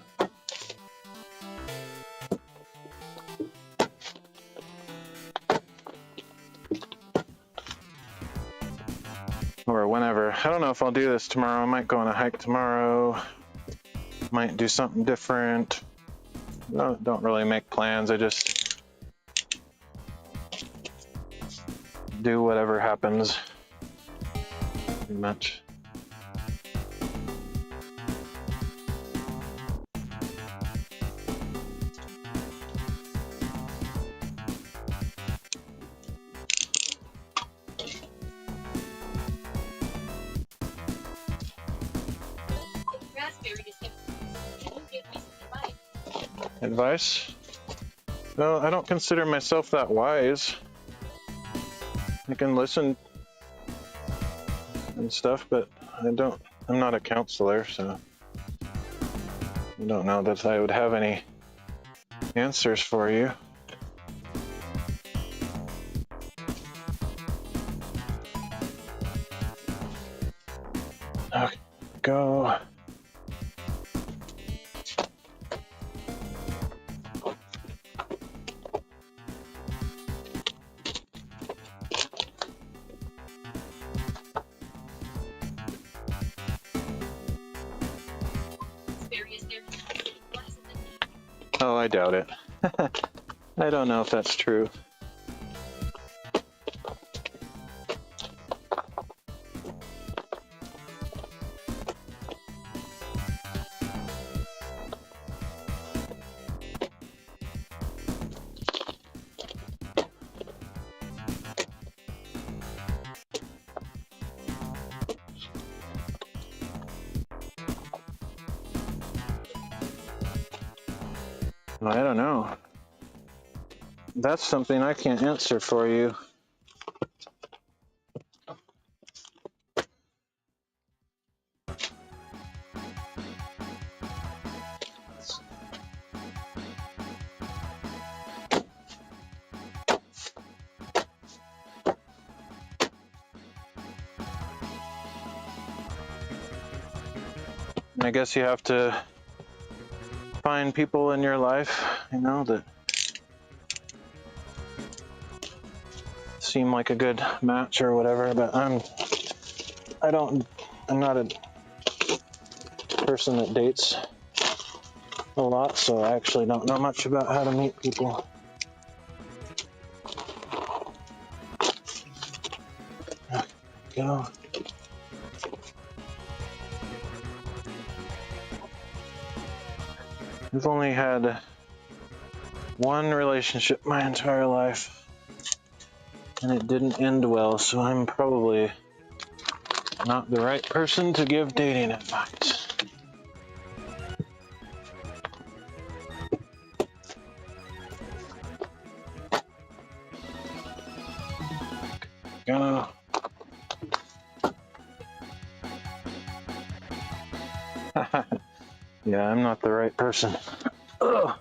Or whenever. I don't know if I'll do this tomorrow. I might go on a hike tomorrow. Might do something different. No, don't really make plans. I just do whatever happens. Pretty much. Raspberry is very nice. Can you give me some advice? Advice? No, I don't consider myself that wise. I can listen and stuff, but I'm not a counselor, so I don't know that I would have any answers for you. Okay, go. Raspberry is very nice. What is the name? Oh, I doubt it. I don't know if that's true. I don't know. That's something I can't answer for you. I guess you have to find people in your life, that seem like a good match or whatever, but I'm not a person that dates a lot, so I actually don't know much about how to meet people. Go. I've only had one relationship my entire life, and it didn't end well, so I'm probably not the right person to give dating advice. Go. Yeah, I'm not the right person. Ugh.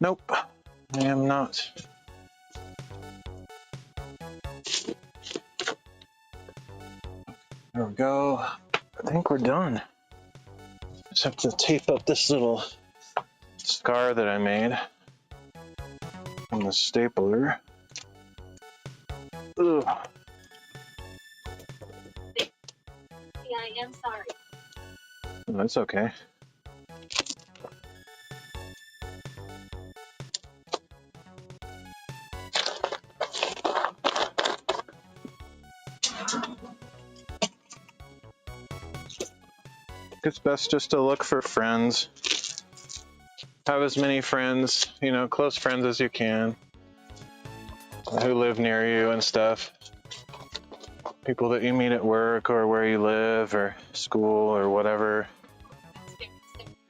Nope, I am not. There we go. I think we're done. Just have to tape up this little scar that I made on the stapler. Ugh. I am sorry. Oh, that's okay. It's best just to look for friends. Have as many friends, you know, close friends as you can, who live near you and stuff. People that you meet at work or where you live or school or whatever.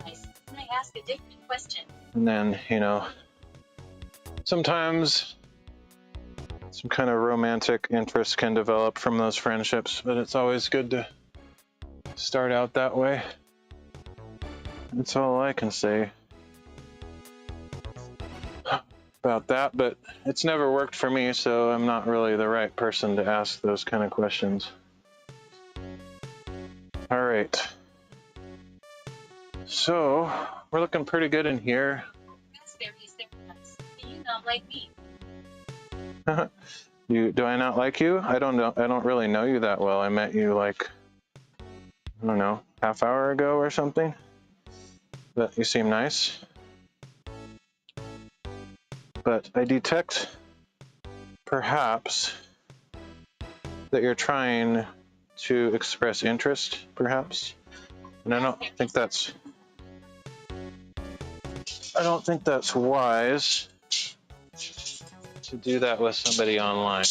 Nice. Can I ask a different question? And then, you know, sometimes some kind of romantic interest can develop from those friendships, but it's always good to start out that way. That's all I can say about that, but it's never worked for me, so I'm not really the right person to ask those kind of questions. All right. So, we're looking pretty good in here. Raspberry is very nice. Do you not like me? Do I not like you? I don't know. I don't really know you that well. I met you like, I don't know, half hour ago or something. But you seem nice. But I detect perhaps that you're trying to express interest, perhaps. And I don't think that's wise to do that with somebody online,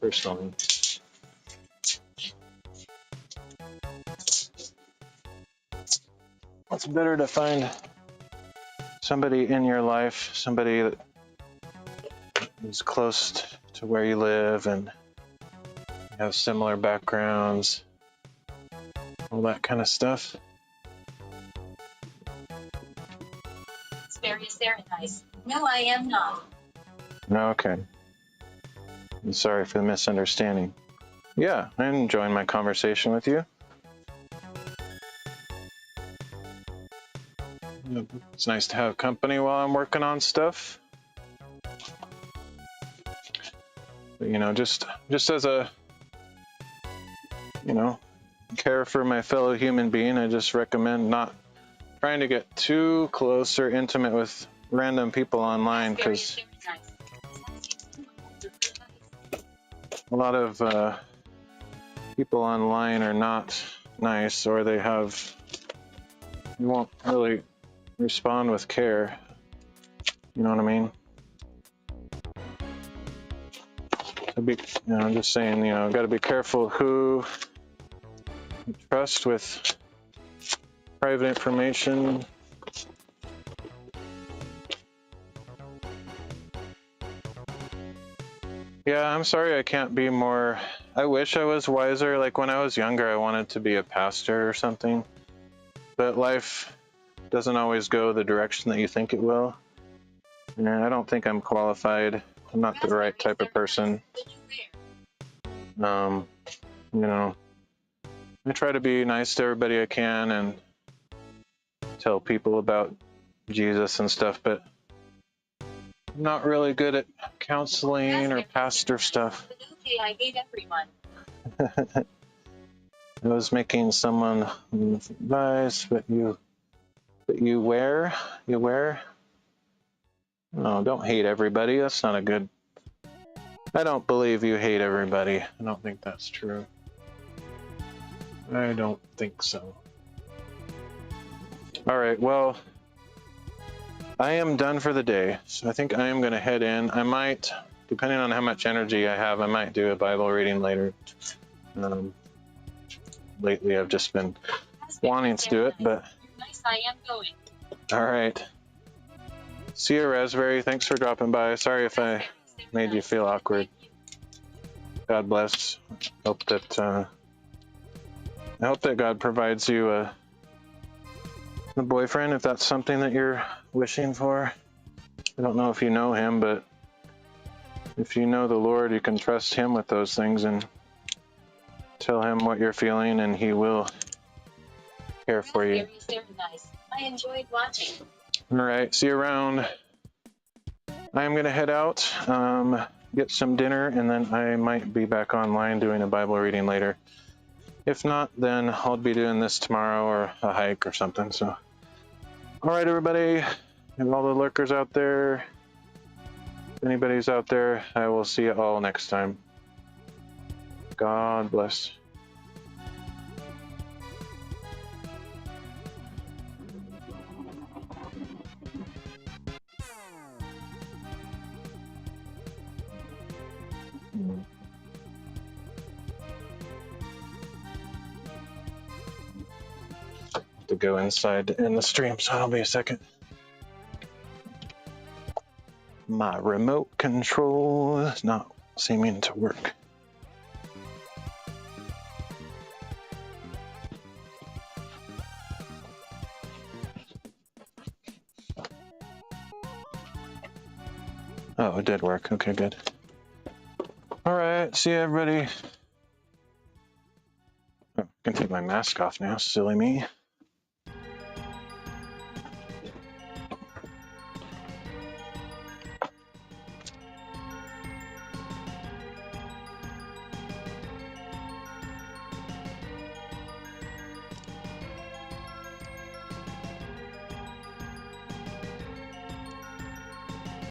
personally. It's better to find somebody in your life, somebody that is close to where you live and have similar backgrounds, all that kind of stuff. Raspberry is very nice. No, I am not. Okay. I'm sorry for the misunderstanding. Yeah, I'm enjoying my conversation with you. It's nice to have company while I'm working on stuff. But, you know, just as a, you know, care for my fellow human being, I just recommend not trying to get too close or intimate with random people online, because a lot of people online are not nice, or they won't really respond with care. You know what I mean? So I'm just saying, you know, got to be careful who you trust with private information. Yeah, I'm sorry I can't be more. I wish I was wiser. Like when I was younger, I wanted to be a pastor or something. But life doesn't always go the direction that you think it will. And I don't think I'm qualified. I'm not the right type of person. You know, I try to be nice to everybody I can and tell people about Jesus and stuff, but I'm not really good at counseling or pastor stuff. Okay, I hate everyone. I was making someone advice, but you wear. No, don't hate everybody. That's not a good. I don't believe you hate everybody. I don't think that's true. I don't think so. All right, well, I am done for the day, so I think I am going to head in. I might depending on how much energy I have, I might do a Bible reading later. Lately, I've just been wanting to do it, but Nice, I am going. all right. See you, Raspberry. Thanks for dropping by. Sorry if I made you feel awkward. God bless. I hope that God provides you a boyfriend if that's something that you're wishing for. I don't know if you know him, but if you know the Lord, you can trust him with those things and tell him what you're feeling, and he will care for you. Very nice. I enjoyed watching. All right, see you around. I'm going to head out, get some dinner, and then I might be back online doing a Bible reading later. If not, then I'll be doing this tomorrow or a hike or something. So, all right, everybody, and all the lurkers out there, if anybody's out there, I will see you all next time. God bless. To go inside to end the stream, so it'll be a second. My remote control is not seeming to work. Oh, it did work. Okay, good. All right, see you, everybody. Oh, I can take my mask off now, silly me.